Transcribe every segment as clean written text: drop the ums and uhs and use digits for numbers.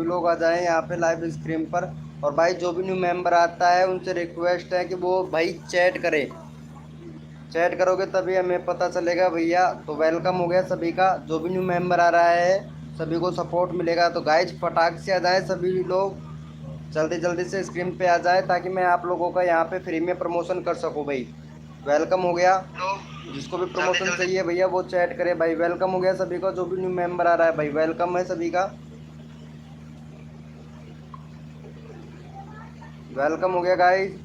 सभी लोग आ जाएं यहाँ पे लाइव स्ट्रीम पर। और भाई जो भी न्यू मेंबर आता है उनसे रिक्वेस्ट है कि वो भाई चैट करे। चैट करोगे तभी हमें पता चलेगा भैया। तो वेलकम हो गया सभी का, जो भी न्यू मेंबर आ रहा है सभी को सपोर्ट मिलेगा। तो गाइज फटाक से आ जाए सभी लोग, जल्दी जल्दी से स्क्रीन पे आ जाए ताकि मैं आप लोगों का यहाँ पे फ्री में प्रमोशन कर सकूँ भाई। वेलकम हो गया। जिसको भी प्रमोशन चाहिए भैया वो चैट करे भाई। वेलकम हो गया सभी का, जो भी न्यू मेंबर आ रहा है भाई वेलकम है सभी का। वेलकम हो गया गाइज।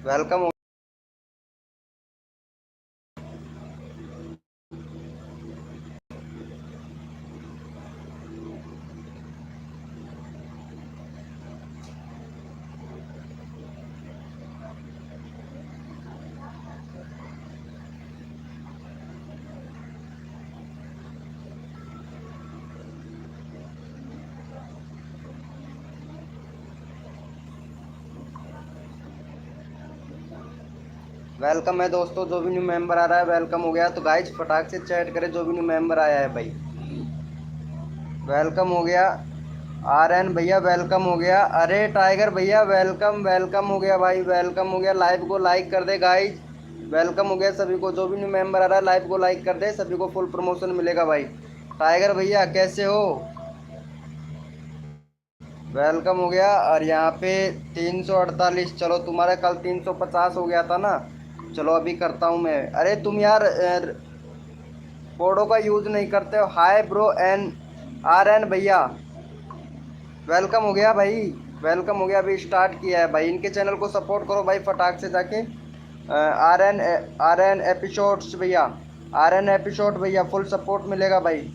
वेलकम। वेलकम है दोस्तों, जो भी न्यू मेंबर आ रहा है वेलकम हो गया। तो गाइज फटाक से चैट करें जो भी न्यू मेंबर आया है भाई। वेलकम हो गया। RN भैया वेलकम हो गया। अरे टाइगर भैया वेलकम, वेलकम हो गया भाई, वेलकम हो गया। लाइव को लाइक कर दे गाइज। वेलकम हो गया सभी को, जो भी न्यू मेंबर आ रहा है लाइव को लाइक कर दे, सभी को फुल प्रमोशन मिलेगा भाई। टाइगर भैया कैसे हो? वेलकम हो गया। और यहाँ पे 348, चलो तुम्हारा कल 350 हो गया था ना। चलो अभी करता हूँ मैं। अरे तुम यार कोडों का यूज नहीं करते हो। हाय ब्रो एन RN भैया वेलकम हो गया भाई। वेलकम हो गया, अभी स्टार्ट किया है भाई। इनके चैनल को सपोर्ट करो भाई फटाक से जाके। आर एन एपिसोड्स भैया, RN एपिसोड भैया फुल सपोर्ट मिलेगा भाई।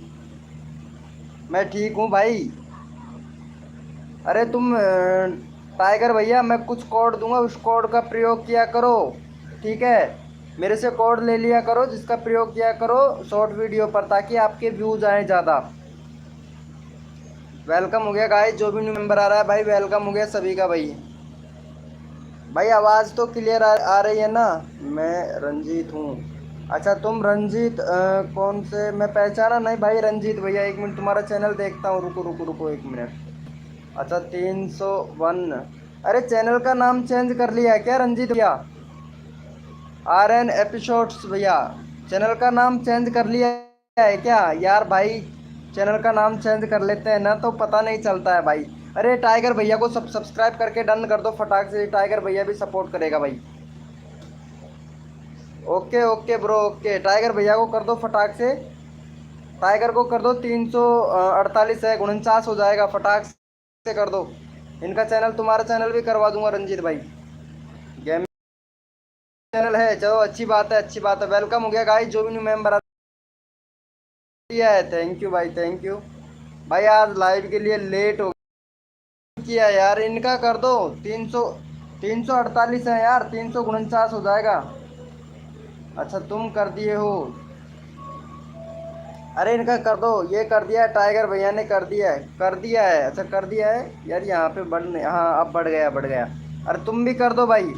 मैं ठीक हूँ भाई। अरे तुम टाइगर भैया मैं कुछ कोड दूंगा, उस कोड का प्रयोग किया करो, ठीक है। मेरे से कोड ले लिया करो जिसका प्रयोग किया करो शॉर्ट वीडियो पर, ताकि आपके व्यूज आए ज़्यादा। वेलकम हो गया गाइस, जो भी न्यू मेंबर आ रहा है भाई वेलकम हो गया सभी का भाई। भाई आवाज़ तो क्लियर आ रही है ना? मैं रंजीत हूँ। अच्छा तुम रंजीत कौन से, मैं पहचाना नहीं भाई। रंजीत भैया एक मिनट तुम्हारा चैनल देखता हूँ, रुको रुको रुको एक मिनट। अच्छा 301। अरे चैनल का नाम चेंज कर लिया है क्या रंजीत भैया? RN एपिसोड्स भैया चैनल का नाम चेंज कर लिया है क्या यार भाई? चैनल का नाम चेंज कर लेते हैं ना तो पता नहीं चलता है भाई। अरे टाइगर भैया को सब सब्सक्राइब करके डन कर दो फटाक से, टाइगर भैया भी सपोर्ट करेगा भाई। Okay okay bro okay, tiger भैया को कर दो फटाक से। टाइगर को कर दो 348 है, 49 हो जाएगा, फटाक से कर दो। इनका चैनल तुम्हारा चैनल भी करवा दूंगा रंजीत भाई। गेम चैनल है, चलो अच्छी बात है अच्छी बात है। वेलकम हो गया गाइस, जो भी न्यू मेंबर किया है थैंक यू भाई थैंक यू। भाई आज लाइव के लिए लेट हो किया यार, इनका कर दो 348 है यार, 349 हो जाएगा। अच्छा तुम कर दिए हो? अरे इनका कर दो, ये कर दिया है टाइगर भैया ने, कर दिया है कर दिया है। अच्छा कर दिया है यार, यहाँ पे बढ़ने, हाँ अब बढ़ गया बढ़ गया। अरे तुम भी कर दो भाई।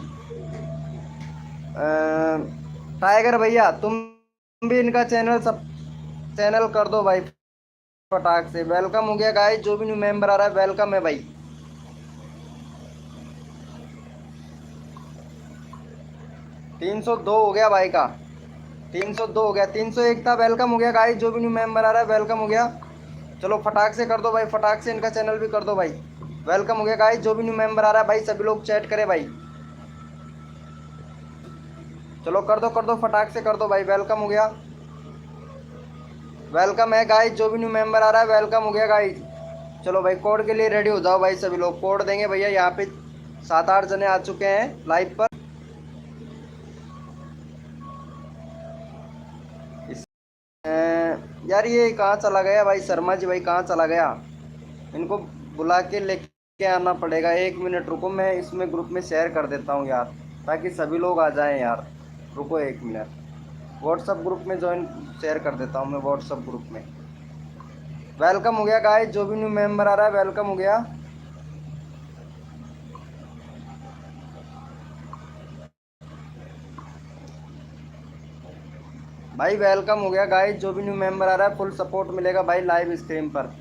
टाइगर भैया तुम भी इनका चैनल सब चैनल कर दो भाई फटाक से। वेलकम हो गया गाइस, जो भी न्यू मेंबर आ रहा है वेलकम है भाई। 302 हो गया भाई का, 302 हो गया, 301 था। वेलकम हो गया गाइस, जो भी न्यू मेंबर आ रहा है वेलकम हो गया। चलो फटाक से कर दो भाई, फटाक से इनका चैनल भी कर दो भाई। वेलकम हो गया गाइस, जो भी न्यू मेंबर आ रहा है भाई सभी लोग चैट करें भाई। चलो कर दो फटाक से कर दो भाई। वेलकम हो गया, वेलकम है गाइस, जो भी न्यू मेंबर आ रहा है वेलकम हो गया गाइस। चलो भाई कोड के लिए रेडी हो जाओ भाई, सभी लोग कोड देंगे भैया। यहाँ पे 7-8 जने आ चुके हैं लाइव पर। इस यार ये कहाँ चला गया भाई, शर्मा जी भाई कहाँ चला गया? इनको बुला के लेके आना पड़ेगा। 1 मिनट रुको, मैं इसमें ग्रुप में शेयर कर देता हूँ यार, ताकि सभी लोग आ जाएं यार। रुको 1 मिनट, व्हाट्सअप ग्रुप में ज्वाइन शेयर कर देता हूँ मैं, व्हाट्सअप ग्रुप में। वेलकम हो गया गाइस, जो भी न्यू मेंबर आ रहा है वेलकम हो गया। भाई वेलकम हो गया गाइस, जो भी न्यू मेंबर आ रहा है फुल सपोर्ट मिलेगा भाई लाइव स्ट्रीम पर।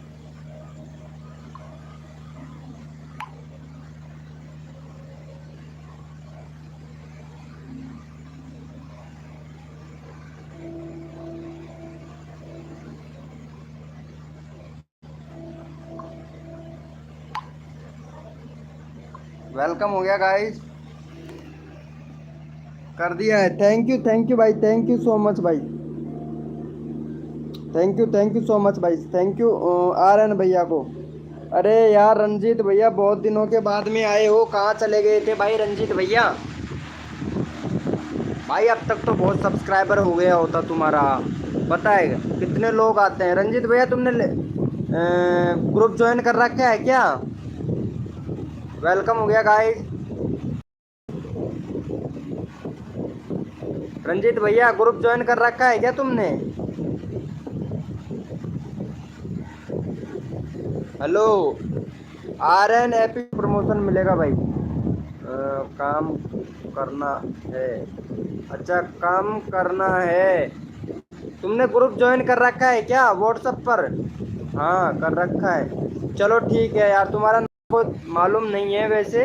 वेलकम हो गया गाइस, कर दिया है। थैंक यू भाई, थैंक यू सो मच भाई, थैंक यू सो मच भाई, थैंक यू आर एन भैया को। अरे यार रंजीत भैया बहुत दिनों के बाद में आए हो, कहाँ चले गए थे भाई रंजीत भैया? भाई अब तक तो बहुत सब्सक्राइबर हो गया होता तुम्हारा, पता है कितने लोग आते हैं। रंजीत भैया तुमने ग्रुप ज्वाइन कर रखा है क्या? वेलकम हो गया गाइस। रंजीत भैया ग्रुप ज्वाइन कर रखा है क्या तुमने? Hello, R N AP promotion मिलेगा भाई। काम करना है, अच्छा काम करना है। तुमने ग्रुप ज्वाइन कर रखा है क्या व्हाट्सएप पर? हाँ कर रखा है, चलो ठीक है यार, तुम्हारा नाम को मालूम नहीं है वैसे,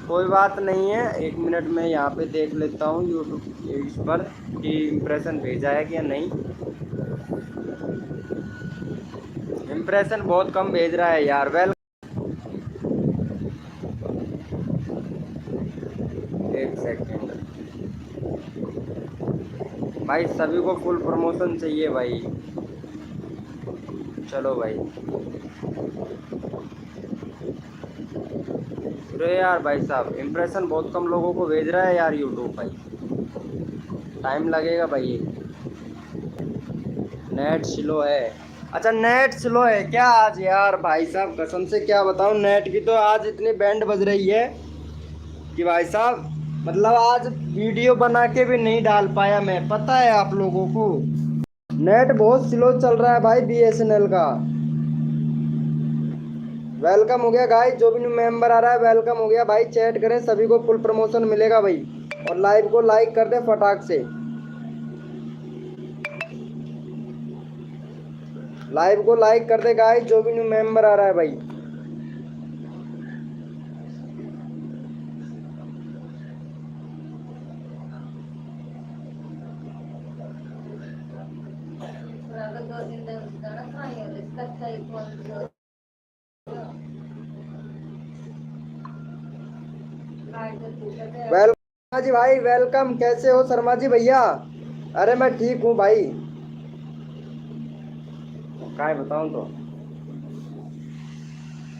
कोई बात नहीं है। एक मिनट में यहाँ पे देख लेता हूँ यूट्यूब इस पर कि इम्प्रेशन भेजा है कि नहीं। इम्प्रेशन बहुत कम भेज रहा है यार। वेल एक सेकेंड भाई, सभी को फुल प्रमोशन चाहिए भाई। चलो भाई, अरे यार भाई साहब इम्प्रेशन बहुत कम लोगों को भेज रहा है यार यूट्यूब भाई, टाइम लगेगा भाई। नेट स्लो है, अच्छा नेट स्लो है क्या आज? यार भाई साहब कसम से क्या बताऊं, नेट की तो आज इतनी बैंड बज रही है कि भाई साहब मतलब आज वीडियो बना के भी नहीं डाल पाया मैं, पता है आप लोगों को। नेट बहुत स्लो चल रहा है भाई बीएसएनएल का। वेलकम हो गया गाइस, जो भी न्यू मेंबर आ रहा है वेलकम हो गया भाई। चैट करें, सभी को फुल प्रमोशन मिलेगा भाई, और लाइव को लाइक कर दे फटाक से। लाइव को लाइक कर दे गाइस, जो भी न्यू मेंबर आ रहा है भाई। वेलकम जी भाई, वेलकम। कैसे हो शर्मा जी भैया? अरे मैं ठीक हूँ भाई, क्या बताऊँ तो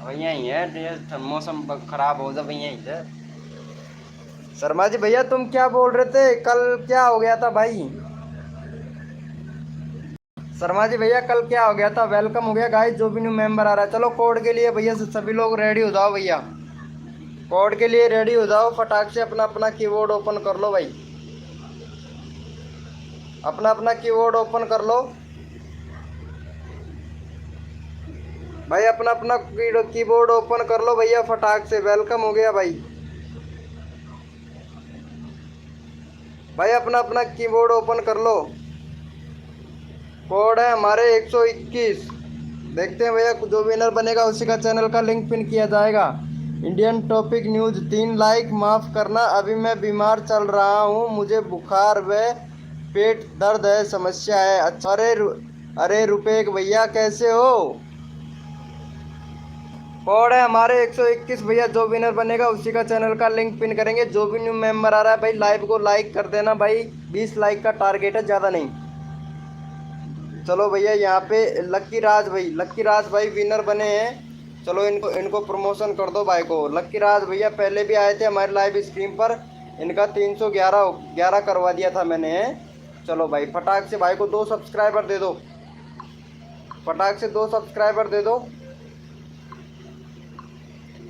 भैया ही है, मौसम खराब हो जाए भैया ही है। शर्मा जी भैया तुम क्या बोल रहे थे कल, क्या हो गया था भाई? शर्मा जी भैया कल क्या हो गया था? वेलकम हो गया गाइस, जो भी न्यू मेंबर आ रहा है। चलो कोड के लिए भैया सभी लोग रेडी हो जाओ भैया, कोड के लिए रेडी हो जाओ फटाक से। अपना अपना कीबोर्ड ओपन कर लो भाई, अपना अपना कीबोर्ड ओपन कर लो भाई, अपना अपना कीबोर्ड ओपन कर लो भैया फटाक से। वेलकम हो गया भाई, भाई अपना अपना कीबोर्ड ओपन कर लो। कोड है हमारे 121। देखते हैं भैया, जो विनर बनेगा उसी का चैनल का लिंक पिन किया जाएगा। इंडियन टॉपिक न्यूज़ 3 लाइक, माफ़ करना अभी मैं बीमार चल रहा हूँ, मुझे बुखार व पेट दर्द है, समस्या है। अच्छा अरे रुपेक भैया कैसे हो? कोड है हमारे 121 भैया, जो विनर बनेगा उसी का चैनल का लिंक पिन करेंगे। जो भी न्यू मेंबर आ रहा है भाई लाइव को लाइक कर देना भाई, 20 लाइक का टारगेट है, ज़्यादा नहीं। चलो भैया यहाँ पे लक्की राज भाई विनर बने हैं। चलो इनको इनको प्रमोशन कर दो भाई को। लक्की राज भैया पहले भी आए थे हमारे लाइव स्ट्रीम पर, इनका 311 करवा दिया था मैंने। चलो भाई फटाक से भाई को 2 सब्सक्राइबर दे दो, फटाक से 2 सब्सक्राइबर दे दो।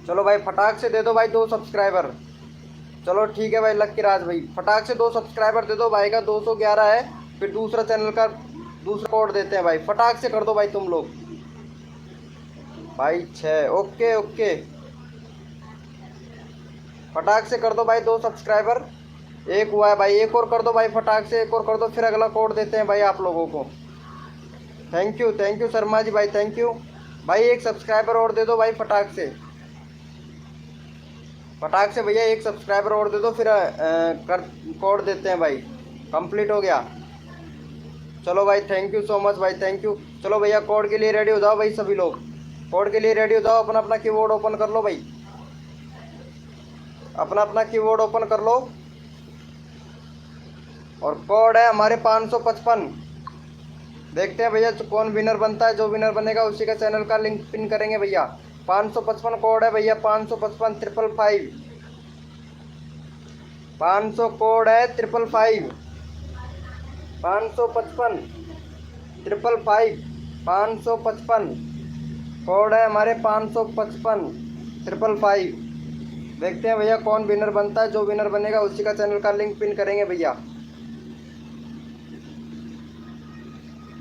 चलो भाई फटाक से दे दो भाई 2 सब्सक्राइबर। चलो ठीक है भाई लक्की राज भाई, फटाक से 2 सब्सक्राइबर दे दो भाई का 211 है। फिर दूसरा चैनल का दूसरा कोड देते हैं भाई, फटाक से कर दो भाई तुम लोग। भाई 6। ओके ओके, फटाक से कर दो भाई 2 सब्सक्राइबर। एक हुआ है भाई, एक और कर दो भाई, फटाक से एक और कर दो, फिर अगला कोड देते हैं भाई आप लोगों को। थैंक यू शर्मा जी भाई, थैंक यू भाई। एक सब्सक्राइबर और दे दो भाई फटाक से, फटाक से भैया एक सब्सक्राइबर और दे दो, फिर कर कोड देते हैं भाई। कंप्लीट हो गया। चलो भाई, थैंक यू सो मच भाई, थैंक यू। चलो भैया कोड के लिए रेडी हो जाओ भाई सभी लोग, कोड के लिए रेडी हो जाओ। अपना अपना कीबोर्ड ओपन कर लो भाई, अपना अपना कीबोर्ड ओपन कर लो। और कोड है हमारे 555। देखते हैं भैया कौन विनर बनता है, जो विनर बनेगा उसी का चैनल का लिंक पिन करेंगे भैया। 555 कोड है भैया, 555 555। 500 कोड है 555, 555 555, 555 कोड है हमारे 555 555। देखते हैं भैया कौन विनर बनता है, जो विनर बनेगा उसी का चैनल का लिंक पिन करेंगे भैया।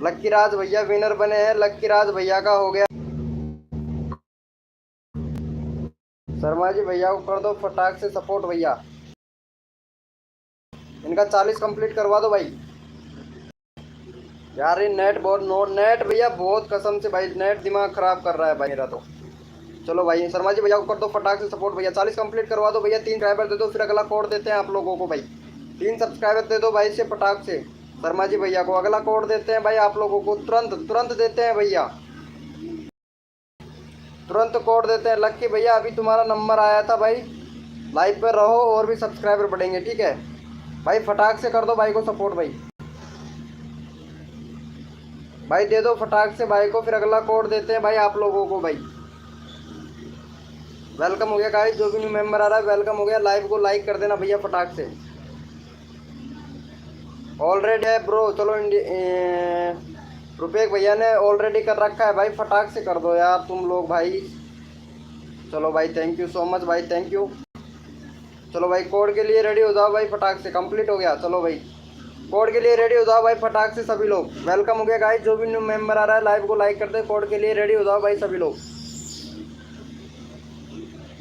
लक्की राज भैया विनर बने हैं, लक्की राज भैया का हो गया। शर्मा जी भैया को कर दो फटाक से सपोर्ट भैया, इनका 40 कंप्लीट करवा दो भाई। यार ये नेट बहुत नेट भैया बहुत कसम से भाई, नेट दिमाग खराब कर रहा है भाई मेरा तो। चलो भाई शर्मा जी भैया को कर दो फटाक से सपोर्ट भैया, 40 कंप्लीट करवा दो भैया। 3 सब्सक्राइबर दे दो, फिर अगला कोड देते हैं आप लोगों को भाई। 3 सब्सक्राइबर दे दो भाई से फटाक से शर्मा जी भैया को, अगला कोड देते हैं भाई आप लोगों को, तुरंत तुरंत देते हैं भैया, तुरंत कोड देते हैं। लक्की भैया अभी तुम्हारा नंबर आया था भाई, लाइव पर रहो और भी सब्सक्राइबर बढ़ेंगे, ठीक है भाई। फटाक से कर दो भाई को सपोर्ट भाई, भाई दे दो फटाक से भाई को, फिर अगला कोड देते हैं भाई आप लोगों को भाई। वेलकम हो गया गाइस, जो भी न्यू मेंबर आ रहा है वेलकम हो गया। लाइव को लाइक कर देना भैया फटाक से। ऑलरेडी है ब्रो, चलो रुपेश भैया ने ऑलरेडी कर रखा है भाई, फटाक से कर दो यार तुम लोग भाई। चलो भाई थैंक यू सो मच भाई, थैंक यू। चलो भाई कोड के लिए रेडी हो जाओ भाई फटाक से, कंप्लीट हो गया। चलो भाई कोड के लिए रेडी हो जाओ भाई फटाक से सभी लोग। वेलकम हो गया गाइस, जो भी न्यू मेंबर आ रहा है लाइव को लाइक कर दे। कोड के लिए रेडी हो जाओ भाई सभी लोग,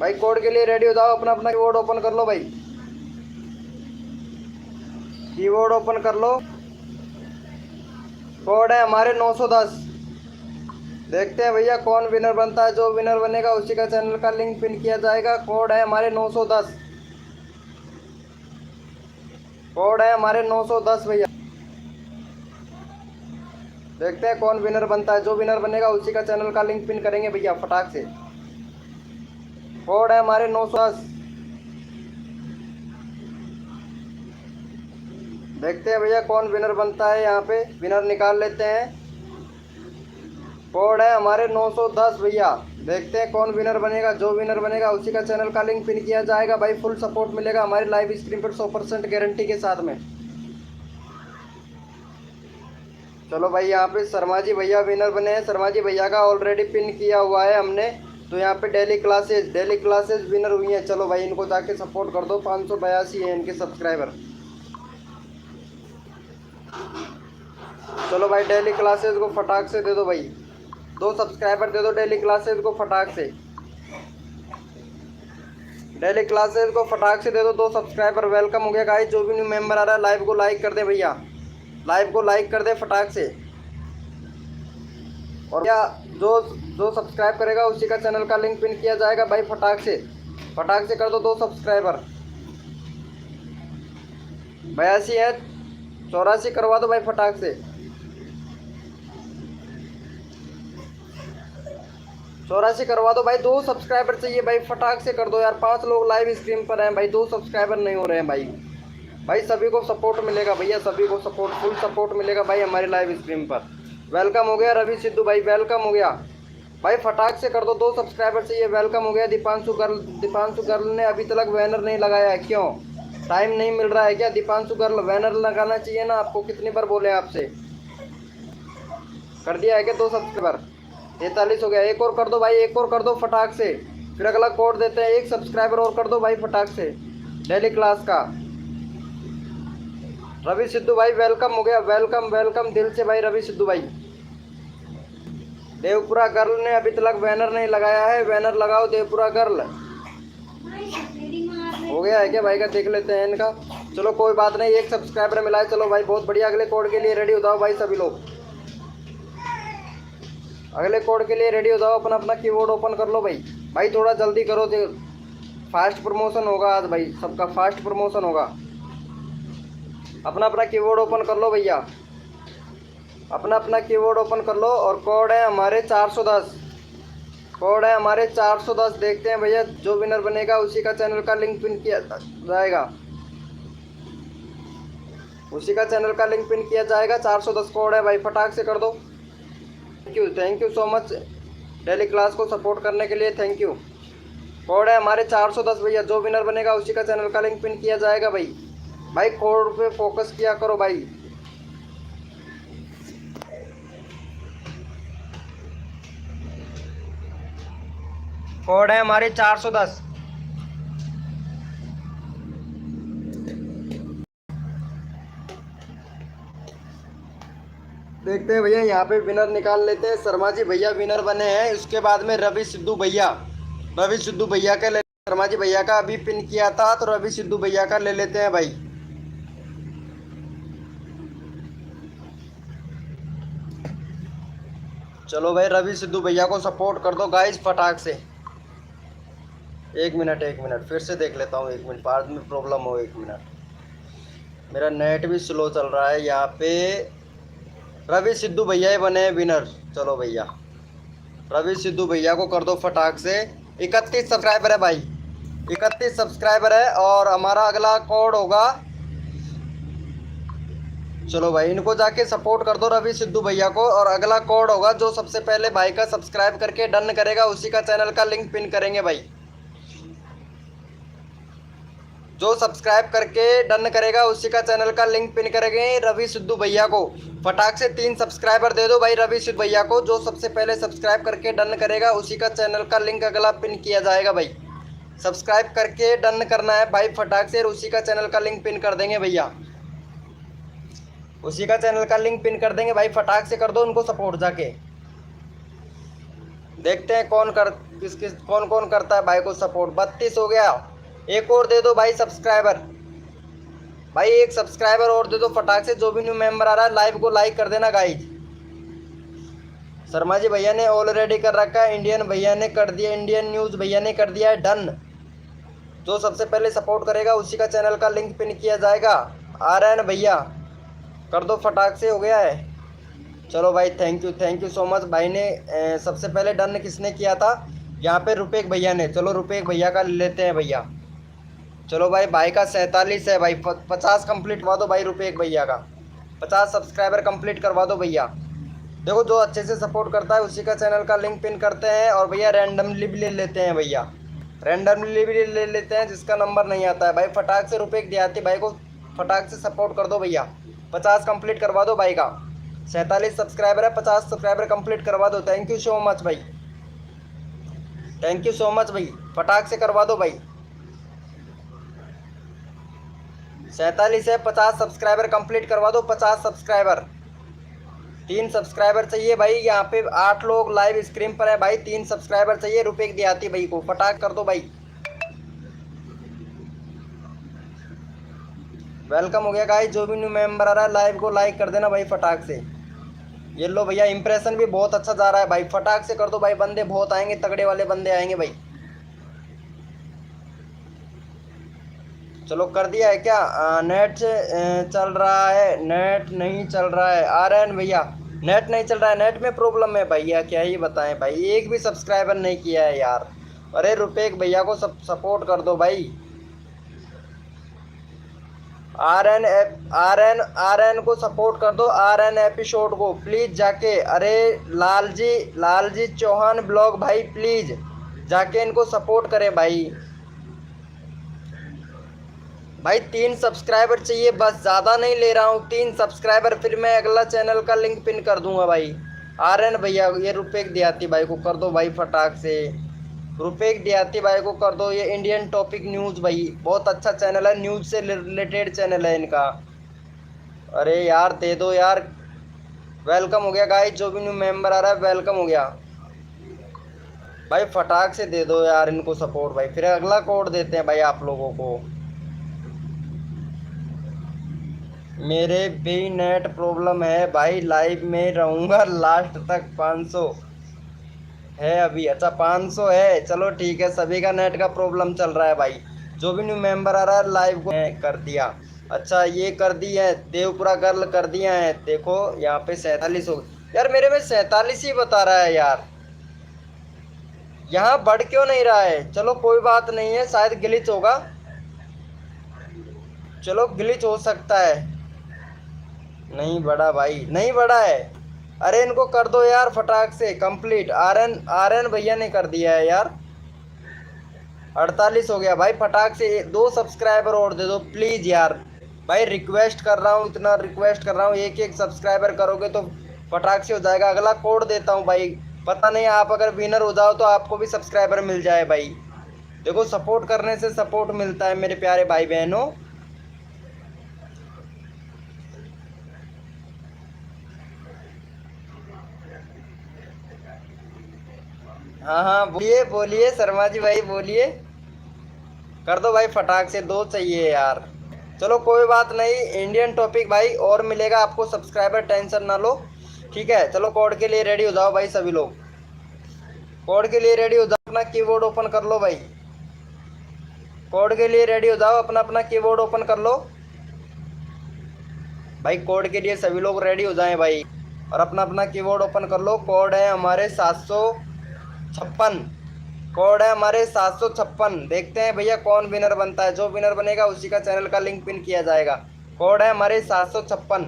भाई कोड के लिए रेडी हो जाओ। अपना अपना कीबोर्ड ओपन कर लो भाई, कीबोर्ड ओपन कर लो। कोड है हमारे 910। देखते हैं भैया कौन विनर बनता है, जो विनर बनेगा उसी का चैनल का लिंक पिन किया जाएगा। कोड है हमारे 910, कोड है हमारे 910 भैया। देखते हैं कौन विनर बनता है, जो विनर बनेगा उसी का चैनल का लिंक पिन करेंगे भैया फटाक से। कोड है हमारे 910। देखते हैं भैया कौन विनर बनता है, यहाँ पे विनर निकाल लेते हैं। कोड है हमारे 910 भैया। देखते हैं कौन विनर बनेगा, जो विनर बनेगा उसी का चैनल का लिंक पिन किया जाएगा भाई। फुल सपोर्ट मिलेगा हमारी लाइव स्क्रीन पर 100% गारंटी के साथ में। चलो भाई यहाँ पे शर्मा जी भैया विनर बने हैं, शर्मा जी भैया का ऑलरेडी पिन किया हुआ है हमने। तो यहाँ पे डेली क्लासेज विनर हुई हैं। चलो भाई इनको जाके सपोर्ट कर दो, 582 है इनके सब्सक्राइबर। चलो भाई डेली क्लासेज को फटाक से दे दो भाई, 2 सब्सक्राइबर दे दो डेली क्लासेज को फटाक से, डेली क्लासेज को फटाक से दे दो 2 सब्सक्राइबर। वेलकम हो गया गाइस, जो भी न्यू मेंबर आ रहा है लाइव को लाइक कर दे भैया, लाइव को लाइक कर दे फटाक से। और क्या जो सब्सक्राइब करेगा उसी का चैनल का लिंक पिन किया जाएगा भाई। फटाक से कर दो 2 सब्सक्राइबर। 82 है, 84 करवा दो भाई फटाक से, 84 करवा दो भाई। 2 सब्सक्राइबर चाहिए भाई, फटाक से कर दो यार। 5 लोग लाइव स्ट्रीम पर हैं भाई, 2 सब्सक्राइबर नहीं हो रहे हैं भाई। भाई सभी को सपोर्ट मिलेगा भैया, सभी को सपोर्ट, फुल सपोर्ट मिलेगा भाई हमारी लाइव स्ट्रीम पर। वेलकम हो गया रवि सिद्धू भाई, वेलकम हो गया भाई। फटाक से कर दो, 2 सब्सक्राइबर चाहिए। वेलकम हो गया दीपांशु गर्ल ने अभी तक बैनर नहीं लगाया है, क्यों? टाइम नहीं मिल रहा है क्या? दीपांशु गर्ल बैनर लगाना चाहिए ना आपको, कितनी बार बोले आपसे। कर दिया है क्या 2 सब्सक्राइबर? 43 हो गया, एक और कर दो भाई, एक और कर दो फटाक से, फिर अगला कोड देते हैं। 1 सब्सक्राइबर और कर दो भाई फटाक से डेली क्लास का। रवि सिद्धू भाई वेलकम हो गया, वेलकम दिल से भाई रवि सिद्धू भाई। देवपुरा गर्ल ने अभी तक बैनर नहीं लगाया है, बैनर लगाओ देवपुरा गर्ल। हो गया है क्या भाई का, देख लेते हैं इनका। चलो कोई बात नहीं, एक सब्सक्राइबर मिला है, चलो भाई बहुत बढ़िया। अगले कोड के लिए रेडी हो जाओ भाई सभी लोग, अगले कोड के लिए रेडी हो जाओ। अपना अपना कीबोर्ड ओपन कर लो भाई। भाई थोड़ा जल्दी करो, फास्ट प्रमोशन होगा आज भाई, सबका फास्ट प्रमोशन होगा। अपना अपना कीबोर्ड ओपन कर लो भैया, अपना अपना कीबोर्ड ओपन कर लो। और कोड है हमारे 410, कोड है हमारे 410। देखते हैं भैया, जो विनर बनेगा उसी का चैनल का लिंक पिन किया जाएगा, उसी का चैनल का लिंक पिन किया जाएगा। 410 कोड है भाई, फटाक से कर दो। Thank you so much daily class को सपोर्ट करने के लिए, थैंक यू। कोड है हमारे 410 भैया, जो विनर बनेगा उसी का चैनल का लिंक पिन किया जाएगा भाई। भाई कोड पे फोकस किया करो भाई। कोड है हमारे 410। देखते हैं भैया, यहाँ पे विनर निकाल लेते हैं। शर्मा जी भैया विनर बने हैं, उसके बाद में रवि सिद्धू भैया, रवि सिद्धू भैया का ले, शर्मा जी भैया का अभी पिन किया था, तो रवि सिद्धू भैया का ले लेते हैं भाई। चलो भाई, रवि सिद्धू भैया को सपोर्ट कर दो गाइस फटाक से। एक मिनट फिर से देख लेता हूँ, एक मिनट, बाद में प्रॉब्लम हो, एक मिनट। मेरा नेट भी स्लो चल रहा है यहाँ पे। रवि सिद्धू भैया ही बने विनर। चलो भैया, रवि सिद्धू भैया को कर दो फटाक से। 31 सब्सक्राइबर है भाई, 31 सब्सक्राइबर है। और हमारा अगला कोड होगा, चलो भाई इनको जाके सपोर्ट कर दो रवि सिद्धू भैया को। और अगला कोड होगा, जो सबसे पहले भाई का सब्सक्राइब करके डन करेगा उसी का चैनल का लिंक पिन करेंगे भाई। जो सब्सक्राइब करके डन करेगा उसी का चैनल का लिंक पिन करेंगे रवि सिद्धू भैया को। फटाक से 3 सब्सक्राइबर दे दो भाई रवि सिद्धू भैया को। जो सबसे पहले सब्सक्राइब करके डन करेगा उसी का चैनल का लिंक अगला पिन किया जाएगा भाई। सब्सक्राइब करके डन करना है भाई फटाक से, उसी का चैनल का लिंक पिन कर देंगे भैया, उसी का चैनल का लिंक पिन कर देंगे भाई। फटाक से कर दो उनको सपोर्ट जाके। देखते हैं कौन कौन करता है भाई को सपोर्ट। 32 हो गया, एक और दे दो भाई सब्सक्राइबर, भाई एक सब्सक्राइबर और दे दो फटाक से। जो भी न्यू मेंबर आ रहा है लाइव को लाइक कर देना गाइज। शर्मा जी भैया ने ऑलरेडी कर रखा है, इंडियन भैया ने कर दिया, इंडियन न्यूज़ भैया ने कर दिया है डन। जो सबसे पहले सपोर्ट करेगा उसी का चैनल का लिंक पिन किया जाएगा। आ रहा है ना भैया, कर दो फटाक से, हो गया है। चलो भाई, थैंक यू सो मच। भाई ने सबसे पहले डन किसने किया था यहाँ पे, रुपेक भैया ने। चलो रुपेक भैया का लेते हैं भैया। चलो भाई का 47 है भाई, 50 कंप्लीट करवा दो भाई रुपेक भैया का, 50 सब्सक्राइबर कंप्लीट करवा दो भैया। देखो जो अच्छे से सपोर्ट करता है उसी का चैनल का लिंक पिन करते हैं। और भैया रैंडमली भी ले लेते हैं भैया, रैंडमली भी ले लेते हैं जिसका नंबर नहीं आता है भाई। फटाक से रुपेक देहाती भाई को फटाक से सपोर्ट कर दो भैया, 50 कंप्लीट करवा दो भाई का। 47 सब्सक्राइबर है, 50 सब्सक्राइबर कंप्लीट करवा दो। थैंक यू सो मच भाई, थैंक यू सो मच भाई, फटाक से करवा दो भाई। 47 है, 50 सब्सक्राइबर कंप्लीट करवा दो, 50 सब्सक्राइबर। 3 सब्सक्राइबर चाहिए भाई, यहाँ पे 8 लोग लाइव स्क्रीन पर है भाई। 3 सब्सक्राइबर चाहिए रुपेक देहाती भाई को, फटाक कर दो भाई। वेलकम हो गया गाइस, जो भी न्यू मेंबर आ रहा है लाइव को लाइक कर देना भाई फटाक से। ये लो भैया, इंप्रेशन भी बहुत अच्छा जा रहा है भाई, फटाक से कर दो भाई। बंदे बहुत आएंगे, तगड़े वाले बंदे आएंगे भाई। चलो कर दिया है क्या? नेट से चल रहा है, नेट नहीं चल रहा है। आ रहा है भैया, नेट नहीं चल रहा है, नेट में प्रॉब्लम है भैया, क्या ही बताएं भाई। एक भी सब्सक्राइबर नहीं किया है यार। अरे रुपेक भैया को सपोर्ट कर दो भाई। आर एन को सपोर्ट कर दो, RN एपिसोड को प्लीज़ जाके। अरे लाल जी चौहान ब्लॉग भाई, प्लीज़ जाके इनको सपोर्ट करें भाई। भाई 3 सब्सक्राइबर चाहिए बस, ज़्यादा नहीं ले रहा हूँ, 3 सब्सक्राइबर, फिर मैं अगला चैनल का लिंक पिन कर दूंगा भाई। RN भैया, ये रुपेक देहाती भाई को कर दो भाई फटाक से। रुपेक देहाती भाई को कर दो। ये इंडियन टॉपिक न्यूज़ भाई, बहुत अच्छा चैनल है, न्यूज़ से रिलेटेड चैनल है इनका। अरे यार दे दो यार, वेलकम हो गया गाइस, जो भी न्यू मेंबर आ रहा है वेलकम हो गया। भाई फटाक से दे दो यार इनको सपोर्ट भाई, फिर अगला कोड देते हैं भाई आप लोगों को। मेरे भी नेट प्रॉब्लम है भाई, लाइव में रहूंगा लास्ट तक। 500 है अभी, अच्छा 500 है, चलो ठीक है। सभी का नेट का प्रॉब्लम चल रहा है भाई। जो भी न्यू मेंबर आ रहा है लाइव को कर दिया। अच्छा ये कर दी है, देवपुरा गर्ल कर दिया है। देखो यहाँ पे 47 हो गए यार, मेरे में 47 ही बता रहा है यार। यहाँ बढ़ क्यों नहीं रहा है? चलो कोई बात नहीं है, शायद ग्लिच होगा। चलो ग्लिच हो सकता है। नहीं बढ़ा भाई, नहीं बढ़ा है। अरे इनको कर दो यार फटाक से कंप्लीट। आर्यन आर्यन भैया ने कर दिया है यार। 48 हो गया भाई, फटाक से 2 सब्सक्राइबर और दे दो प्लीज यार। भाई रिक्वेस्ट कर रहा हूँ, इतना रिक्वेस्ट कर रहा हूँ, एक एक सब्सक्राइबर करोगे तो फटाक से हो जाएगा। अगला कोड देता हूँ भाई, पता नहीं आप अगर विनर हो जाओ तो आपको भी सब्सक्राइबर मिल जाए भाई। देखो सपोर्ट करने से सपोर्ट मिलता है मेरे प्यारे भाई बहनों। हाँ हाँ बोलिए बोलिए शर्मा जी भाई बोलिए। कर दो भाई फटाक से, 2 चाहिए यार। चलो कोई बात नहीं, इंडियन टॉपिक भाई और मिलेगा आपको सब्सक्राइबर, टेंशन ना लो। ठीक है चलो कोड के लिए रेडी हो जाओ भाई सभी लोग। कोड के लिए रेडी हो जाओ, अपना कीबोर्ड ओपन कर लो भाई। कोड के लिए रेडी हो जाओ, अपना अपना कीबोर्ड ओपन कर लो भाई। कोड के लिए सभी लोग रेडी हो जाएं भाई, और अपना अपना कीबोर्ड ओपन कर लो। कोड है हमारे 756। कोड है हमारे 756। देखते हैं भैया कौन विनर बनता है, जो विनर बनेगा उसी का चैनल का लिंक पिन किया जाएगा। कोड है हमारे 756।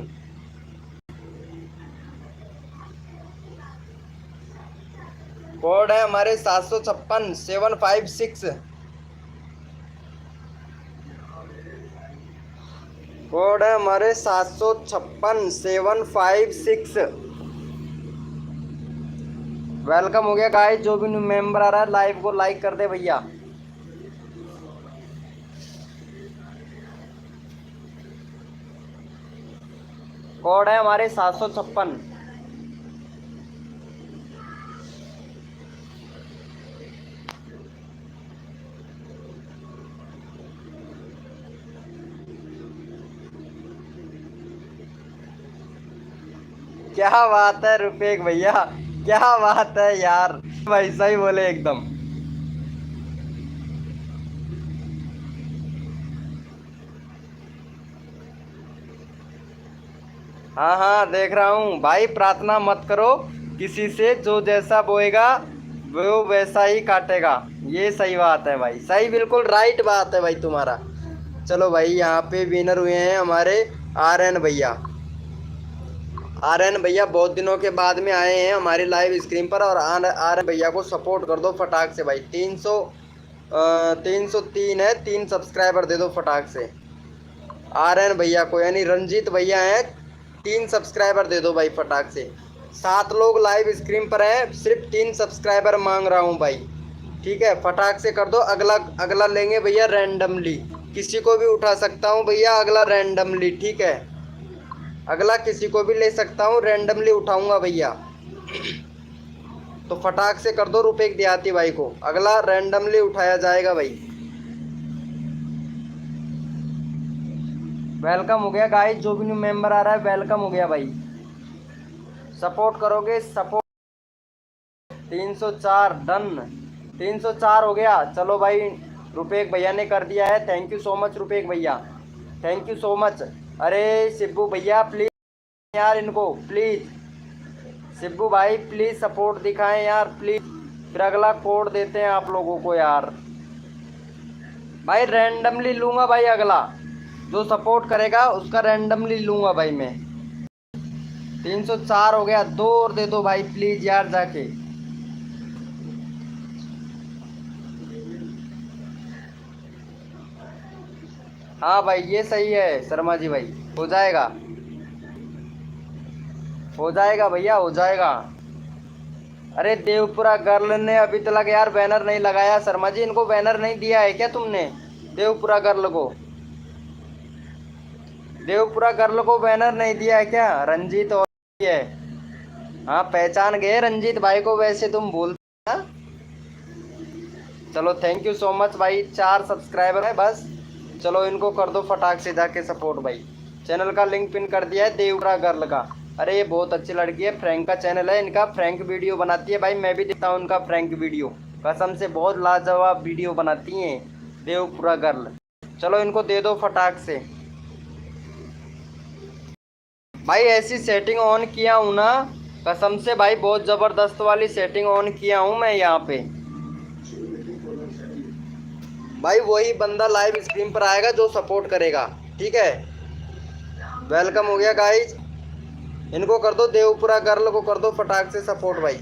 कोड है हमारे 756 756। कोड है हमारे 756 756। वेलकम हो गया गाइस, जो भी न्यू मेंबर आ रहा है लाइव को लाइक कर दे भैया। कोड है हमारे 756। क्या बात है रुपेक भैया, क्या बात है यार। भाई सही बोले एकदम। हाँ हाँ देख रहा हूँ भाई, प्रार्थना मत करो किसी से, जो जैसा बोएगा वो वैसा ही काटेगा। ये सही बात है भाई, सही बिल्कुल राइट बात है भाई तुम्हारा। चलो भाई यहाँ पे विनर हुए हैं हमारे आर्यन भैया। आर्यन भैया बहुत दिनों के बाद में आए हैं हमारी लाइव स्क्रीन पर, और आर्यन भैया को सपोर्ट कर दो फटाक से भाई। 303 है, 3 सब्सक्राइबर दे दो फटाक से आर्यन भैया को, यानी रंजीत भैया हैं। 3 सब्सक्राइबर दे दो भाई फटाक से। 7 लोग लाइव स्क्रीन पर हैं, सिर्फ 3 सब्सक्राइबर मांग रहा हूँ भाई। ठीक है फटाक से कर दो। अगला अगला लेंगे भैया रैंडमली, किसी को भी उठा सकता हूँ भैया अगला रैंडमली। ठीक है अगला किसी को भी ले सकता हूँ, रैंडमली उठाऊंगा भैया। तो फटाक से कर दो रुपेक देहाती भाई को, अगला रैंडमली उठाया जाएगा भाई। वेलकम हो गया गाइस, जो भी न्यू मेंबर आ रहा है वेलकम हो गया भाई। सपोर्ट करोगे सपोर्ट। 304 डन, 304 हो गया। चलो भाई रुपेक भैया ने कर दिया है, थैंक यू सो मच रुपेक भैया, थैंक यू सो मच। अरे शिब्बू भैया प्लीज यार, इनको प्लीज शिब्बू भाई प्लीज सपोर्ट दिखाएं यार प्लीज, फिर अगला कोड देते हैं आप लोगों को यार। भाई रैंडमली लूंगा भाई, अगला जो सपोर्ट करेगा उसका रैंडमली लूंगा भाई मैं। 304 हो गया, 2 और दे दो भाई प्लीज यार जाके। हाँ भाई ये सही है शर्मा जी भाई, हो जाएगा हो जाएगा भैया हो जाएगा। अरे देवपुरा गर्ल ने अभी तक यार बैनर नहीं लगाया शर्मा जी, इनको बैनर नहीं दिया है क्या तुमने? देवपुरा गर्ल को, देवपुरा गर्ल को बैनर नहीं दिया है क्या? रंजीत और है हाँ पहचान गए रंजीत भाई को, वैसे तुम बोलते ना। चलो थैंक यू सो मच भाई, 4 सब्सक्राइबर है बस। चलो इनको कर दो फटाक से जाके सपोर्ट भाई। चैनल का लिंक पिन कर दिया है देवरा गर्ल का। अरे ये बहुत अच्छी लड़की है, फ्रैंक का चैनल है इनका, फ्रैंक वीडियो बनाती है भाई, मैं भी देखता हूँ उनका फ्रैंक वीडियो। कसम से बहुत लाजवाब वीडियो बनाती हैं देवपुरा गर्ल। चलो इनको दे दो फटाक से भाई। ऐसी सेटिंग ऑन किया हूँ ना, कसम से भाई बहुत ज़बरदस्त वाली सेटिंग ऑन किया हूँ मैं यहाँ पे भाई। वही बंदा लाइव स्ट्रीम पर आएगा जो सपोर्ट करेगा, ठीक है। वेलकम हो गया गाइज, इनको कर दो, देवपुरा गर्ल को कर दो फटाक से सपोर्ट भाई।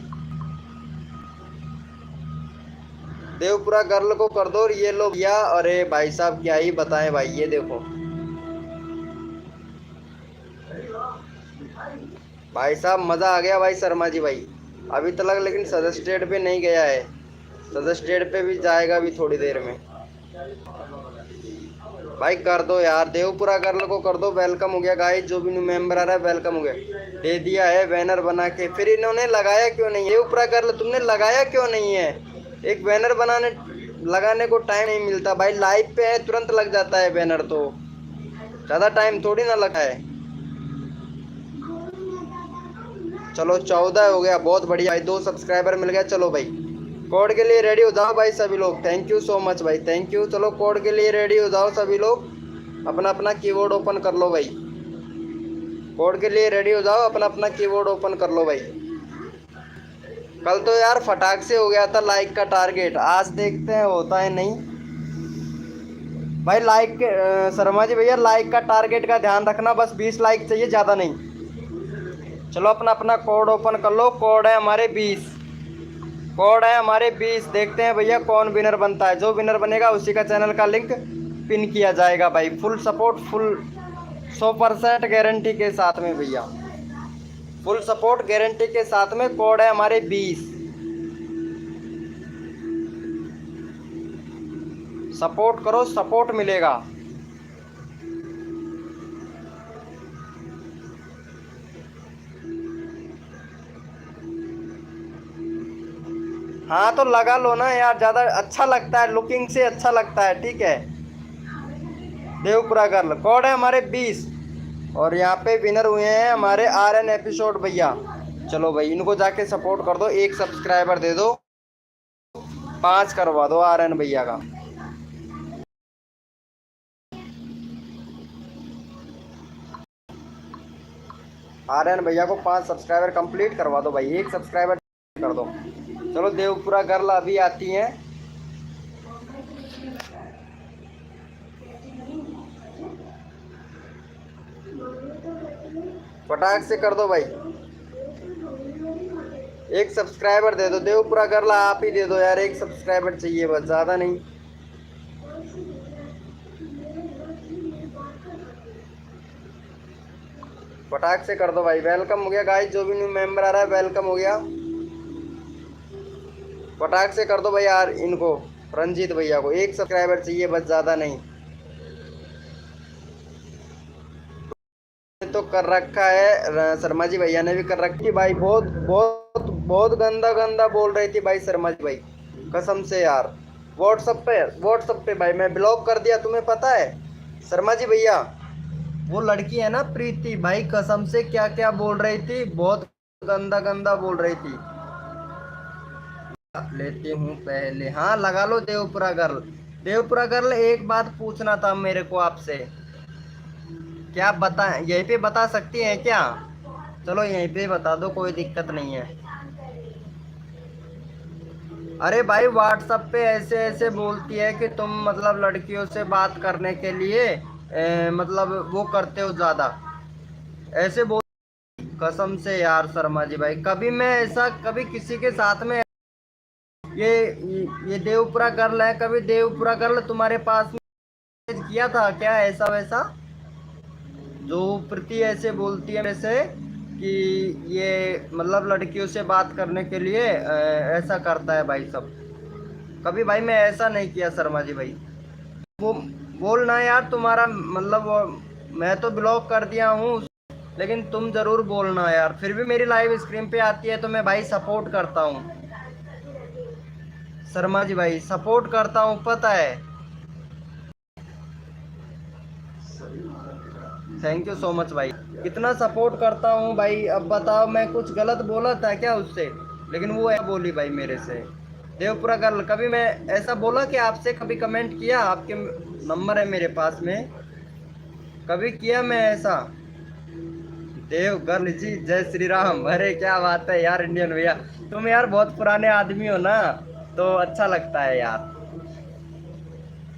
देवपुरा गर्ल को कर दो। और ये लो भैया, अरे भाई साहब क्या ही बताएं भाई, ये देखो भाई साहब मज़ा आ गया भाई शर्मा जी भाई। अभी तक लेकिन सजेस्टेड पे नहीं गया है, सजेस्टेड पे भी जाएगा अभी थोड़ी देर में भाई। कर दो यार, देवपुरा गर्ल को कर दो। वेलकम हो गया गाइस, जो भी न्यू मेंबर आ रहा है वेलकम हो गया। दे दिया है बैनर बना के, फिर इन्होंने लगाया क्यों नहीं? देवपुरा गर्ल तुमने लगाया क्यों नहीं है? एक बैनर लगाने को टाइम नहीं मिलता भाई, लाइव पे है तुरंत लग जाता है बैनर, तो ज़्यादा टाइम थोड़ी ना लगा है। चलो 14 हो गया, बहुत बढ़िया भाई, 2 सब्सक्राइबर मिल गया। चलो भाई कोड के लिए रेडी हो जाओ भाई सभी लोग, थैंक यू सो मच भाई, थैंक यू। चलो कोड के लिए रेडी हो जाओ सभी लोग, अपना अपना कीबोर्ड ओपन कर लो भाई। कोड के लिए रेडी हो जाओ, अपना अपना कीबोर्ड ओपन कर लो भाई। कल तो यार फटाक से हो गया था लाइक का टारगेट, आज देखते हैं होता है नहीं भाई। लाइक शर्मा जी भैया लाइक का टारगेट का ध्यान रखना, बस 20 लाइक चाहिए, ज़्यादा नहीं। चलो अपना अपना कोड ओपन कर लो, कोड है हमारे 20, कोड है हमारे 20। देखते हैं भैया कौन विनर बनता है, जो विनर बनेगा उसी का चैनल का लिंक पिन किया जाएगा भाई। फुल सपोर्ट, फुल 100% गारंटी के साथ में भैया, फुल सपोर्ट गारंटी के साथ में। कोड है हमारे 20, सपोर्ट करो सपोर्ट मिलेगा। हाँ तो लगा लो ना यार, ज़्यादा अच्छा लगता है, लुकिंग से अच्छा लगता है, ठीक है। देवपुरा गर्ल कोड है हमारे 20, और यहाँ पे विनर हुए हैं हमारे RN एपिसोड भैया। चलो भाई इनको जाके सपोर्ट कर दो, 1 सब्सक्राइबर दे दो, 5 करवा दो RN भैया का। RN भैया को 5 सब्सक्राइबर कंप्लीट करवा दो भाई, 1 सब्सक्राइबर कर दो। चलो देवपुरा गर्ल अभी आती हैं, फटाक से कर दो भाई, 1 सब्सक्राइबर दे दो। देवपुरा गर्ल आप ही दे दो यार, 1 सब्सक्राइबर चाहिए बस, ज़्यादा नहीं। फटाक से कर दो भाई। वेलकम हो गया गाइस, जो भी न्यू मेंबर आ रहा है वेलकम हो गया। फटाक से कर दो भाई यार, इनको रंजीत भैया को 1 सब्सक्राइबर चाहिए बस, ज़्यादा नहीं। तो कर रखा है शर्मा जी भैया ने भी कर रखी भाई, बहुत बहुत बहुत गंदा गंदा बोल रही थी भाई शर्मा जी भाई, कसम से यार। व्हाट्सअप पे भाई मैं ब्लॉक कर दिया, तुम्हें पता है शर्मा जी भैया। वो लड़की है ना प्रीति भाई, कसम से क्या क्या बोल रही थी, बहुत गंदा गंदा बोल रही थी। लेती हूँ पहले, हाँ लगा लो देवपुरा गर्ल। देवपुरा गर्ल एक बात पूछना था मेरे को आपसे, क्या बता, यहीं पे बता सकती हैं क्या? चलो यहीं पे बता दो, कोई दिक्कत नहीं है। अरे भाई व्हाट्सएप पे ऐसे ऐसे बोलती है कि तुम मतलब लड़कियों से बात करने के लिए मतलब वो करते हो ज़्यादा, ऐसे बोल। कसम से यार शर्मा जी भाई, कभी मैं ऐसा कभी किसी के साथ में, ये ये देवपुरा गर्ल है, कभी देवपुरा गर्ल तुम्हारे पास में किया था क्या ऐसा वैसा? जो प्रीति ऐसे बोलती है वैसे कि ये मतलब लड़कियों से बात करने के लिए ऐसा करता है भाई सब, कभी भाई मैं ऐसा नहीं किया शर्मा जी भाई। वो बोलना यार तुम्हारा मतलब मैं तो ब्लॉक कर दिया हूँ, लेकिन तुम जरूर बोलना यार, फिर भी मेरी लाइव स्क्रीन पे आती है तो मैं भाई सपोर्ट करता हूँ। शर्मा जी भाई सपोर्ट करता हूँ पता है। थैंक यू सो मच भाई, कितना सपोर्ट करता हूँ भाई। अब बताओ मैं कुछ गलत बोला था क्या उससे? लेकिन वो ऐसा बोली भाई मेरे से। देवपुरा गर्ल, कभी मैं ऐसा बोला कि आपसे कभी कमेंट किया? आपके नंबर है मेरे पास में, कभी किया मैं ऐसा? देव गर्ल जी जय श्री राम, अरे क्या बात है यार इंडियन भैया, तुम यार बहुत पुराने आदमी हो ना, तो अच्छा लगता है यार।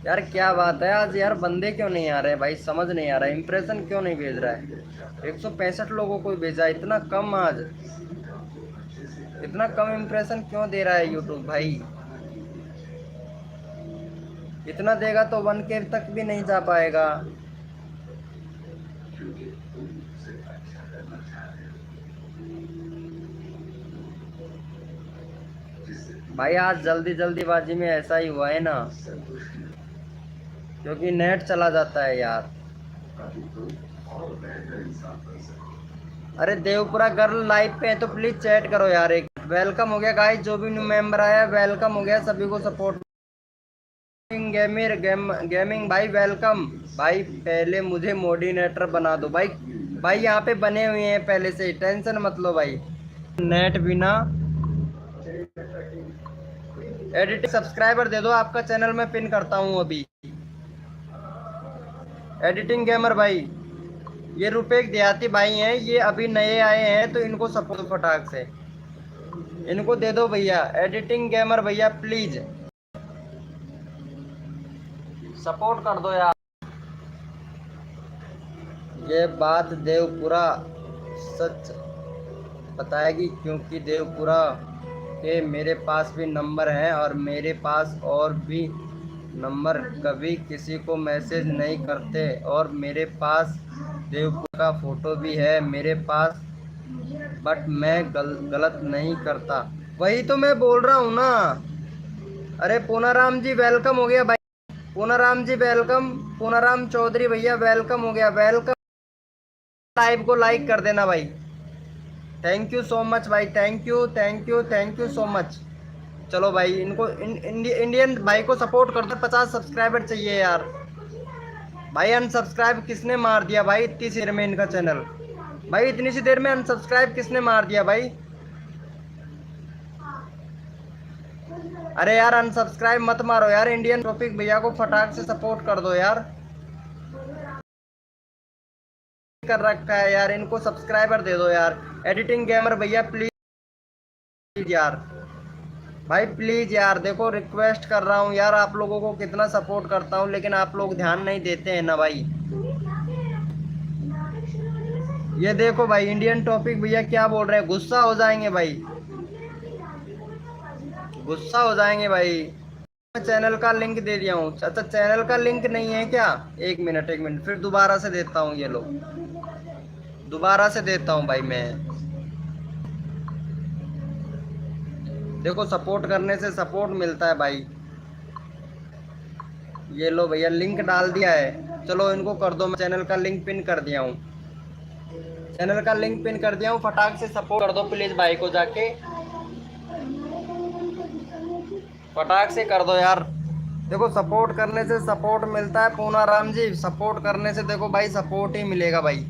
यार क्या बात है आज यार, बंदे क्यों नहीं आ रहे भाई, समझ नहीं आ रहा है, इंप्रेशन क्यों नहीं भेज रहा है? 165 लोगों को भेजा, इतना कम आज, इतना कम इंप्रेशन क्यों दे रहा है यूट्यूब भाई? इतना देगा तो 1K तक भी नहीं जा पाएगा। भाई आज जल्दी जल्दीबाजी में ऐसा ही हुआ है ना, क्योंकि नेट चला जाता है यार। अरे देवपुरा गर्ल लाइव पे है तो प्लीज चैट करो यार एक। वेलकम हो गया गाइस, जो भी न्यू मेंबर आया वेलकम हो गया, सभी को सपोर्ट। गेमिंग भाई वेलकम। भाई पहले मुझे मॉडिनेटर बना दो भाई। भाई यहाँ पे बने हुए हैं पहले से, टेंशन मत लो भाई। नेट बिना एडिटिंग सब्सक्राइबर दे दो, आपका चैनल मैं पिन करता हूँ अभी। एडिटिंग गेमर भाई, ये रुपेश देहाती भाई हैं, ये अभी नए आए हैं तो इनको सपोर्ट फटाक से इनको दे दो भैया। एडिटिंग गेमर भैया प्लीज सपोर्ट कर दो यार। ये बात देवपुरा सच बताएगी, क्योंकि देवपुरा के मेरे पास भी नंबर हैं और मेरे पास और भी नंबर कभी किसी को मैसेज नहीं करते, और मेरे पास देवपुरा का फोटो भी है मेरे पास, बट मैं गलत नहीं करता। वही तो मैं बोल रहा हूँ ना। अरे पूनाराम जी वेलकम हो गया भाई, पूनाराम जी वेलकम, पूनाराम चौधरी भैया वेलकम हो गया, वेलकम। लाइव को लाइक कर देना भाई। थैंक यू सो मच भाई, thank you thank you thank you so much. चलो भाई इनको इंडियन भाई को सपोर्ट कर दो, 50 सब्सक्राइबर चाहिए यार। भाई अनसब्सक्राइब किसने मार दिया भाई इतनी सी देर में इनका चैनल? भाई इतनी सी देर में अनसब्सक्राइब किसने मार दिया भाई? अरे यार अनसब्सक्राइब मत मारो यार, इंडियन टॉपिक भैया को फटाक से सपोर्ट कर दो यार। कर रखा है यार, इनको सब्सक्राइबर दे दो यार। एडिटिंग गेमर भैया प्लीज यार, भाई प्लीज यार, देखो रिक्वेस्ट कर रहा हूँ यार, आप लोगों को कितना सपोर्ट करता हूँ लेकिन आप लोग ध्यान नहीं देते हैं ना भाई। ये देखो भाई इंडियन टॉपिक भैया क्या बोल रहे हैं, गुस्सा हो जाएंगे भाई, गुस्सा हो जाएंगे भाई। मैं चैनल का लिंक दे दिया हूँ। अच्छा चैनल का लिंक नहीं है क्या? एक मिनट एक मिनट, फिर दोबारा से देता हूँ, ये लो दोबारा से देता हूँ भाई मैं। देखो सपोर्ट करने से सपोर्ट मिलता है भाई। ये लो भैया लिंक डाल दिया है, चलो इनको कर दो, मैं चैनल का लिंक पिन कर दिया हूँ, चैनल का लिंक पिन कर दिया हूँ, फटाक से सपोर्ट कर दो प्लीज भाई को जाके, फटाक से कर दो यार। देखो सपोर्ट करने से सपोर्ट मिलता है पूनाराम जी, सपोर्ट करने से देखो भाई सपोर्ट ही मिलेगा भाई।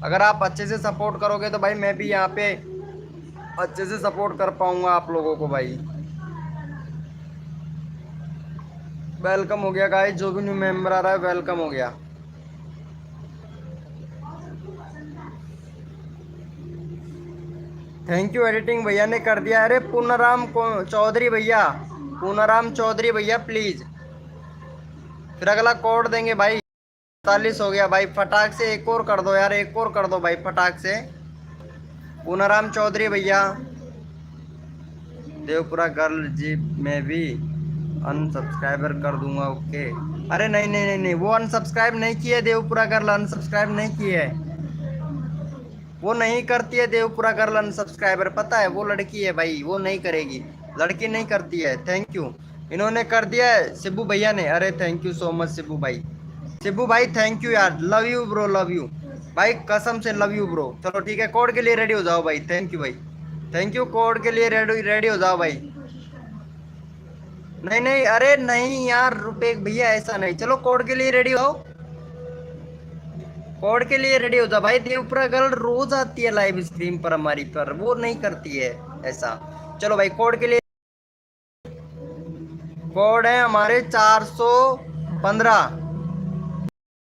अगर आप अच्छे से सपोर्ट करोगे तो भाई मैं भी यहाँ पे अच्छे से सपोर्ट कर पाऊंगा आप लोगों को भाई। वेलकम हो गया गाइस, जो भी न्यू मेंबर आ रहा है वेलकम हो गया। थैंक यू एडिटिंग भैया ने कर दिया। अरे पूनाराम चौधरी भैया, पूनाराम चौधरी भैया प्लीज, फिर अगला कोड देंगे भाई। 45 हो गया भाई, फटाक से एक और कर दो यार, एक और कर दो भाई फटाक से। पूनाराम चौधरी भैया, देवपुरा गर्ल जी मैं भी अनसब्सक्राइबर कर दूंगा ओके। अरे नहीं नहीं नहीं नहीं, वो अनसब्सक्राइब नहीं किया है, देवपुरा गर्ल अनसब्सक्राइब नहीं किया है, वो नहीं करती है देवपुरा गर्ल अनसब्सक्राइबर, पता है वो लड़की है भाई, वो नहीं करेगी, लड़की नहीं करती है। थैंक यू, इन्होंने कर दिया है शिबू भैया ने, अरे thank you so much Shibu भाई, शिबू भाई थैंक यू यार, love you bro love you. भाई कसम से लव यू ब्रो। चलो ठीक है, कोड के लिए रेडी हो जाओ भाई। थैंक यू भाई, थैंक यू। कोड के लिए रेडी रेडी हो जाओ भाई। नहीं नहीं, अरे नहीं यार रुपए भैया, ऐसा नहीं। चलो कोड के लिए रेडी हो, कोड के लिए रेडी हो जाओ भाई। देवपुरा गर्ल रोज आती है लाइव स्ट्रीम पर हमारी, पर वो नहीं करती है ऐसा। चलो भाई कोड के लिए, कोड है हमारे 415,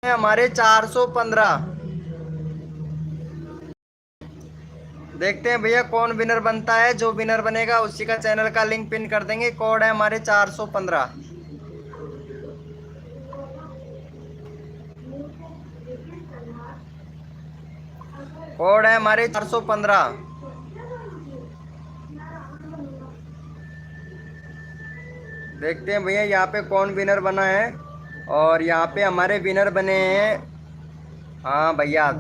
है हमारे 415। देखते हैं भैया कौन विनर बनता है। जो विनर बनेगा उसी का चैनल का लिंक पिन कर देंगे। कोड है हमारे 415। कोड है हमारे 415। देखते हैं भैया यहाँ पे कौन विनर बना है। और यहाँ पे हमारे विनर बने हैं, हाँ भैया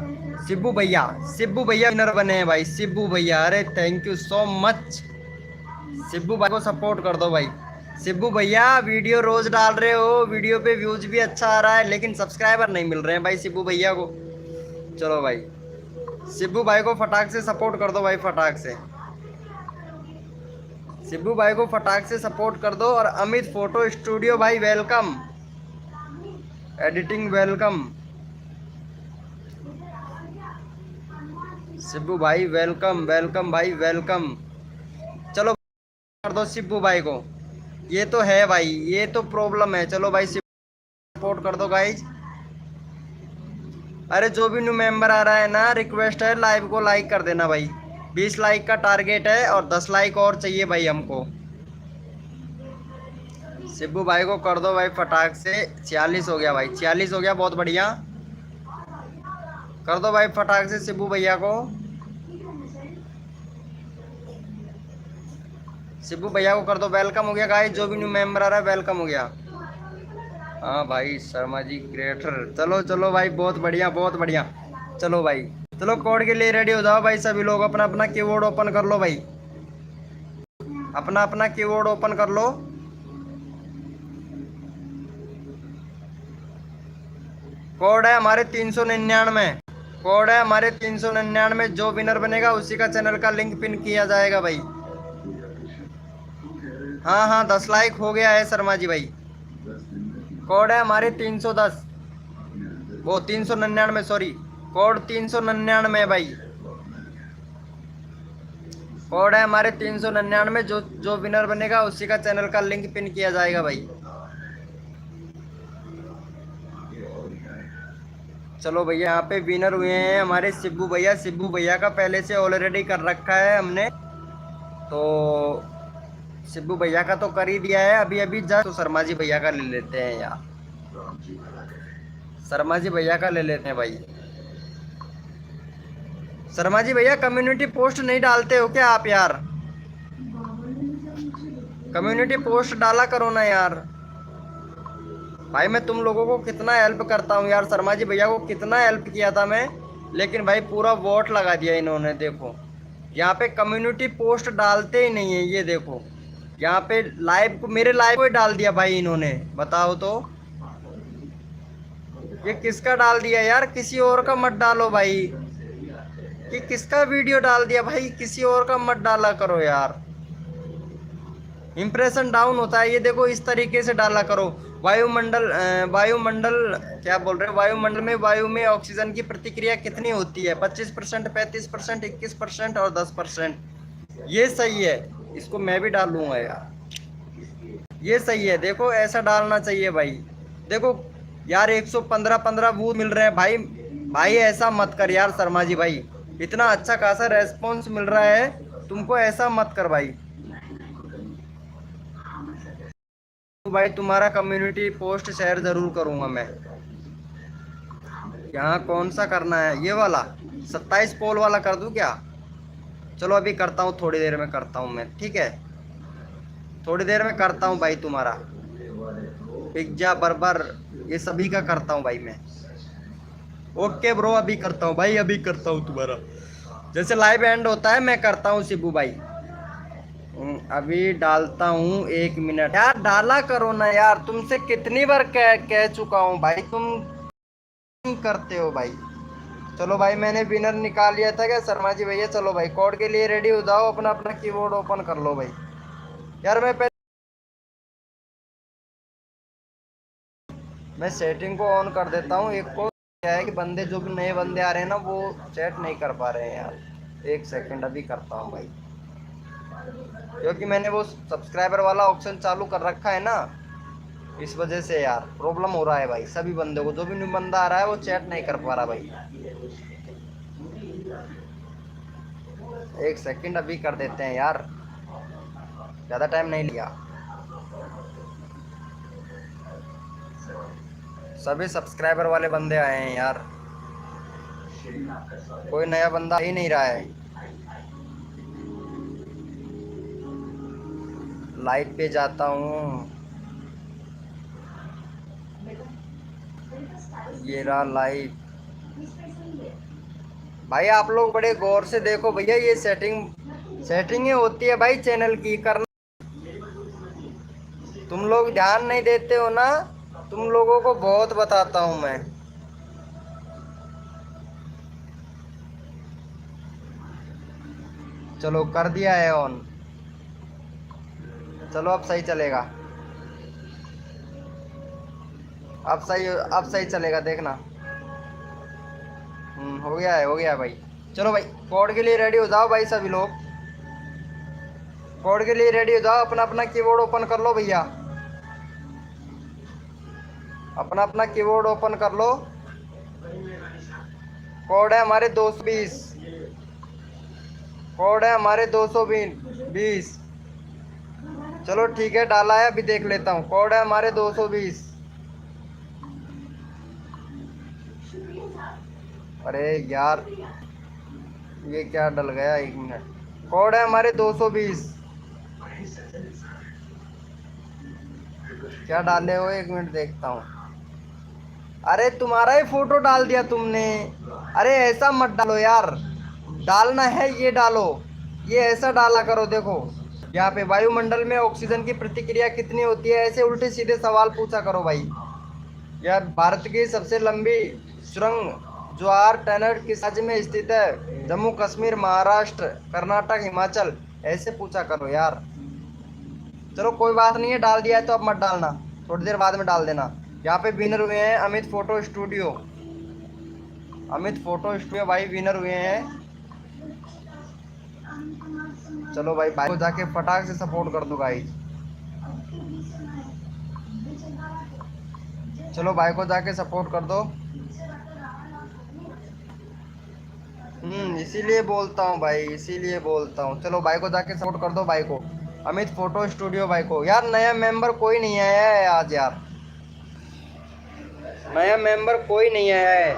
शिब्बू भैया, शिब्बू भैया विनर बने हैं भाई। शिब्बू भैया, अरे thank you so much. Shibbu भाई को सपोर्ट कर दो भाई। शिब्बू भैया वीडियो रोज डाल रहे हो, वीडियो पे व्यूज भी अच्छा आ रहा है, लेकिन सब्सक्राइबर नहीं मिल रहे हैं भाई शिब्बू भैया को। चलो भाई शिब्बू भाई को फटाक से सपोर्ट कर दो भाई, फटाक से शिब्बू भाई को फटाक से सपोर्ट कर दो। और अमित फोटो स्टूडियो भाई वेलकम, एडिटिंग वेलकम। शिब्बू भाई वेलकम, वेलकम भाई वेलकम। चलो कर दो शिब्बू भाई को, ये तो है भाई, ये तो प्रॉब्लम है। चलो भाई सपोर्ट कर दो गाइज। अरे जो भी न्यू मेंबर आ रहा है ना, रिक्वेस्ट है लाइव को लाइक कर देना भाई। 20 लाइक का टारगेट है और 10 लाइक और चाहिए भाई हमको। शिब्बू भाई को कर दो भाई फटाक से। 46 हो गया भाई, 46 हो गया, बहुत बढ़िया। कर दो भाई फटाक से शिब्बू भैया को। शिब्बू भैया को कर दो। वेलकम हो गया गाइस, जो भी न्यू मेंबर आ रहा है वेलकम हो गया। हाँ भाई शर्मा जी क्रिएटर, चलो चलो भाई, बहुत बढ़िया बहुत बढ़िया। चलो भाई, चलो कोड के लिए रेडी हो जाओ भाई सभी लोग। अपना अपना कीबोर्ड ओपन कर लो भाई, अपना अपना कीबोर्ड ओपन कर लो। कोड है हमारे 399, कोड है हमारे 399। जो विनर बनेगा उसी का चैनल का लिंक पिन किया जाएगा भाई। हाँ हाँ 10 लाइक हो गया है शर्मा जी भाई। कोड है हमारे 310, वो 399 सॉरी, कोड 399 भाई। कोड है हमारे 399। जो विनर बनेगा उसी का चैनल का लिंक पिन किया जाएगा भाई। चलो भैया यहाँ पे विनर हुए हैं हमारे शिब्बू भैया। शिब्बू भैया का पहले से ऑलरेडी कर रखा है हमने, तो शिब्बू भैया का तो कर ही दिया है अभी अभी जस्ट। तो शर्मा जी भैया का ले लेते हैं यार, शर्मा जी भैया का ले लेते हैं भाई। शर्मा जी भैया कम्युनिटी पोस्ट नहीं डालते हो क्या आप यार? कम्युनिटी पोस्ट डाला करो ना यार। भाई मैं तुम लोगों को कितना हेल्प करता हूँ यार, शर्मा जी भैया को कितना हेल्प किया था मैं, लेकिन भाई पूरा वोट लगा दिया इन्होंने। देखो यहाँ पे कम्युनिटी पोस्ट डालते ही नहीं है, ये देखो यहाँ पे लाइव को, मेरे लाइव को ही डाल दिया भाई इन्होंने। बताओ तो ये किसका डाल दिया यार? किसी और का मत डालो भाई, कि किसका वीडियो डाल दिया भाई, किसी और का मत डाला करो यार, इंप्रेशन डाउन होता है। ये देखो इस तरीके से डाला करो। वायुमंडल वायुमंडल क्या बोल रहे हैं, वायुमंडल में वायु में ऑक्सीजन की प्रतिक्रिया कितनी होती है? 25%, 35%, 21% और 10%। ये सही है, इसको मैं भी डालूंगा यार, ये सही है। देखो ऐसा डालना चाहिए भाई। देखो यार 115 बूथ मिल रहे हैं भाई। भाई ऐसा मत कर यार शर्मा जी भाई, इतना अच्छा खासा रेस्पॉन्स मिल रहा है तुमको, ऐसा मत कर भाई। भाई तुम्हारा कम्युनिटी पोस्ट शेयर जरूर करूंगा मैं। यहाँ कौन सा करना है, ये वाला 27 पोल वाला कर दूं क्या? चलो अभी करता हूँ, थोड़ी देर में करता हूँ मैं, ठीक है थोड़ी देर में करता हूँ भाई। तुम्हारा पिज्जा बर्गर ये सभी का करता हूँ भाई मैं। ओके ब्रो अभी करता हूँ भाई, अभी करता हूँ तुम्हारा। जैसे लाइव एंड होता है मैं करता हूँ शिबू भाई। अभी डालता हूँ, 1 मिनट यार, डाला करो ना यार। तुमसे कितनी बार कह चुका हूँ भाई, तुम करते हो भाई। चलो भाई मैंने विनर निकाल लिया था क्या शर्मा जी भैया। चलो भाई कोड के लिए रेडी हो जाओ, अपना अपना कीबोर्ड ओपन कर लो भाई। यार मैं सेटिंग को ऑन कर देता हूँ। एक को क्या है कि बंदे जो भी नए बंदे आ रहे हैं ना वो चैट नहीं कर पा रहे हैं यार। एक सेकंड अभी करता हूँ भाई, क्योंकि मैंने वो सब्सक्राइबर वाला ऑप्शन चालू कर रखा है ना, इस वजह से यार प्रॉब्लम हो रहा है भाई। सभी बंदों को, जो भी न्यू बंदा आ रहा है वो चैट नहीं कर पा रहा भाई। एक सेकंड अभी कर देते हैं यार, ज़्यादा टाइम नहीं लिया। सभी सब्सक्राइबर वाले बंदे आए हैं यार, कोई नया बंदा ही नहीं रहा है। लाइव पे जाता हूँ, ये रहा लाइव। भाई आप लोग बड़े गौर से देखो भैया, ये सेटिंग होती है भाई चैनल की करना। तुम लोग ध्यान नहीं देते हो ना, तुम लोगों को बहुत बताता हूँ मैं। चलो कर दिया है ऑन। चलो अब सही चलेगा, अब सही चलेगा देखना। हो गया है भाई। चलो भाई कोड के लिए रेडी हो जाओ भाई सभी लोग। कोड के लिए रेडी हो जाओ, अपना अपना कीबोर्ड ओपन कर लो भैया। अपना अपना कीबोर्ड ओपन कर लो। कोड है हमारे 220। कोड है हमारे 220। चलो ठीक है डाला है, अभी देख लेता हूँ। कोड है हमारे 220। अरे यार ये क्या डल गया, 1 मिनट। कोड है हमारे 220। क्या डाले हो, 1 मिनट देखता हूँ। अरे तुम्हारा ही फोटो डाल दिया तुमने। अरे ऐसा मत डालो यार, डालना है ये डालो, ये ऐसा डाला करो। देखो यहाँ पे वायुमंडल में ऑक्सीजन की प्रतिक्रिया कितनी होती है, ऐसे उल्टे सीधे सवाल पूछा करो भाई। यार भारत की सबसे लंबी सुरंग ज्वार टनल किस राज्य में स्थित है? जम्मू कश्मीर, महाराष्ट्र, कर्नाटक, हिमाचल, ऐसे पूछा करो यार। चलो कोई बात नहीं है, डाल दिया है तो अब मत डालना, थोड़ी देर बाद में डाल देना। यहाँ पे विनर हुए हैं Amit photo studio. Amit photo studio भाई विनर हुए हैं। चलो भाई भाई को जाके फटाक से सपोर्ट कर दो भाई। चलो भाई को जाके सपोर्ट कर दो। इसीलिए बोलता हूँ भाई, इसीलिए बोलता हूँ। चलो भाई को जाके सपोर्ट कर दो भाई को, अमित फोटो स्टूडियो भाई को। यार नया मेंबर कोई नहीं आया है आज यार, नया मेंबर कोई नहीं आया है।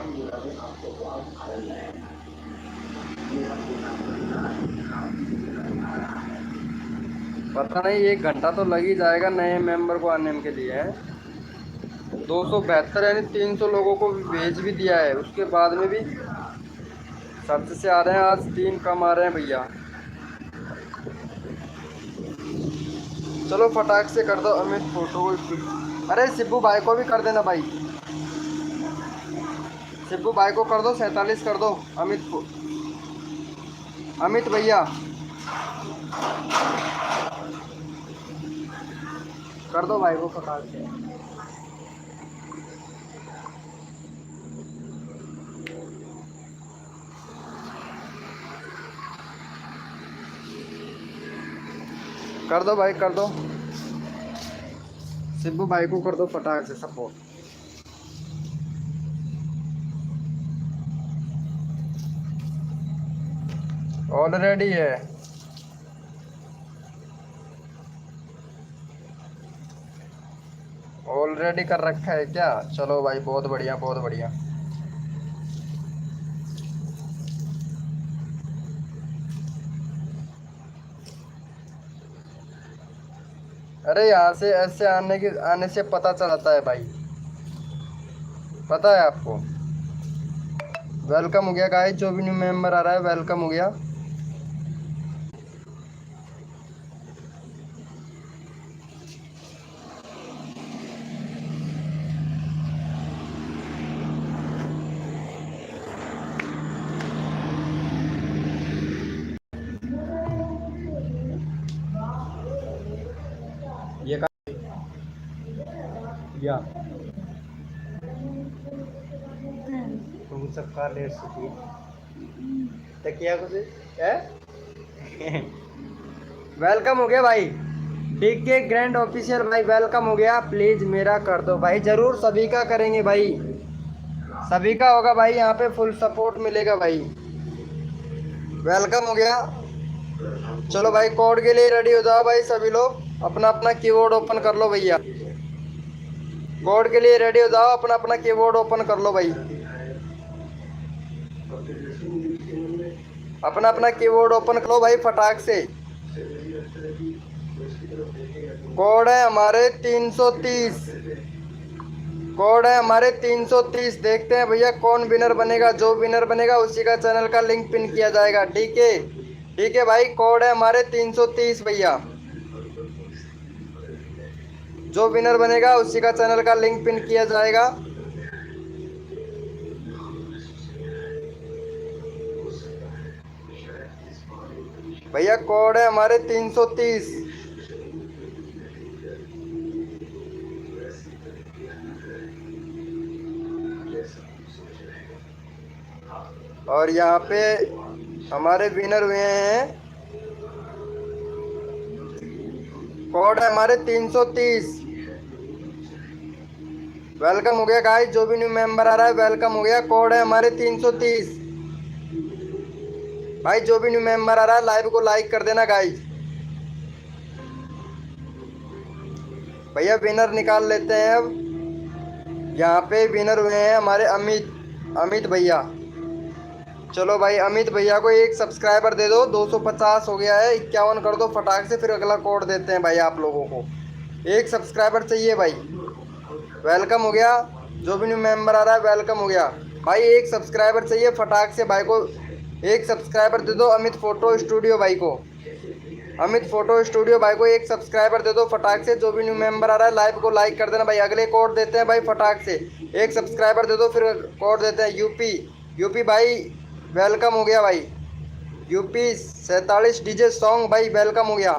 पता नहीं 1 घंटा तो लग ही जाएगा नए मेंबर को आने के लिए है। 272 यानी 300 लोगों को भेज भी दिया है, उसके बाद में भी सर्च से आ रहे हैं। आज 3 कम आ रहे हैं भैया। चलो फटाक से कर दो अमित फोटो। अरे शिबू भाई को भी कर देना भाई, शिबू भाई को कर दो, 47 कर दो। अमित भैया कर दो भाई को फटाक से। कर दो भाई कर दो, शिबू भाई को कर दो फटाक से सपोर्ट। ऑलरेडी है, ऑलरेडी कर रखा है क्या? चलो भाई बहुत बढ़िया बहुत बढ़िया। अरे यहाँ से ऐसे आने से पता चलता है भाई, पता है आपको। वेलकम हो गया गाइस, जो भी न्यू मेंबर आ रहा है वेलकम हो गया। या तुम सबका लेट सुखी तकिया कुछ है। वेलकम हो गया भाई। डीके ग्रैंड ऑफिशियल भाई वेलकम हो गया। प्लीज मेरा कर दो भाई, जरूर सभी का करेंगे भाई, सभी का होगा भाई, यहाँ पे फुल सपोर्ट मिलेगा भाई। वेलकम हो गया। चलो भाई कोड के लिए रेडी हो जाओ भाई सभी लोग, अपना अपना कीबोर्ड ओपन कर लो भैया। कोड के लिए रेडी हो जाओ, अपना अपना कीबोर्ड ओपन कर लो भाई, अपना अपना कीबोर्ड ओपन कर लो भाई फटाक से। कोड है हमारे 330, कोड है हमारे 330। देखते हैं भैया कौन विनर बनेगा, जो विनर बनेगा उसी का चैनल का लिंक पिन किया जाएगा। ठीक है ठीक है भाई, कोड है हमारे 330 भैया, जो विनर बनेगा उसी का चैनल का लिंक पिन किया जाएगा। भैया कोड है हमारे 330। और यहाँ पे हमारे विनर हुए हैं, कोड है हमारे 330। वेलकम हो गया गाइस, जो भी न्यू मेंबर आ रहा है वेलकम हो गया। कोड है हमारे 330 भाई, जो भी न्यू मेंबर आ रहा है लाइव को लाइक कर देना गाइस। भैया विनर निकाल लेते हैं अब। यहाँ पे विनर हुए हैं हमारे अमित भैया। चलो भाई अमित भैया को एक सब्सक्राइबर दे दो, 250 हो गया है, 51 कर दो फटाक से, फिर अगला कोड देते हैं भाई आप लोगों को। एक सब्सक्राइबर चाहिए भाई। वेलकम हो गया, जो भी न्यू मेंबर आ रहा है वेलकम हो गया भाई। एक सब्सक्राइबर चाहिए फटाक से भाई को, एक सब्सक्राइबर दे दो अमित फोटो स्टूडियो भाई को, अमित फोटो स्टूडियो भाई को एक सब्सक्राइबर दे दो फटाक से। जो भी न्यू मेंबर आ रहा है लाइव को लाइक कर देना भाई। अगले कोड देते हैं भाई फटाक से, एक सब्सक्राइबर दे दो फिर कोड देते हैं। यूपी भाई वेलकम हो गया भाई, यूपी 47 डीजे सॉन्ग भाई वेलकम हो गया।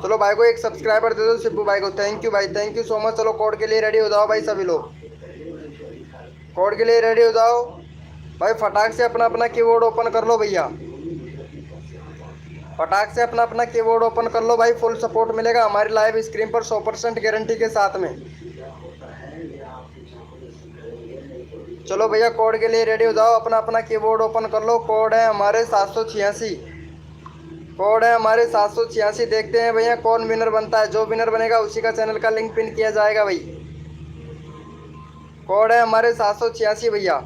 चलो भाई को एक सब्सक्राइबर दे दो सिब्बू भाई को, थैंक यू भाई, थैंक यू सो मच। चलो कोड के लिए रेडी हो जाओ भाई सभी लोग, कोड के लिए रेडी हो जाओ भाई फटाक से। अपना अपना कीबोर्ड ओपन कर लो भैया, फटाक से अपना अपना कीबोर्ड ओपन कर लो भाई, फुल सपोर्ट मिलेगा हमारी लाइव स्क्रीन पर 100% गारंटी के साथ में। चलो भैया कोड के लिए रेडी हो जाओ, अपना अपना कीबोर्ड ओपन कर लो। कोड है हमारे 786, कोड है हमारे 786। देखते हैं भैया कौन विनर बनता है, जो विनर बनेगा उसी का चैनल का लिंक पिन किया जाएगा भाई। कोड है हमारे 786 भैया,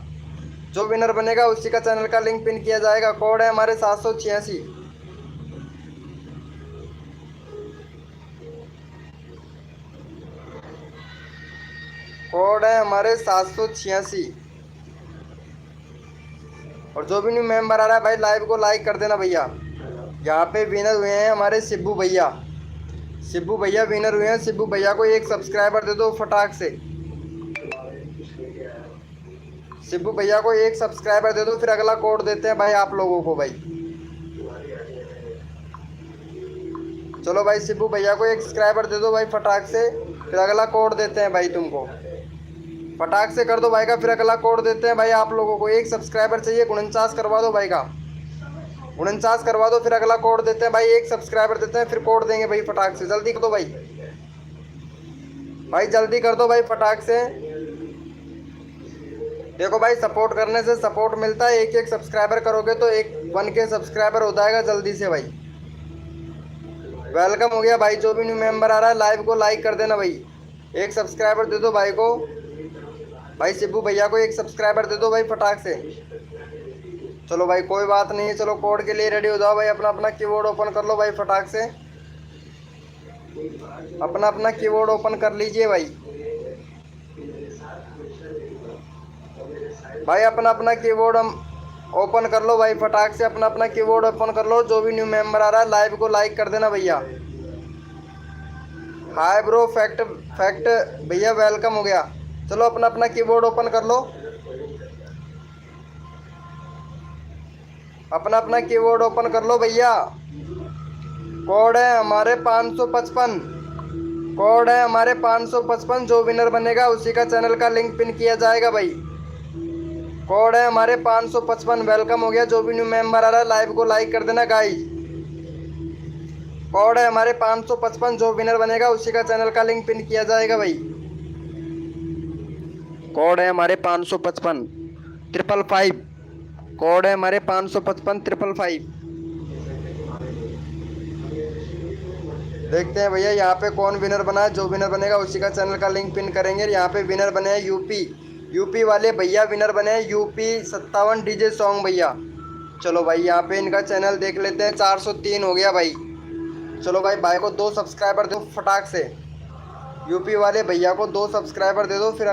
जो विनर बनेगा उसी का चैनल का लिंक पिन किया जाएगा। कोड है हमारे 786। कोड है हमारे 786। और जो भी न्यू मेंबर आ रहा है भाई लाइव को लाइक कर देना भैया। यहाँ पे विनर हुए हैं हमारे सिब्बू भैया, सिब्बू भैया विनर हुए हैं। सिब्बू भैया को एक सब्सक्राइबर दे दो फटाक से, सिब्बू भैया को एक सब्सक्राइबर दे दो, फिर अगला कोड देते हैं भाई आप लोगों को भाई। चलो भाई सिब्बू भैया को एक सब्सक्राइबर दे दो भाई फटाक से, फिर अगला कोड देते हैं भाई तुमको। फटाक से कर दो भाई का, फिर अगला कोड देते हैं भाई आप लोगों को। एक सब्सक्राइबर चाहिए, 49 करवा दो भाई का, 49 करवा दो, फिर अगला कोड देते हैं भाई। एक सब्सक्राइबर देते हैं फिर कोड देंगे भाई फटाक से। जल्दी कर दो भाई, भाई जल्दी कर दो भाई फटाक से। देखो भाई सपोर्ट करने से सपोर्ट मिलता है, एक एक सब्सक्राइबर करोगे तो एक 1K सब्सक्राइबर हो जाएगा जल्दी से भाई। वेलकम हो गया भाई, जो भी न्यू मेंबर आ रहा है लाइव को लाइक कर देना भाई। एक सब्सक्राइबर दे दो भाई को, भाई सिब्बू भैया को एक सब्सक्राइबर दे दो भाई फटाक से। चलो भाई कोई बात नहीं है, चलो कोड के लिए रेडी हो जाओ भाई। अपना अपना कीबोर्ड ओपन कर लो भाई फटाक से, अपना अपना कीबोर्ड ओपन कर लीजिए भाई। भाई अपना अपना कीबोर्ड हम ओपन कर लो भाई फटाक से, अपना अपना कीबोर्ड ओपन कर लो। जो भी न्यू मेंबर आ रहा है लाइव को लाइक कर देना भैया। हाय ब्रो फैक्ट भैया वेलकम हो गया। चलो अपना अपना कीबोर्ड ओपन कर लो, अपना अपना कीबोर्ड ओपन कर लो भैया। कोड है हमारे 555, कोड है हमारे 555, जो विनर बनेगा उसी का चैनल का लिंक पिन किया जाएगा भाई। कोड है हमारे 555, वेलकम हो गया। जो भी न्यू मेंबर आ रहा है लाइव को लाइक कर देना गाइस। कोड है हमारे 555, जो विनर बनेगा उसी का चैनल का लिंक पिन किया जाएगा भाई। कोड है हमारे 555 555। कोड है हमारे 555 555। देखते हैं भैया यहाँ पे कौन विनर बना है। जो विनर बनेगा उसी का चैनल का लिंक पिन करेंगे। यहाँ पे विनर बने हैं यूपी वाले भैया विनर बने हैं, यूपी 57 डीजे सॉन्ग भैया। चलो भाई यहाँ पे इनका चैनल देख लेते हैं। 403 हो गया भाई। चलो भाई को 2 सब्सक्राइबर दो फटाक से। यूपी वाले भैया को 2 सब्सक्राइबर दे दो, फिर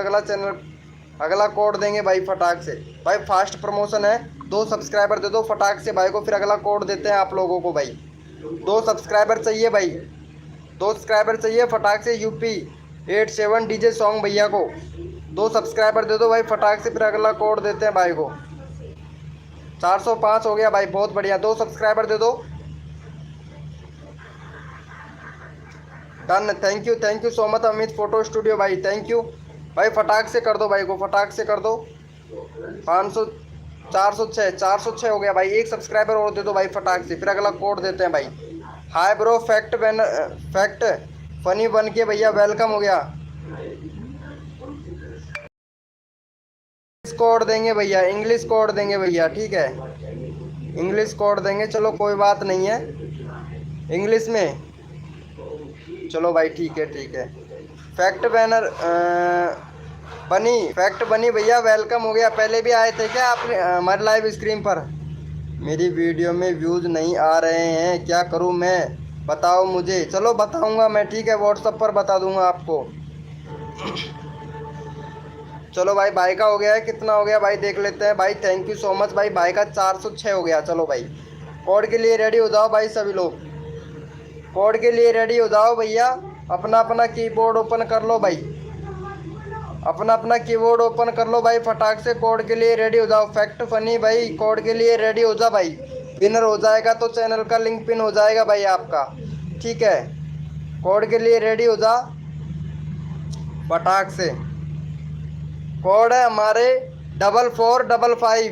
अगला कोड देंगे भाई फटाक से। भाई फास्ट प्रमोशन है, 2 सब्सक्राइबर दे दो फटाक से भाई को, फिर अगला कोड देते हैं आप लोगों को भाई। 2 सब्सक्राइबर चाहिए भाई, 2 सब्सक्राइबर चाहिए फटाक से। यूपी 87 डीजे सॉन्ग भैया को 2 सब्सक्राइबर दे दो भाई फटाक से, फिर अगला कोड देते हैं भाई को। 405 हो गया भाई, बहुत बढ़िया। 2 सब्सक्राइबर दे दो। Done, thank you so much Amit photo studio भाई, थैंक यू भाई। फटाक से कर दो भाई को, फटाक से कर दो। 500 406 हो गया भाई। 1 सब्सक्राइबर और दे दो भाई फटाक से, फिर अगला कोड देते हैं भाई। हाय ब्रो फैक्ट फनी बन के भैया, वेलकम हो गया। कोड देंगे भैया, इंग्लिश कोड देंगे भैया, ठीक है इंग्लिश कोड देंगे। चलो कोई बात नहीं है, इंग्लिश में चलो भाई, ठीक है। फैक्ट बनी भैया, वेलकम हो गया। पहले भी आए थे क्या आपने हमारे लाइव स्क्रीन पर? मेरी वीडियो में व्यूज़ नहीं आ रहे हैं, क्या करूं मैं, बताओ मुझे। चलो बताऊंगा मैं, ठीक है व्हाट्सएप पर बता दूंगा आपको। चलो भाई का हो गया है। कितना हो गया भाई देख लेते हैं भाई। थैंक यू सो मच भाई का 406 हो गया। चलो भाई कोड के लिए रेडी हो जाओ भाई सभी लोग, कोड के लिए रेडी हो जाओ भैया। अपना कीबोर्ड ओपन कर लो भाई, अपना कीबोर्ड ओपन कर लो भाई फटाक से। कोड के लिए रेडी हो जाओ। फैक्ट फनी भाई कोड के लिए रेडी हो जा भाई। विनर हो जाएगा तो चैनल का लिंक पिन हो जाएगा भाई आपका, ठीक है। कोड के लिए रेडी हो जा फटाक से। कोड है हमारे 4455,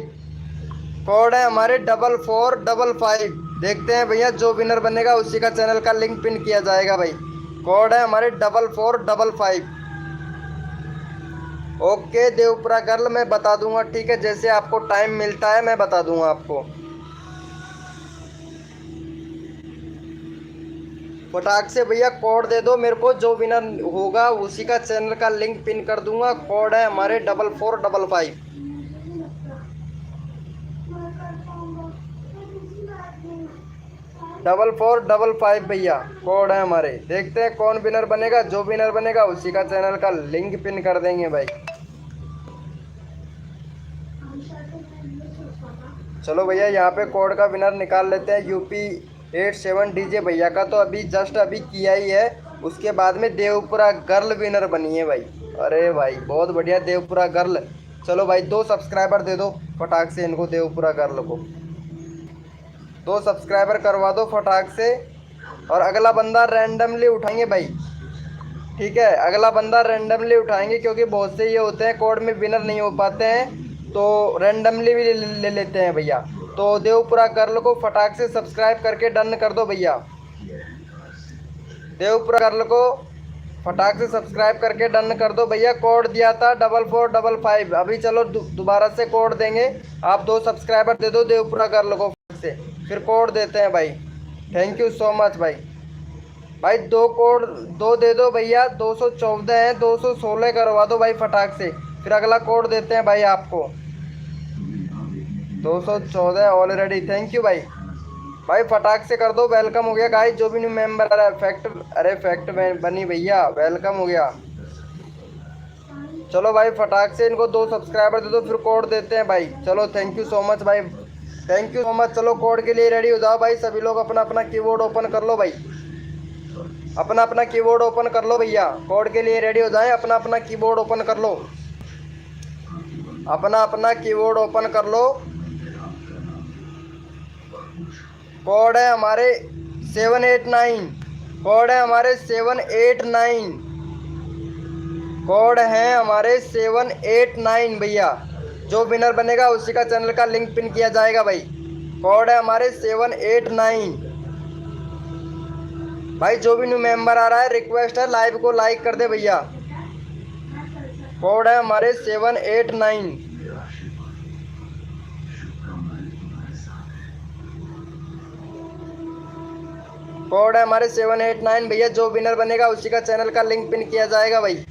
कोड है हमारे 4455। देखते हैं भैया, जो विनर बनेगा उसी का चैनल का लिंक पिन किया जाएगा भाई। कोड है हमारे 4455। ओके देवपुरा गर्ल, मैं बता दूंगा, ठीक है जैसे आपको टाइम मिलता है मैं बता दूंगा आपको। फटाक से भैया कोड दे दो मेरे को, जो विनर होगा उसी का चैनल का लिंक पिन कर दूंगा। कोड है हमारे 4455। डबल 455 भैया कोड है हमारे। देखते हैं कौन विनर बनेगा, जो विनर बनेगा उसी का चैनल का लिंक पिन कर देंगे भाई। चलो भैया यहाँ पे कोड का विनर निकाल लेते हैं। यूपी 87 डीजे भैया का तो जस्ट अभी किया ही है, उसके बाद में देवपुरा गर्ल विनर बनी है भाई। अरे भाई बहुत बढ़िया देवपुरा गर्ल। चलो भाई 2 सब्सक्राइबर दे दो फटाक से इनको, देवपुरा गर्ल को 2 सब्सक्राइबर करवा दो फटाक से। और अगला बंदा रैंडमली उठाएंगे भाई, ठीक है अगला बंदा रैंडमली उठाएंगे, क्योंकि बहुत से ये होते हैं कोड में विनर नहीं हो पाते हैं तो रैंडमली भी ले लेते हैं भैया। तो देवपुरा गर्ल को फटाक से सब्सक्राइब करके डन कर दो भैया। देवपुरा गर्ल को फटाक से सब्सक्राइब करके डन कर दो भैया। कोड दिया था 4455। अभी चलो दोबारा से कोड देंगे, आप 2 सब्सक्राइबर दे दो देवपुरा गर्ल को से, फिर कोड देते हैं भाई। थैंक यू सो मच भाई। भाई 2 कोड 2 दे दो भैया। 214 है, 216 करवा दो भाई फटाक से, फिर अगला कोड देते हैं भाई आपको। 214 ऑलरेडी, थैंक यू भाई। भाई फटाक से कर दो, वेलकम हो गया गाइस। जो भी न्यू मेंबर आ रहा है फैक्ट बनी भैया, वेलकम हो गया। चलो भाई फटाक से इनको 2 सब्सक्राइबर दे दो, फिर कोड देते हैं भाई। चलो थैंक यू सो मच भाई, थैंक यू सो मच। चलो कोड के लिए रेडी हो जाओ भाई सभी लोग। अपना कीबोर्ड ओपन कर लो भाई, अपना कीबोर्ड ओपन कर लो भैया। कोड के लिए रेडी हो जाए, अपना कीबोर्ड ओपन कर लो, अपना कीबोर्ड ओपन कर लो। कोड है हमारे 789, कोड है हमारे 789। कोड है हमारे 789 भैया। जो विनर बनेगा उसी का चैनल का लिंक पिन किया जाएगा भाई। कोड है हमारे 789। भाई जो भी न्यू मेंबर आ रहा है रिक्वेस्ट है लाइव को लाइक कर दे भैया। कोड है हमारे 789। कोड है हमारे 789 भैया। जो विनर बनेगा उसी का चैनल का लिंक पिन किया जाएगा भाई।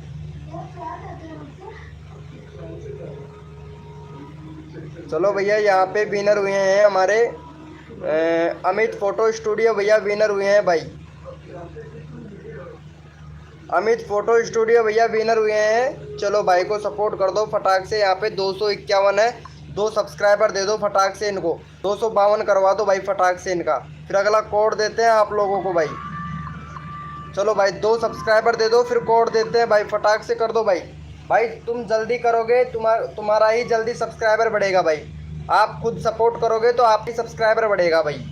चलो भैया यहाँ पे विनर हुए हैं हमारे अमित फोटो स्टूडियो भैया विनर हुए हैं भाई। अमित फोटो स्टूडियो भैया विनर हुए हैं। चलो भाई को सपोर्ट कर दो फटाक से। यहाँ पे 251 है। 2 सब्सक्राइबर दे दो फटाक से इनको। 252 करवा दो भाई फटाक से इनका। फिर अगला कोड देते हैं आप लोगों को भाई। चलो भाई 2 सब्सक्राइबर दे दो फिर कोड देते हैं भाई। फटाक से कर दो भाई। भाई तुम जल्दी करोगे तुम्हारा ही जल्दी सब्सक्राइबर बढ़ेगा भाई। आप खुद सपोर्ट करोगे तो आपकी सब्सक्राइबर बढ़ेगा भाई।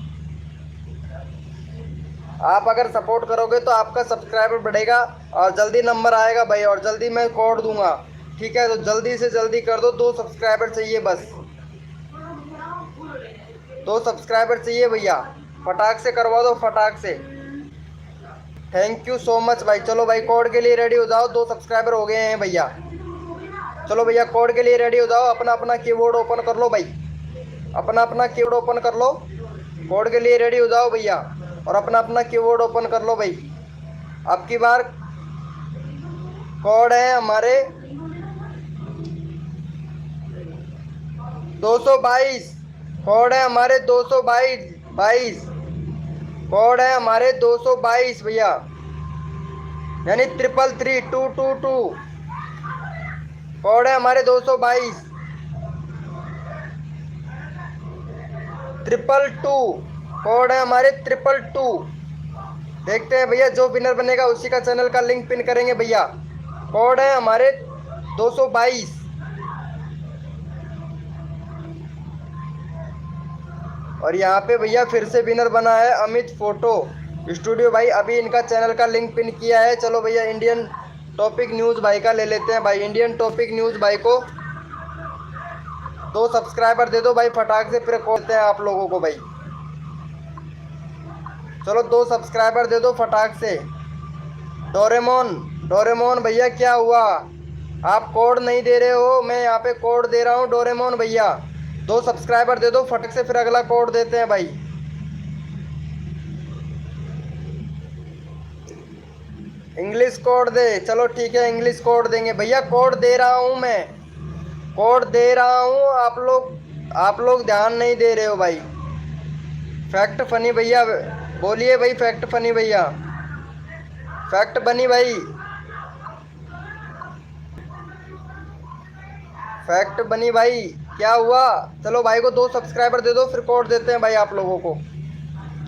आप अगर सपोर्ट करोगे तो आपका सब्सक्राइबर बढ़ेगा और जल्दी नंबर आएगा भाई और जल्दी मैं कोड दूंगा। ठीक है तो जल्दी से जल्दी कर दो। 2 सब्सक्राइबर चाहिए बस। 2 सब्सक्राइबर चाहिए भैया। फटाक से करवा दो फटाक से। थैंक यू सो मच भाई। चलो भाई कोड के लिए रेडी हो जाओ। 2 सब्सक्राइबर हो गए हैं भैया। चलो भैया कोड के लिए रेडी हो जाओ। अपना अपना कीबोर्ड ओपन कर लो भाई। अपना अपना कीबोर्ड ओपन कर लो। कोड के लिए रेडी हो जाओ भैया और अपना अपना कीबोर्ड ओपन कर लो भाई। अब की बार कोड है हमारे 222। कोड है हमारे 222। कोड है हमारे 222 भैया यानी 333 कोड है हमारे 222 222। कोड है हमारे 222। देखते हैं भैया जो विनर बनेगा उसी का चैनल का लिंक पिन करेंगे भैया। कोड है हमारे 222। और यहाँ पे भैया फिर से विनर बना है अमित फोटो स्टूडियो भाई। अभी इनका चैनल का लिंक पिन किया है। चलो भैया इंडियन टॉपिक न्यूज़ भाई का ले लेते हैं भाई। इंडियन टॉपिक न्यूज़ भाई को 2 सब्सक्राइबर दे दो भाई फटाक से। फिर कहते हैं आप लोगों को भाई। चलो 2 सब्सक्राइबर दे दो फटाक से। डोरेमोन भैया क्या हुआ? आप कोड नहीं दे रहे हो। मैं यहाँ पे कोड दे रहा हूँ डोरेमोन भैया। 2 सब्सक्राइबर दे दो फटक से। फिर अगला कोड देते हैं भाई। इंग्लिश कोड दे। चलो ठीक है इंग्लिश कोड देंगे भैया। कोड दे रहा हूँ मैं। कोड दे रहा हूँ। आप लोग ध्यान नहीं दे रहे हो भाई। फैक्ट फनी भैया बोलिए भाई। फैक्ट फनी भैया। फैक्ट बनी भाई। फैक्ट बनी भाई क्या हुआ? चलो भाई को 2 सब्सक्राइबर दे दो फिर कोड देते हैं भाई आप लोगों को।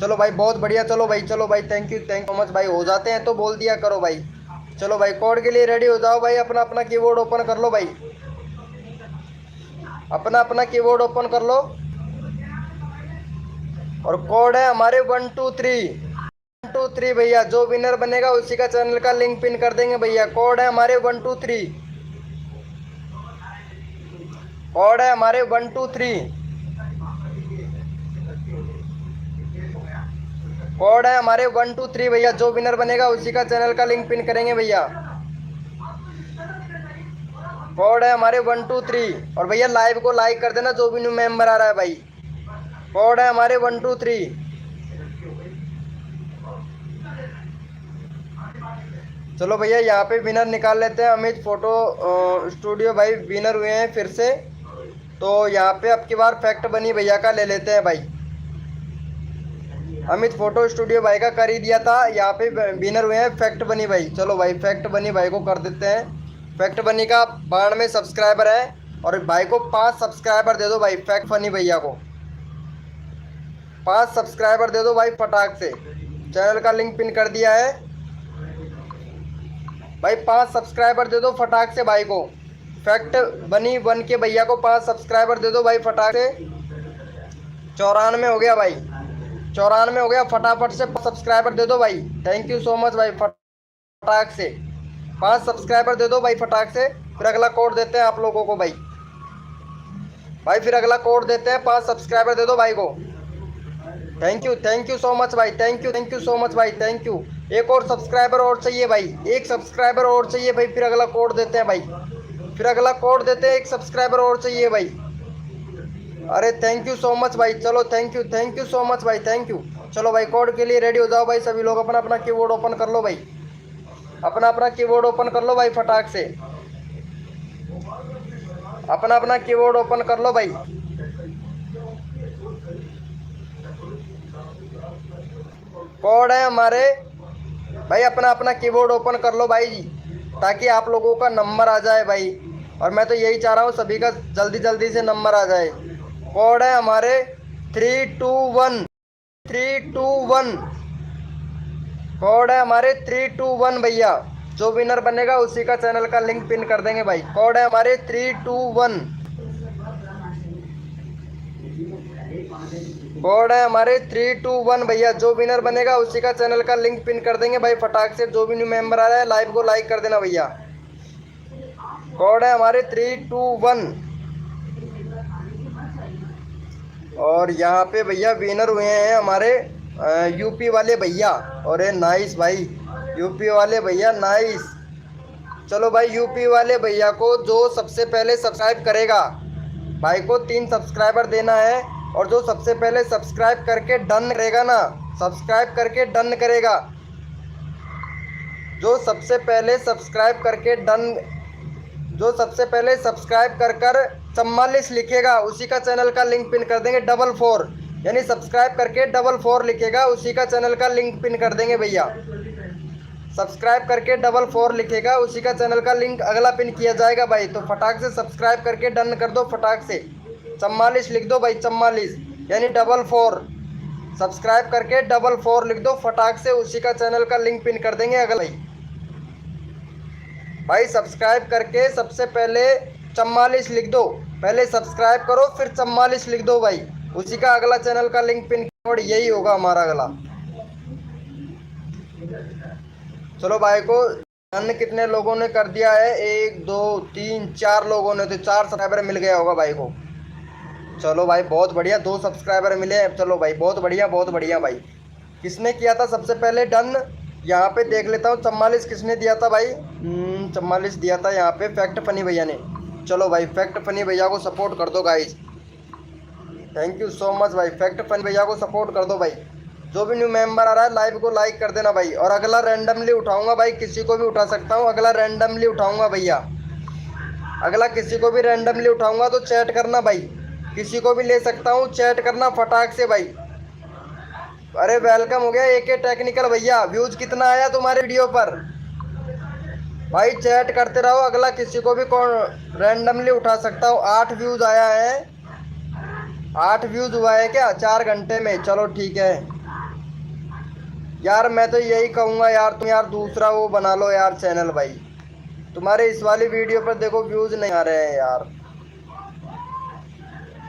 चलो भाई बहुत बढ़िया। चलो भाई थैंक यू सो मच भाई। हो जाते हैं तो बोल दिया करो भाई। चलो भाई कोड के लिए रेडी हो जाओ भाई। अपना अपना कीबोर्ड ओपन कर लो भाई। अपना अपना कीबोर्ड ओपन कर लो। और कोड है हमारे 123 भैया। जो विनर बनेगा उसी का चैनल का लिंक पिन कर देंगे भैया। कोड है हमारे 123। कोड है हमारे 123। कोड है हमारे 123 भैया। जो विनर बनेगा उसी का चैनल का लिंक पिन करेंगे भैया। कोड है हमारे 123। और भैया लाइव को लाइक कर देना जो भी न्यू मेंबर आ रहा है भाई। कोड है हमारे 123। चलो भैया यहाँ पे विनर निकाल लेते हैं। अमित फोटो स्टूडियो भाई विनर हुए हैं फिर से। तो यहाँ पे अब की बार फैक्ट बनी भैया का ले लेते हैं भाई। अमित फोटो स्टूडियो भाई का कर ही दिया था। यहाँ पे विनर हुए हैं फैक्ट बनी भाई। चलो भाई फैक्ट बनी भाई को कर देते हैं। फैक्ट बनी का 92 सब्सक्राइबर है। और भाई को 5 सब्सक्राइबर दे दो भाई। फैक्ट फनी भैया को 5 सब्सक्राइबर दे दो भाई फटाक से। चैनल का लिंक पिन कर दिया है भाई। 5 सब्सक्राइबर दे दो फटाक से भाई को। फैक्ट बनी बन के भैया को 5 सब्सक्राइबर दे दो भाई फटाक से। 94 हो गया भाई। 94 हो गया, फटाफट से सब्सक्राइबर दे दो भाई। थैंक यू सो मच भाई, फटाक से 5 सब्सक्राइबर दे दो भाई फटाक से। फिर अगला कोड देते हैं आप लोगों को भाई। भाई फिर अगला कोड देते हैं, 5 सब्सक्राइबर दे दो भाई को। थैंक यू सो मच भाई, थैंक यू सो मच भाई, थैंक यू। एक और सब्सक्राइबर और चाहिए भाई, एक सब्सक्राइबर और चाहिए भाई, फिर अगला कोड देते हैं भाई। फिर अगला कोड देते हैं, एक सब्सक्राइबर और चाहिए भाई। अरे थैंक यू सो मच भाई, चलो थैंक यू सो मच भाई, थैंक यू। चलो भाई कोड के लिए रेडी हो जाओ भाई सभी लोग, अपना अपना कीबोर्ड ओपन कर लो भाई, अपना अपना कीबोर्ड ओपन कर लो भाई फटाक से, अपना अपना कीबोर्ड ओपन कर लो भाई। कोड है हमारे भाई, अपना अपना कीबोर्ड ओपन कर लो भाई जी, ताकि आप लोगों का नंबर आ जाए भाई। और मैं तो यही चाह रहा हूँ सभी का जल्दी जल्दी से नंबर आ जाए। कोड है हमारे 321, 321। कोड है हमारे 321 भैया। जो विनर बनेगा उसी का चैनल का लिंक पिन कर देंगे भाई। कोड है हमारे 321, कोड है हमारे 321 भैया। जो विनर बनेगा उसी का चैनल का लिंक पिन कर देंगे भाई फटाक से। जो भी न्यू मेंबर आ रहा है लाइव को लाइक कर देना भैया। कोड है हमारे 321। और यहाँ पे भैया विनर हुए हैं हमारे यूपी वाले भैया। और नाइस भाई, यूपी वाले भैया नाइस। चलो भाई यूपी वाले भैया को जो सबसे पहले सब्सक्राइब करेगा भाई को 3 सब्सक्राइबर देना है। और जो सबसे पहले सब्सक्राइब करके डन करेगा ना, सब्सक्राइब करके डन करेगा, जो सबसे पहले सब्सक्राइब करके डन, जो सबसे पहले सब्सक्राइब कर कर 44 लिखेगा उसी का चैनल का लिंक पिन कर देंगे 44। यानी सब्सक्राइब करके 44 लिखेगा उसी का चैनल का लिंक पिन कर देंगे भैया। सब्सक्राइब करके 44 लिखेगा उसी का चैनल का लिंक अगला पिन किया जाएगा भाई। तो फटाक से सब्सक्राइब करके डन कर दो फटाक से। 44 लिख दो भाई, 44 यानी 44। सब्सक्राइब करके 44 लिख दो फटाक से, उसी का चैनल का लिंक पिन कर देंगे अगला भाई। भाई सब्सक्राइब करके सबसे पहले 44 लिख दो, पहले सब्सक्राइब करो फिर 44 लिख दो भाई, उसी का अगला चैनल का लिंक पिन कोड यही होगा हमारा अगला। चलो भाई को अन्य कितने लोगों ने कर दिया है? 1 2 3 4 लोगों ने, तो 4 सब्सक्राइबर मिल गया होगा भाई को। चलो भाई बहुत बढ़िया, 2 सब्सक्राइबर मिले। चलो भाई बहुत बढ़िया बहुत बढ़िया भाई। किसने किया था सबसे पहले डन? यहाँ पे देख लेता हूँ 44 किसने दिया था भाई। 44 दिया था यहाँ पे फैक्ट फनी भैया ने। चलो भाई फैक्ट फनी भैया को सपोर्ट कर दो guys. Thank you so much भाई, फैक्ट फनी भैया को सपोर्ट कर दो भाई। जो भी न्यू मेंबर आ रहा है लाइव को लाइक कर देना भाई। और अगला रैंडमली उठाऊंगा भाई, किसी को भी उठा सकता हूँ, अगला रैंडमली उठाऊंगा भैया। अगला किसी को भी रैंडमली उठाऊंगा तो चैट करना भाई, किसी को भी ले सकता हूँ, चैट करना फटाक से भाई। अरे वेलकम हो गया AK टेक्निकल भैया। व्यूज कितना आया तुम्हारे वीडियो पर? भाई चैट करते रहो, अगला किसी को भी कौन रैंडमली उठा सकता हूँ। 8 व्यूज आया है, 8 व्यूज हुआ है क्या 4 घंटे में? चलो ठीक है यार, मैं तो यही कहूँगा यार, तुम यार दूसरा वो बना लो यार चैनल भाई। तुम्हारे इस वाली वीडियो पर देखो व्यूज नहीं आ रहे हैं यार।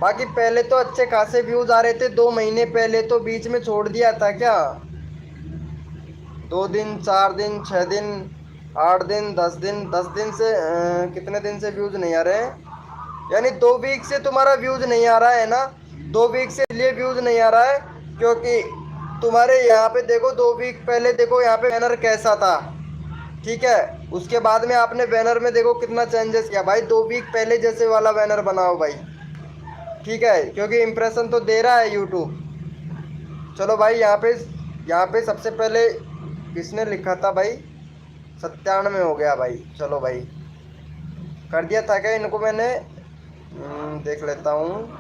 बाकी पहले तो अच्छे खासे व्यूज आ रहे थे, 2 महीने पहले तो बीच में छोड़ दिया था क्या? 2 दिन 4 दिन 6 दिन 8 दिन 10 दिन, 10 दिन से कितने दिन से व्यूज नहीं आ रहे हैं? यानी 2 वीक से तुम्हारा व्यूज नहीं आ रहा है ना? 2 वीक से लिए व्यूज नहीं आ रहा है क्योंकि तुम्हारे यहाँ पे देखो 2 वीक पहले देखो यहाँ पे बैनर कैसा था, ठीक है? उसके बाद में आपने बैनर में देखो कितना चेंजेस किया भाई। 2 वीक पहले जैसे वाला बैनर बनाओ भाई, ठीक है? क्योंकि इम्प्रेशन तो दे रहा है यूट्यूब। चलो भाई यहाँ पे सबसे पहले किसने लिखा था भाई? 97 हो गया भाई। चलो भाई कर दिया था क्या इनको मैंने? देख लेता हूँ।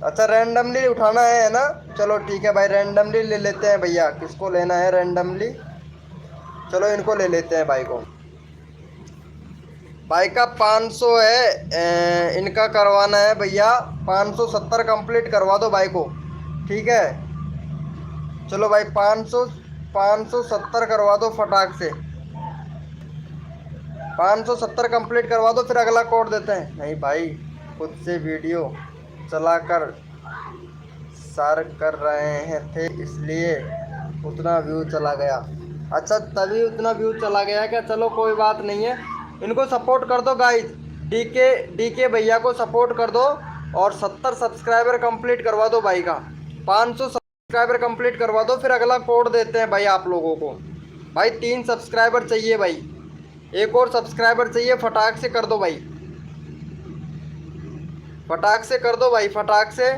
अच्छा रैंडमली उठाना है ना? चलो ठीक है भाई, रैंडमली ले लेते हैं भैया। किसको लेना है रैंडमली? चलो इनको ले लेते हैं भाई को। भाई का 500 है, इनका करवाना है भैया। 570 कंप्लीट करवा दो भाई को, ठीक है? चलो भाई 570 करवा दो फटाक से। 570 कंप्लीट करवा दो, फिर अगला कोड देते हैं। नहीं भाई खुद से वीडियो चलाकर सर कर रहे हैं थे इसलिए उतना व्यू चला गया। अच्छा, तभी उतना व्यू चला गया क्या? चलो कोई बात नहीं है, इनको सपोर्ट कर दो गाइस। डीके डीके भैया को सपोर्ट कर दो और 70 सब्सक्राइबर कंप्लीट करवा दो भाई का। 500 सब्सक्राइबर कंप्लीट करवा दो, फिर अगला कोड देते हैं भाई आप लोगों को। भाई 3 सब्सक्राइबर चाहिए भाई, एक और सब्सक्राइबर चाहिए, फटाक से कर दो भाई, फटाक से कर दो भाई, फटाक से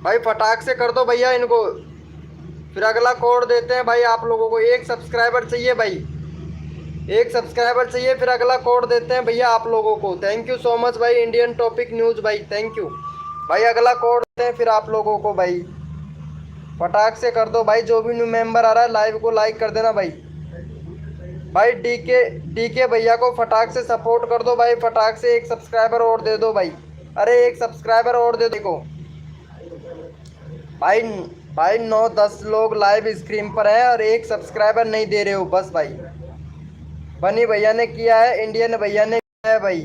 भाई, फटाक से कर दो भैया इनको, फिर अगला कोड देते हैं भाई आप लोगों को। एक सब्सक्राइबर चाहिए भाई, एक सब्सक्राइबर चाहिए, फिर अगला कोड देते हैं भैया आप लोगों को। थैंक यू सो मच भाई, इंडियन टॉपिक न्यूज़ भाई, थैंक यू भाई। अगला कोड देते हैं फिर आप लोगों को भाई, फटाक से कर दो भाई। जो भी न्यू मेंबर आ रहा है लाइव को लाइक कर देना भाई। भाई डीके भैया को फटाक से सपोर्ट कर दो भाई, फटाक से एक सब्सक्राइबर और दे दो भाई। अरे एक सब्सक्राइबर और दे देखो भाई। भाई 9-10 लोग लाइव स्क्रीन पर हैं और एक सब्सक्राइबर नहीं दे रहे हो बस भाई। बनी भैया ने किया है, इंडियन भैया ने किया है भाई।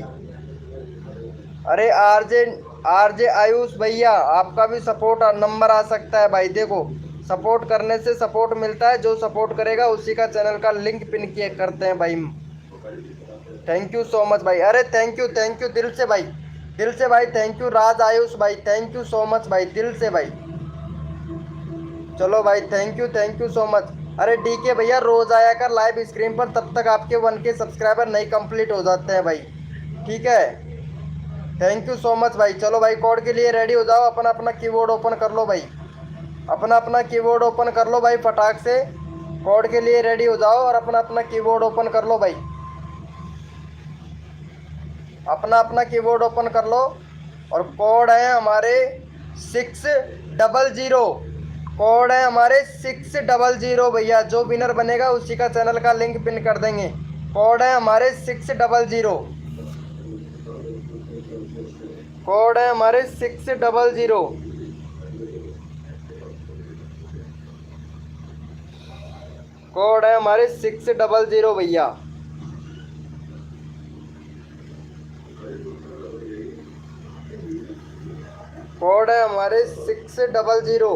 अरे आरजे आरजे आयुष भैया, आपका भी सपोर्ट नंबर आ सकता है भाई। देखो, सपोर्ट करने से सपोर्ट मिलता है, जो सपोर्ट करेगा उसी का चैनल का लिंक पिन किया करते हैं भाई। थैंक यू सो मच भाई। अरे थैंक यू दिल से भाई, दिल से भाई, थैंक यू राज आयुष भाई, थैंक यू सो मच भाई, दिल से भाई। चलो भाई, थैंक यू सो मच। अरे डीके भैया रोज आया कर लाइव स्क्रीन पर, तब तक आपके 1K सब्सक्राइबर नहीं कंप्लीट हो जाते हैं भाई, ठीक है। थैंक यू सो मच भाई। चलो भाई, कोड के लिए रेडी हो जाओ, अपना अपना कीबोर्ड ओपन कर लो भाई, अपना अपना कीबोर्ड ओपन कर लो भाई, फटाक से कोड के लिए रेडी हो जाओ और अपना अपना कीबोर्ड ओपन कर लो भाई, अपना अपना कीबोर्ड ओपन कर लो। और कोड है हमारे 600, कोड है हमारे 600 भैया। जो विनर बनेगा उसी का चैनल का लिंक पिन कर देंगे। कोड है हमारे 600, कोड है हमारे 600, कोड है हमारे 600 भैया। कोड है हमारे 600,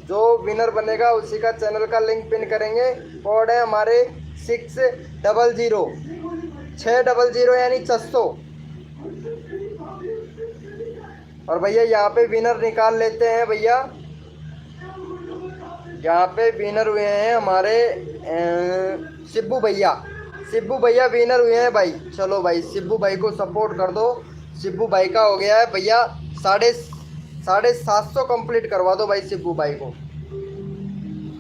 जो विनर बनेगा उसी का चैनल का लिंक पिन करेंगे। कोड है हमारे 600, 600 यानी 600। और भैया यहाँ पे विनर निकाल लेते हैं भैया, यहाँ पे विनर हुए हैं हमारे शिब्बू भैया, शिब्बू भैया विनर हुए हैं भाई। चलो भाई, शिब्बू भाई को सपोर्ट कर दो। शिब्बू भाई का हो गया है भैया 750 कंप्लीट करवा दो भाई शिब्बू भाई को।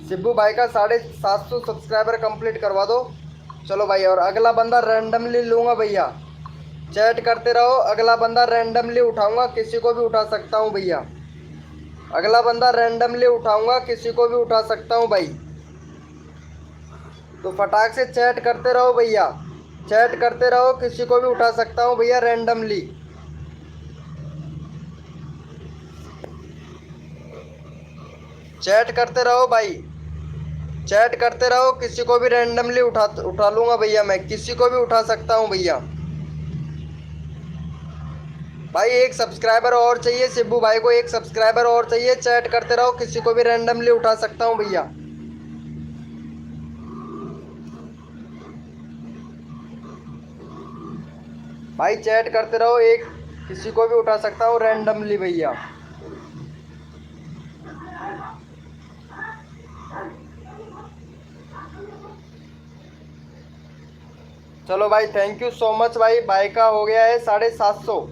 शिब्बू भाई का 750 सब्सक्राइबर कंप्लीट करवा दो। चलो भाई, और अगला बंदा रैंडमली लूँगा भैया, चैट करते रहो। अगला बंदा रैंडमली उठाऊंगा, किसी को भी उठा सकता हूँ भैया। अगला बंदा रैंडमली उठाऊंगा, किसी को भी उठा सकता हूँ भाई। तो फटाक से चैट करते रहो भैया, चैट करते रहो, किसी को भी उठा सकता हूँ भैया रैंडमली। चैट करते रहो भाई, चैट करते रहो, किसी को भी रैंडमली उठा लूँगा भैया मैं, किसी को भी उठा सकता हूँ भैया। भाई एक सब्सक्राइबर और चाहिए, शिब्बू भाई को एक सब्सक्राइबर और चाहिए। चैट करते रहो, किसी को भी रैंडमली उठा सकता हूँ भैया। भाई चैट करते रहो, एक किसी को भी उठा सकता हूँ रैंडमली भैया। चलो भाई, थैंक यू सो मच भाई। भाई का हो गया है 750।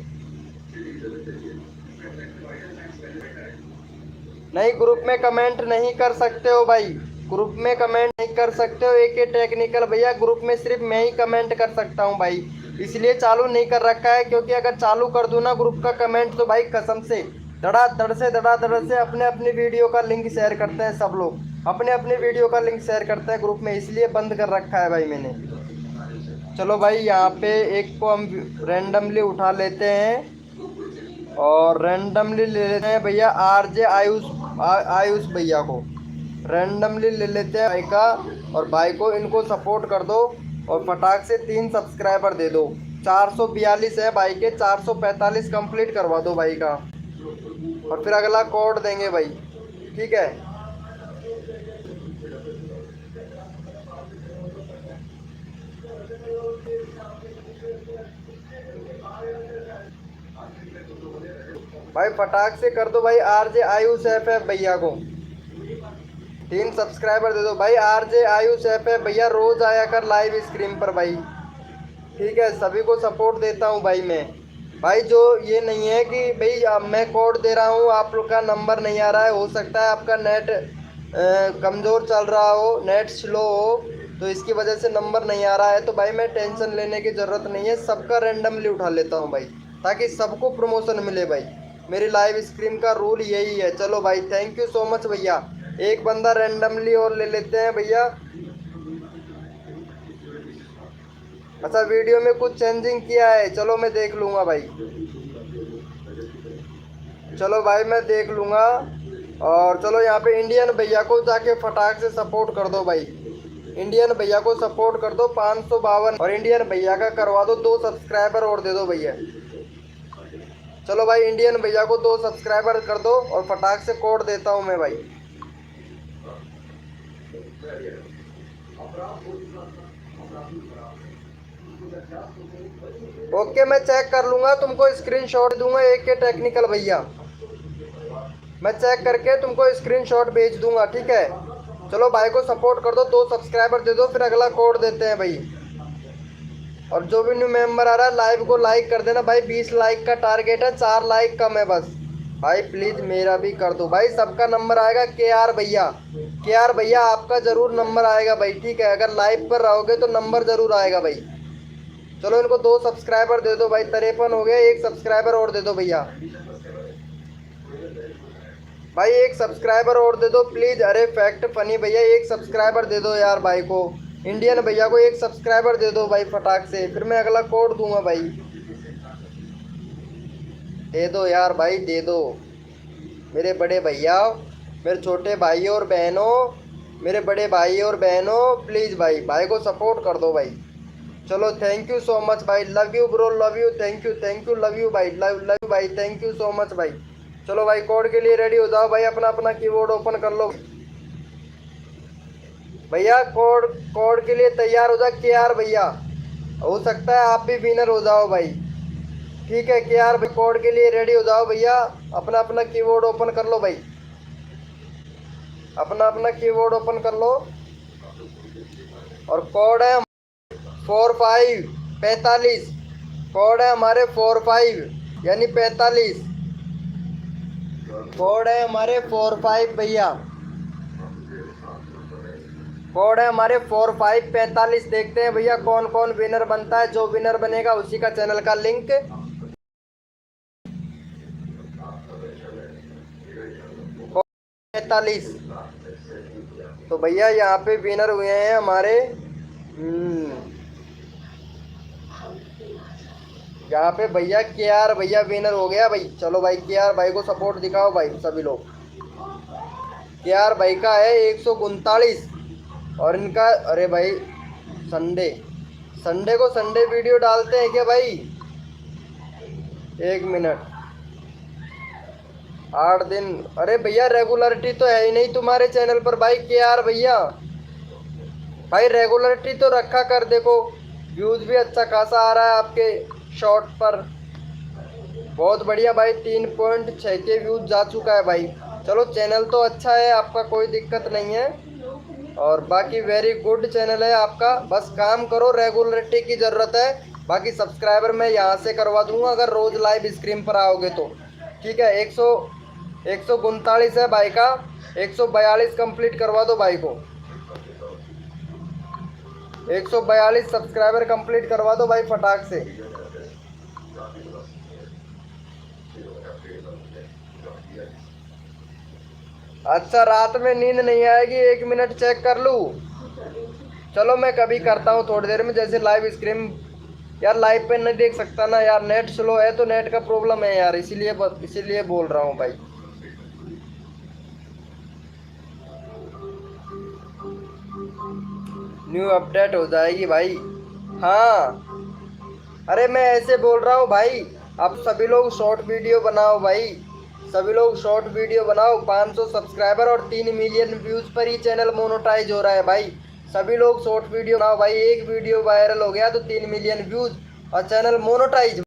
नहीं, ग्रुप में कमेंट नहीं कर सकते हो भाई, ग्रुप में कमेंट नहीं कर सकते हो। एक टेक्निकल भैया, ग्रुप में सिर्फ मैं ही कमेंट कर सकता हूँ भाई, इसलिए चालू नहीं कर रखा है। क्योंकि अगर चालू कर दूँ ना ग्रुप का कमेंट, तो भाई कसम से धड़ाधड़ से अपने अपनी वीडियो का लिंक शेयर करते हैं सब लोग, अपने अपने वीडियो का लिंक शेयर करते हैं ग्रुप में, इसलिए बंद कर रखा है भाई मैंने। चलो भाई, यहाँ पे एक को हम रैंडमली उठा लेते हैं और रैंडमली ले लेते हैं भैया आरजे आयुष भैया को, रैंडमली ले लेते हैं भाई का। और भाई को इनको सपोर्ट कर दो और फटाक से 3 सब्सक्राइबर दे दो। 442 है भाई के, 445 कंप्लीट करवा दो भाई का, और फिर अगला कोड देंगे भाई। ठीक है, भाई फटाक से कर दो भाई। RJ आयुष FF भैया को 3 सब्सक्राइबर दे दो भाई। RJ आयुष FF भैया रोज आया कर लाइव स्क्रीन पर भाई। ठीक है, सभी को सपोर्ट देता हूँ भाई मैं। भाई जो ये नहीं है कि भाई अब मैं कोड दे रहा हूँ आप लोग का नंबर नहीं आ रहा है, हो सकता है आपका नेट कमज़ोर चल रहा हो, नेट स्लो हो, तो इसकी वजह से नंबर नहीं आ रहा है। तो भाई मैं टेंशन लेने की ज़रूरत नहीं है, सबका रैंडमली उठा लेता हूँ भाई, ताकि सबको प्रमोशन मिले भाई। मेरी लाइव स्क्रीन का रूल यही है। चलो भाई, थैंक यू सो मच भैया। एक बंदा रैंडमली और ले लेते हैं भैया। अच्छा, वीडियो में कुछ चेंजिंग किया है, चलो मैं देख लूँगा भाई। चलो भाई मैं देख लूँगा। और चलो यहाँ पे इंडियन भैया को जाके फटाक से सपोर्ट कर दो भाई। इंडियन भैया को सपोर्ट कर दो 552, और इंडियन भैया का करवा दो 2 सब्सक्राइबर और दे दो भैया। चलो भाई, इंडियन भैया को 2 सब्सक्राइबर कर दो, और फटाक से कोड देता हूँ मैं भाई। ओके, मैं चेक कर लूँगा, तुमको स्क्रीनशॉट दूंगा एक के टेक्निकल भैया। मैं चेक करके तुमको स्क्रीनशॉट भेज दूंगा, ठीक है। चलो भाई को सपोर्ट कर दो, 2 सब्सक्राइबर दे दो, फिर अगला कोड देते हैं भाई। और जो भी न्यू मेंबर आ रहा है लाइव को लाइक कर देना भाई। 20 लाइक का टारगेट है, 4 लाइक कम है बस भाई। प्लीज़ मेरा भी कर दो भाई, सबका नंबर आएगा। KR भैया, KR भैया आपका ज़रूर नंबर आएगा भाई, ठीक है। अगर लाइव पर रहोगे तो नंबर ज़रूर आएगा भाई। चलो इनको 2 सब्सक्राइबर दे दो भाई, 53 हो गया। 1 सब्सक्राइबर और दे दो भैया। भाई 1 सब्सक्राइबर और दे दो प्लीज़। अरे फैक्ट फनी भैया 1 सब्सक्राइबर दे दो यार भाई को। इंडियन भैया को 1 सब्सक्राइबर दे दो भाई फटाक से, फिर मैं अगला कोड दूंगा भाई। दे दो यार भाई, दे दो मेरे बड़े भैया, मेरे छोटे भाई और बहनों, मेरे बड़े भाई और बहनों, प्लीज़ भाई, भाई को सपोर्ट कर दो भाई। चलो थैंक यू सो मच भाई, love you bro, love you, thank you, love you भाई, लव यू भाई, थैंक यू सो मच भाई। चलो भाई कोड के लिए रेडी हो जाओ भाई, अपना अपना कीबोर्ड ओपन कर लो भैया। कोड कोड के लिए तैयार हो जाओ KR भैया, हो सकता है आप भी विनर हो जाओ भाई। ठीक है KR भाई, कोड के लिए रेडी हो जाओ भैया, अपना अपना कीबोर्ड ओपन कर लो भाई, अपना अपना कीबोर्ड ओपन कर लो। और कोड है 4545, कोड है हमारे 45 यानी 45, कोड है हमारे 45 भैया, कोड है हमारे 4545। देखते हैं भैया कौन कौन विनर बनता है, जो विनर बनेगा उसी का चैनल का लिंक 45। तो भैया यहाँ पे विनर हुए हैं हमारे, यहाँ पे भैया KR भैया विनर हो गया भाई। चलो भाई KR भाई को सपोर्ट दिखाओ भाई सभी लोग। KR भाई का है 139, और इनका, अरे भाई संडे संडे को संडे वीडियो डालते हैं क्या भाई? 1 मिनट, 8 दिन, अरे भैया रेगुलरिटी तो है ही नहीं तुम्हारे चैनल पर भाई। KR भैया भाई रेगुलरिटी तो रखा कर, देखो व्यूज़ भी अच्छा खासा आ रहा है आपके शॉर्ट पर, बहुत बढ़िया भाई। 3.6 के व्यूज़ जा चुका है भाई। चलो चैनल तो अच्छा है आपका, कोई दिक्कत नहीं है, और बाकी वेरी गुड चैनल है आपका। बस काम करो, रेगुलरिटी की ज़रूरत है। बाकी सब्सक्राइबर मैं यहाँ से करवा दूंगा अगर रोज़ लाइव स्क्रीन पर आओगे तो, ठीक है। 139 है भाई का, 142 कंप्लीट करवा दो भाई को, 142 सब्सक्राइबर कंप्लीट करवा दो भाई फटाक से। अच्छा रात में नींद नहीं आएगी, 1 मिनट चेक कर लूँ। चलो मैं कभी करता हूँ थोड़ी देर में, जैसे लाइव स्क्रीन यार लाइव पे नहीं देख सकता ना यार, नेट स्लो है तो नेट का प्रॉब्लम है यार, इसीलिए बोल रहा हूँ भाई। न्यू अपडेट हो जाएगी भाई। हाँ अरे मैं ऐसे बोल रहा हूँ भाई, अब सभी लोग शॉर्ट वीडियो बनाओ भाई, सभी लोग शॉर्ट वीडियो बनाओ। 500 सब्सक्राइबर और 3 मिलियन व्यूज पर ही चैनल मोनेटाइज हो रहा है भाई। सभी लोग शॉर्ट वीडियो बनाओ भाई, एक वीडियो वायरल हो गया तो 3 मिलियन व्यूज और चैनल मोनेटाइज।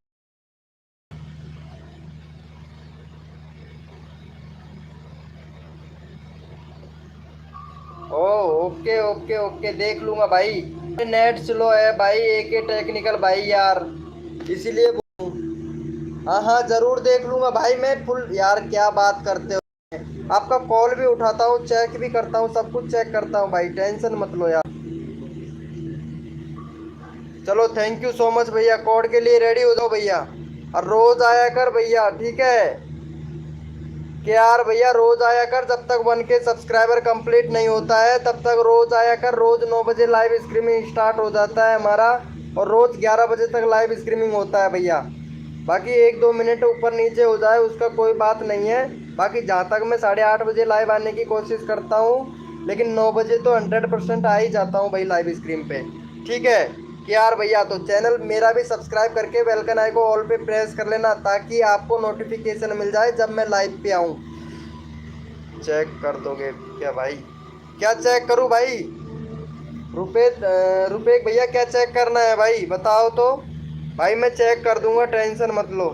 ओ ओके ओके ओके, देख लूंगा भाई। नेट स्लो है भाई, एके टेक्निकल भाई यार, इसीलिए हाँ हाँ जरूर देख लूंगा भाई मैं फुल। यार क्या बात करते हो, आपका कॉल भी उठाता हूँ, चेक भी करता हूँ, सब कुछ चेक करता हूँ भाई, टेंशन मत लो यार। चलो थैंक यू सो मच भैया, कोड के लिए रेडी हो जाओ भैया। और रोज आया कर भैया, ठीक है कि यार भैया, रोज आया कर, जब तक 1K सब्सक्राइबर कंप्लीट नहीं होता है तब तक रोज आया कर। रोज 9 बजे लाइव स्ट्रीमिंग स्टार्ट हो जाता है हमारा, और रोज 11 बजे तक लाइव स्ट्रीमिंग होता है भैया। बाकी 1-2 मिनट ऊपर नीचे हो जाए उसका कोई बात नहीं है। बाकी जहाँ तक मैं 8:30 बजे लाइव आने की कोशिश करता हूँ, लेकिन 9 बजे तो 100% आ ही जाता हूँ भाई लाइव स्ट्रीम पे, ठीक है कि यार भैया। तो चैनल मेरा भी सब्सक्राइब करके बेल आइकन को ऑल पे प्रेस कर लेना, ताकि आपको नोटिफिकेशन मिल जाए जब मैं लाइव पे आऊँ। चेक कर दोगे क्या भाई? क्या चेक करूँ भाई? रुपए भैया, क्या चेक करना है भाई बताओ तो। भाई मैं चेक कर दूंगा, टेंशन मत लो।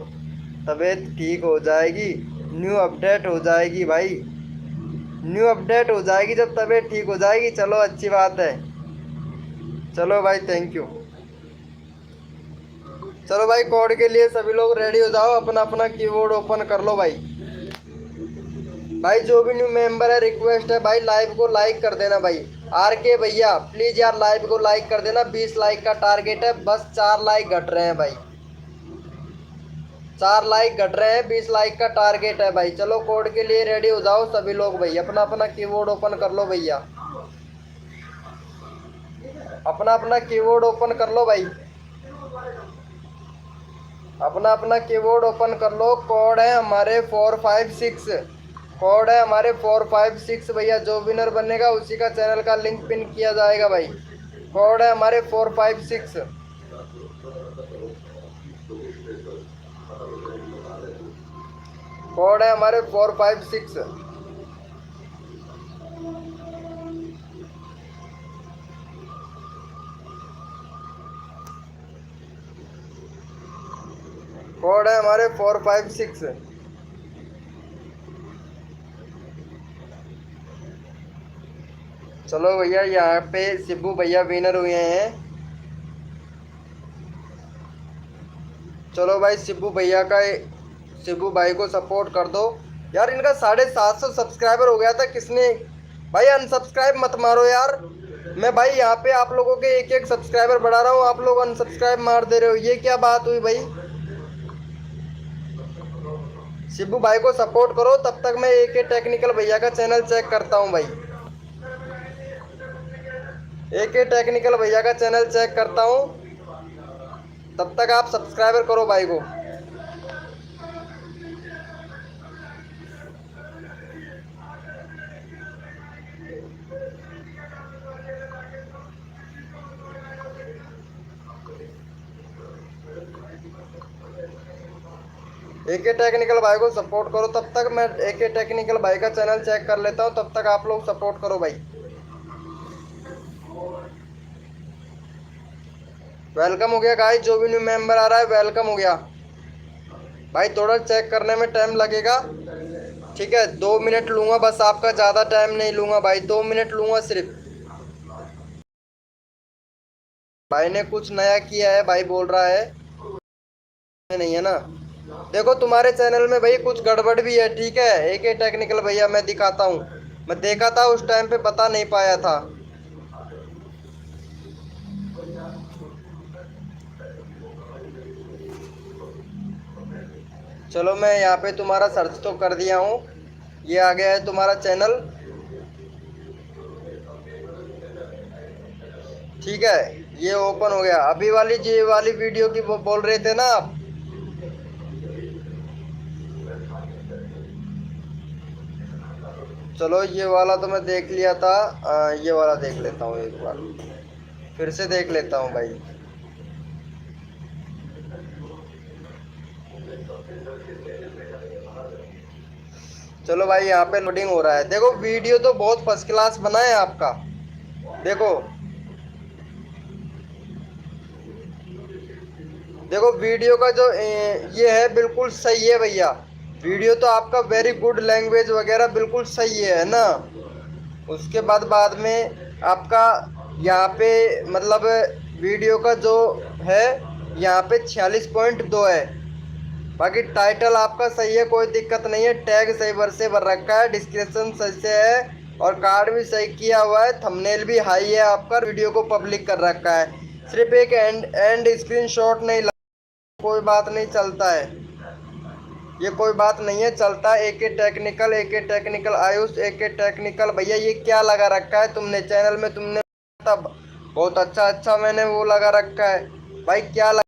तबीयत ठीक हो जाएगी, न्यू अपडेट हो जाएगी भाई, न्यू अपडेट हो जाएगी जब तबीयत ठीक हो जाएगी। चलो अच्छी बात है, चलो भाई थैंक यू। चलो भाई, कोड के लिए सभी लोग रेडी हो जाओ, अपना अपना कीबोर्ड ओपन कर लो भाई। भाई जो भी न्यू मेंबर है, रिक्वेस्ट है भाई लाइव को लाइक कर देना भाई। आर के भैया प्लीज यार लाइव को लाइक कर देना, 20 लाइक का टारगेट है, बस 4 लाइक घट रहे हैं भाई, 4 लाइक घट रहे हैं, 20 लाइक का टारगेट है भाई। चलो कोड के लिए रेडी हो जाओ सभी लोग भाई, अपना अपना कीबोर्ड ओपन कर लो भैया, अपना अपना कीबोर्ड ओपन कर लो भाई, अपना अपना कीबोर्ड ओपन कर लो। कोड है हमारे 456, कोड है हमारे 456 भैया। जो विनर बनेगा उसी का चैनल का लिंक पिन किया जाएगा भाई। कोड है हमारे 456, कोड है हमारे 456। कोड है हमारे 456। चलो भैया, यहाँ पे शिबू भैया विनर हुए हैं। चलो भाई शिबू भैया का, शिबू भाई को सपोर्ट कर दो यार। इनका 750 सब्सक्राइबर हो गया था, किसने भाई अनसब्सक्राइब मत मारो यार। मैं भाई यहाँ पे आप लोगों के एक एक सब्सक्राइबर बढ़ा रहा हूँ, आप लोग अनसब्सक्राइब मार दे रहे हो, ये क्या बात हुई भाई? शिबू भाई को सपोर्ट करो, तब तक मैं एक टेक्निकल भैया का चैनल चेक करता हूँ भाई, एक टेक्निकल भैया का चैनल चेक करता हूँ, तब तक आप सब्सक्राइबर करो भाई को। एक टेक्निकल भाई को सपोर्ट करो, तब तक मैं एक टेक्निकल भाई का चैनल चेक कर लेता हूँ, तब तक आप लोग सपोर्ट करो भाई। वेलकम हो गया गाइस, जो भी न्यू मेंबर आ रहा है वेलकम हो गया भाई। थोड़ा चेक करने में टाइम लगेगा, ठीक है 2 मिनट लूंगा बस, आपका ज़्यादा टाइम नहीं लूंगा भाई, 2 मिनट लूंगा सिर्फ। भाई ने कुछ नया किया है भाई, बोल रहा है नहीं है ना। देखो तुम्हारे चैनल में भाई कुछ गड़बड़ भी है, ठीक है एक टेक्निकल भैया, मैं दिखाता हूँ। मैं देखा था उस टाइम पे, बता नहीं पाया था। चलो मैं यहाँ पे तुम्हारा सर्च तो कर दिया हूँ, ये आ गया है तुम्हारा चैनल, ठीक है ये ओपन हो गया। अभी वाली जी वाली वीडियो की वो बोल रहे थे ना आप, चलो ये वाला तो मैं देख लिया था, ये वाला देख लेता हूँ एक बार, फिर से देख लेता हूँ भाई। चलो भाई यहाँ पे लोडिंग हो रहा है। देखो वीडियो तो बहुत फर्स्ट क्लास बना है आपका। देखो देखो वीडियो का जो ये है बिल्कुल सही है भैया। वीडियो तो आपका वेरी गुड, लैंग्वेज वगैरह बिल्कुल सही है ना। उसके बाद बाद में आपका यहाँ पे मतलब वीडियो का जो है यहाँ पे 46.2 है। बाकी टाइटल आपका सही है, कोई दिक्कत नहीं है। टैग सही भर से भर रखा है, डिस्क्रिप्शन सही से है और कार्ड भी सही किया हुआ है। थंबनेल भी हाई है आपका, वीडियो को पब्लिक कर रखा है। सिर्फ एक एंड स्क्रीन शॉट नहीं लगा, कोई बात नहीं, चलता है ये, कोई बात नहीं है, चलता है। एके टेक्निकल आयुष, एके टेक्निकल भैया ये क्या लगा रखा है तुमने चैनल में? तुमने तब बहुत अच्छा अच्छा मैंने वो लगा रखा है भाई, क्या लगा?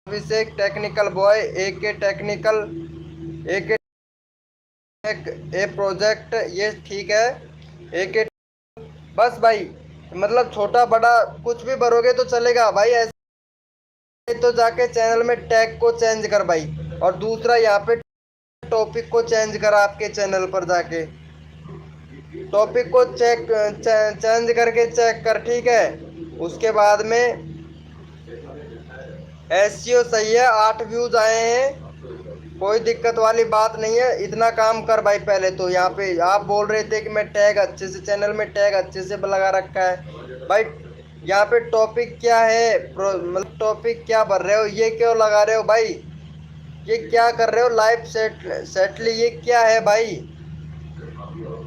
अभिषेक टेक्निकल बॉय, एके टेक्निकल, एके ए प्रोजेक्ट, ये ठीक है। एके बस भाई, मतलब छोटा बड़ा कुछ भी भरोगे तो चलेगा भाई। ऐसे तो जाके चैनल में टैग को चेंज कर भाई, और दूसरा यहाँ पे टॉपिक को चेंज कर आपके चैनल पर जाके, टॉपिक को चेंज करके चेक कर, ठीक है। उसके बाद में एसईओ सही है, 8 व्यूज आए हैं, कोई दिक्कत वाली बात नहीं है। इतना काम कर भाई। पहले तो यहाँ पे आप बोल रहे थे कि मैं टैग अच्छे से, चैनल में टैग अच्छे से लगा रखा है भाई। यहाँ पे टॉपिक क्या है, मतलब टॉपिक क्या भर रहे हो, ये क्यों लगा रहे हो भाई? ये क्या कर रहे हो? लाइव सेटली ये क्या है भाई?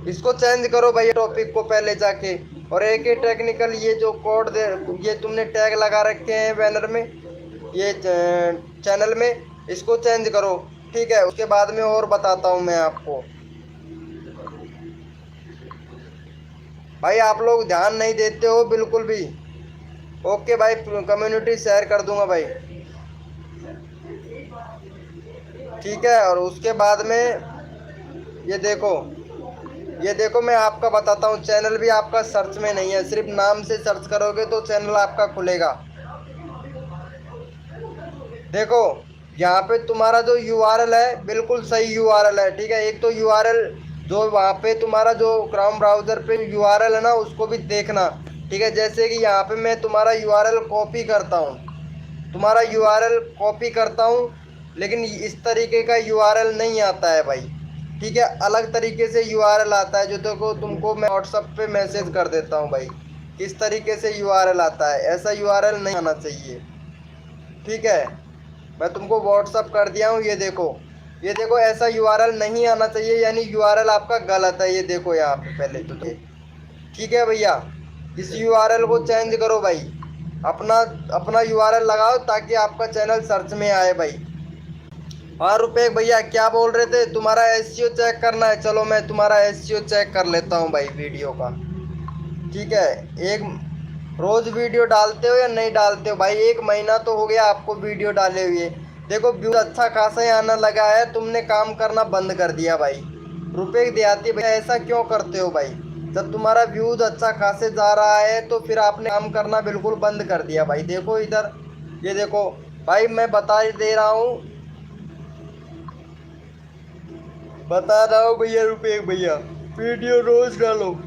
इसको चेंज करो भाई टॉपिक को पहले जाके। और एक ही टेक्निकल ये जो कोड दे, ये तुमने टैग लगा रखे हैं बैनर में, ये चैनल में, इसको चेंज करो, ठीक है। उसके बाद में और बताता हूँ मैं आपको। भाई आप लोग ध्यान नहीं देते हो बिल्कुल भी। ओके भाई, कम्युनिटी शेयर कर दूंगा भाई, ठीक है। और उसके बाद में ये देखो मैं आपका बताता हूँ, चैनल भी आपका सर्च में नहीं है, सिर्फ नाम से सर्च करोगे तो चैनल आपका खुलेगा। देखो यहाँ पे तुम्हारा जो यूआरएल है बिल्कुल सही यूआरएल है, ठीक है। एक तो यूआरएल जो वहाँ पे तुम्हारा जो क्रोम ब्राउज़र पे यूआरएल है ना, उसको भी देखना, ठीक है। जैसे कि यहाँ पे मैं तुम्हारा यूआरएल कॉपी करता हूँ, तुम्हारा यूआरएल कॉपी करता हूँ, लेकिन इस तरीके का यूआरएल नहीं आता है भाई, ठीक है। अलग तरीके से यूआरएल आता है, जो तुमको मैं व्हाट्सएप पे मैसेज कर देता हूँ भाई, किस तरीके से यूआरएल आता है। ऐसा यूआरएल नहीं आना चाहिए, ठीक है। मैं तुमको व्हाट्सअप कर दिया हूँ, ये देखो ऐसा यूआरएल नहीं आना चाहिए, यानी यूआरएल आपका गलत है। ये देखो यहाँ पे पहले तो ये, ठीक है भैया। इस यूआरएल को चेंज करो भाई, अपना अपना यूआरएल लगाओ ताकि आपका चैनल सर्च में आए भाई। और रुपये भैया क्या बोल रहे थे, तुम्हारा एसईओ चेक करना है? चलो मैं तुम्हारा एसईओ चेक कर लेता हूँ भाई वीडियो का, ठीक है। एक रोज वीडियो डालते हो या नहीं डालते हो भाई? 1 महीना तो हो गया आपको वीडियो डाले हुए। देखो व्यूज अच्छा खासा ही आना लगा है, तुमने काम करना बंद कर दिया भाई। रुपए देहाती भैया ऐसा क्यों करते हो भाई? जब तुम्हारा व्यूज अच्छा खासे जा रहा है तो फिर आपने काम करना बिल्कुल बंद कर दिया भाई। देखो इधर, ये देखो भाई, मैं बता दे रहा हूँ, बता रहा हूँ भैया, रुपये भैया वीडियो रोज डालो।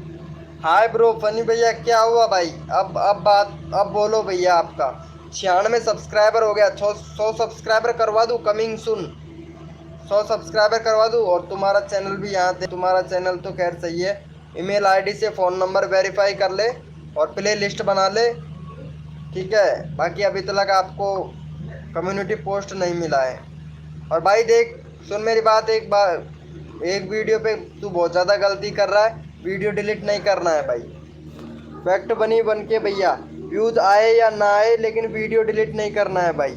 हाय ब्रो फनी भैया, क्या हुआ भाई? अब बोलो भैया। आपका 96 सब्सक्राइबर हो गया, 100 सब्सक्राइबर करवा दूँ कमिंग सुन, 100 सब्सक्राइबर करवा दूँ। और तुम्हारा चैनल भी यहाँ दे, तुम्हारा चैनल तो खैर सही है। ईमेल आईडी से फ़ोन नंबर वेरीफाई कर ले और प्ले लिस्ट बना ले, ठीक है। बाकी अभी तक आपको कम्युनिटी पोस्ट नहीं मिला है। और भाई देख, सुन मेरी बात एक बार, एक वीडियो पे तू बहुत ज़्यादा गलती कर रहा है, वीडियो डिलीट नहीं करना है भाई। फैक्ट बन के भैया, व्यूज आए या ना आए लेकिन वीडियो डिलीट नहीं करना है भाई।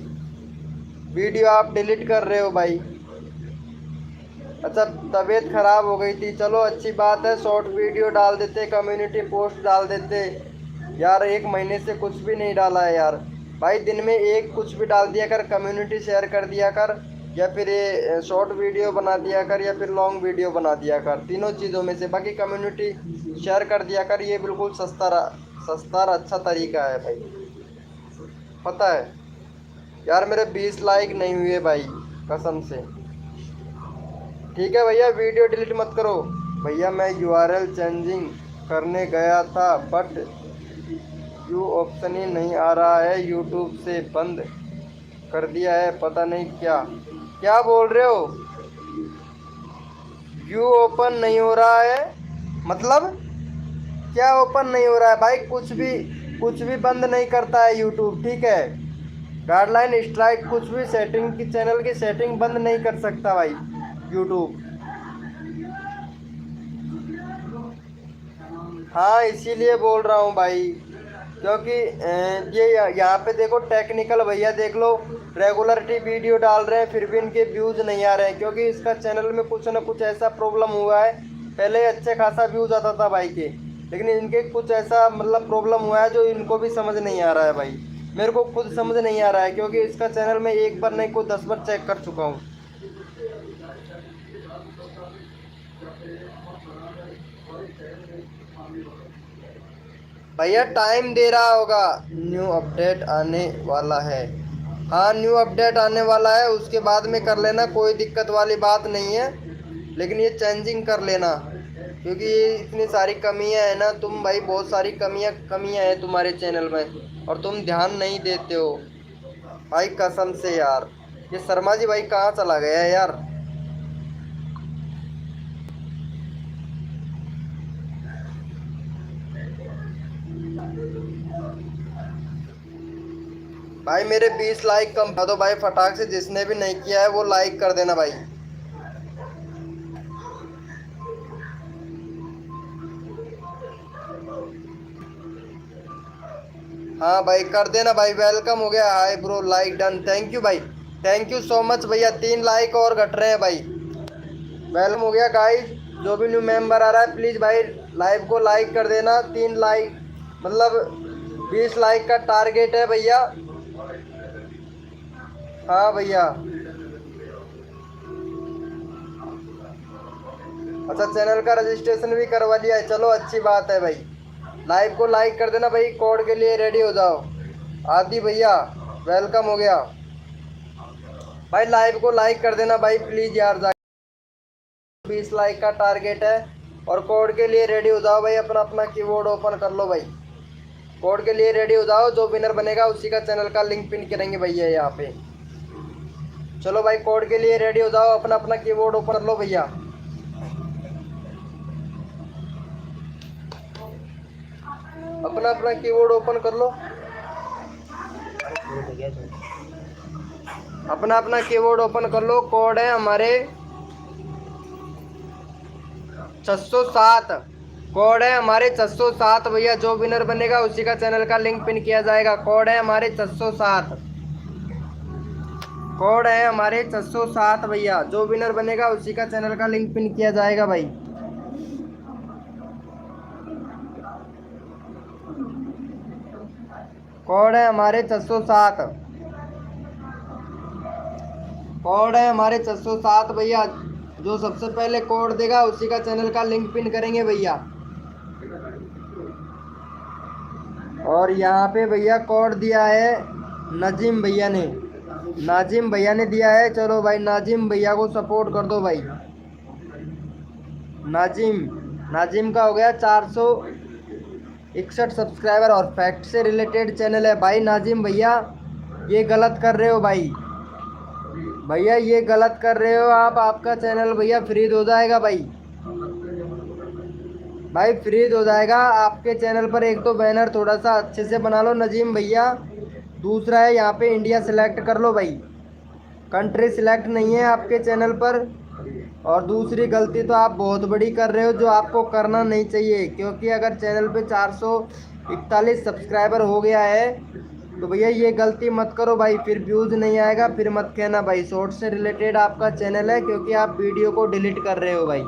वीडियो आप डिलीट कर रहे हो भाई। अच्छा तबीयत ख़राब हो गई थी, चलो अच्छी बात है, शॉर्ट वीडियो डाल देते, कम्युनिटी पोस्ट डाल देते यार। 1 महीने से कुछ भी नहीं डाला है यार भाई। दिन में एक कुछ भी डाल दिया कर, कम्युनिटी शेयर कर दिया कर, या फिर ये शॉर्ट वीडियो बना दिया कर, या फिर लॉन्ग वीडियो बना दिया कर, तीनों चीज़ों में से। बाकी कम्युनिटी शेयर कर दिया कर, ये बिल्कुल सस्ता और अच्छा तरीका है भाई, पता है यार। मेरे 20 लाइक नहीं हुए भाई कसम से। ठीक है भैया, वीडियो डिलीट मत करो। भैया मैं यूआरएल चेंजिंग करने गया था बट व्यू ऑप्शन ही नहीं आ रहा है, यूट्यूब से बंद कर दिया है, पता नहीं क्या क्या बोल रहे हो। व्यू ओपन नहीं हो रहा है मतलब क्या ओपन नहीं हो रहा है भाई? कुछ भी बंद नहीं करता है यूट्यूब, ठीक है। गाइडलाइन स्ट्राइक, कुछ भी सेटिंग की चैनल की सेटिंग बंद नहीं कर सकता भाई यूट्यूब। हाँ इसीलिए बोल रहा हूँ भाई, क्योंकि ये यहाँ पे देखो टेक्निकल भैया देख लो, रेगुलरिटी वीडियो डाल रहे हैं फिर भी इनके व्यूज़ नहीं आ रहे हैं, क्योंकि इसका चैनल में कुछ ना कुछ ऐसा प्रॉब्लम हुआ है। पहले अच्छे खासा व्यूज़ आता था भाई के, लेकिन इनके कुछ ऐसा मतलब प्रॉब्लम हुआ है जो इनको भी समझ नहीं आ रहा है भाई। मेरे को खुद समझ नहीं आ रहा है, क्योंकि इसका चैनल में एक बार नहीं को 10 बार चेक कर चुका हूँ। भैया टाइम दे रहा होगा, न्यू अपडेट आने वाला है। हाँ न्यू अपडेट आने वाला है, उसके बाद में कर लेना, कोई दिक्कत वाली बात नहीं है। लेकिन ये चेंजिंग कर लेना, क्योंकि ये इतनी सारी कमियां है ना, तुम भाई बहुत सारी कमियां हैं तुम्हारे चैनल में और तुम ध्यान नहीं देते हो भाई, कसम से यार। ये शर्मा जी भाई कहाँ चला गया है यार? भाई मेरे 20 लाइक कम कर दो भाई फटाक से, जिसने भी नहीं किया है वो लाइक कर देना भाई। हाँ भाई कर देना भाई, वेलकम हो गया। Hi bro, like done, thank you भाई, थैंक यू सो मच भैया। 3 लाइक और घट रहे हैं भाई। वेलकम हो गया गाइस, जो भी न्यू मेंबर आ रहा है प्लीज़ भाई लाइव को लाइक कर देना। 3 लाइक मतलब 20 लाइक का टारगेट है भैया। हाँ भैया, अच्छा चैनल का रजिस्ट्रेशन भी करवा लिया है, चलो अच्छी बात है भाई। लाइव को लाइक कर देना भाई, कोड के लिए रेडी हो जाओ। आदि भैया वेलकम हो गया भाई, लाइव को लाइक कर देना भाई प्लीज़ यार। 20 लाइक का टारगेट है और कोड के लिए रेडी हो जाओ भाई। अपना अपना कीबोर्ड ओपन कर लो भाई, कोड के लिए रेडी हो जाओ। जो विनर बनेगा उसी का चैनल का लिंक पिन करेंगे भैया यहाँ पे। चलो भाई कोड के लिए रेडी हो जाओ, अपना अपना कीबोर्ड ओपन कर लो भैया। अपना अपना कीबोर्ड ओपन कर लो, अपना अपना कीबोर्ड ओपन कर लो। कोड है हमारे 607, कोड है हमारे 607 भैया। जो विनर बनेगा उसी का चैनल का लिंक पिन किया जाएगा। कोड है हमारे 607, कोड है हमारे 607 भैया। जो विनर बनेगा उसी का चैनल का लिंक पिन किया जाएगा भाई। कोड है हमारे 607, कोड है हमारे 607 भैया। जो सबसे पहले कोड देगा उसी का चैनल का लिंक पिन करेंगे भैया। और यहाँ पे भैया कोड दिया है नजीम भैया ने, नाजिम भैया ने दिया है। चलो भाई नाजिम भैया को सपोर्ट कर दो भाई। नाजिम का हो गया 461 सब्सक्राइबर और फैक्ट से रिलेटेड चैनल है भाई। नाजिम भैया ये गलत कर रहे हो भाई, भैया ये गलत कर रहे हो आप। आपका चैनल भैया फ्रीज हो जाएगा भाई, भाई फ्रीज हो जाएगा आपके चैनल पर। एक तो बैनर थोड़ा सा अच्छे से बना लो नजीम भैया, दूसरा है यहाँ पे इंडिया सिलेक्ट कर लो भाई, कंट्री सिलेक्ट नहीं है आपके चैनल पर। और दूसरी गलती तो आप बहुत बड़ी कर रहे हो, जो आपको करना नहीं चाहिए, क्योंकि अगर चैनल पे 441 सब्सक्राइबर हो गया है तो भैया ये गलती मत करो भाई, फिर व्यूज़ नहीं आएगा, फिर मत कहना भाई। शॉर्ट से रिलेटेड आपका चैनल है, क्योंकि आप वीडियो को डिलीट कर रहे हो भाई।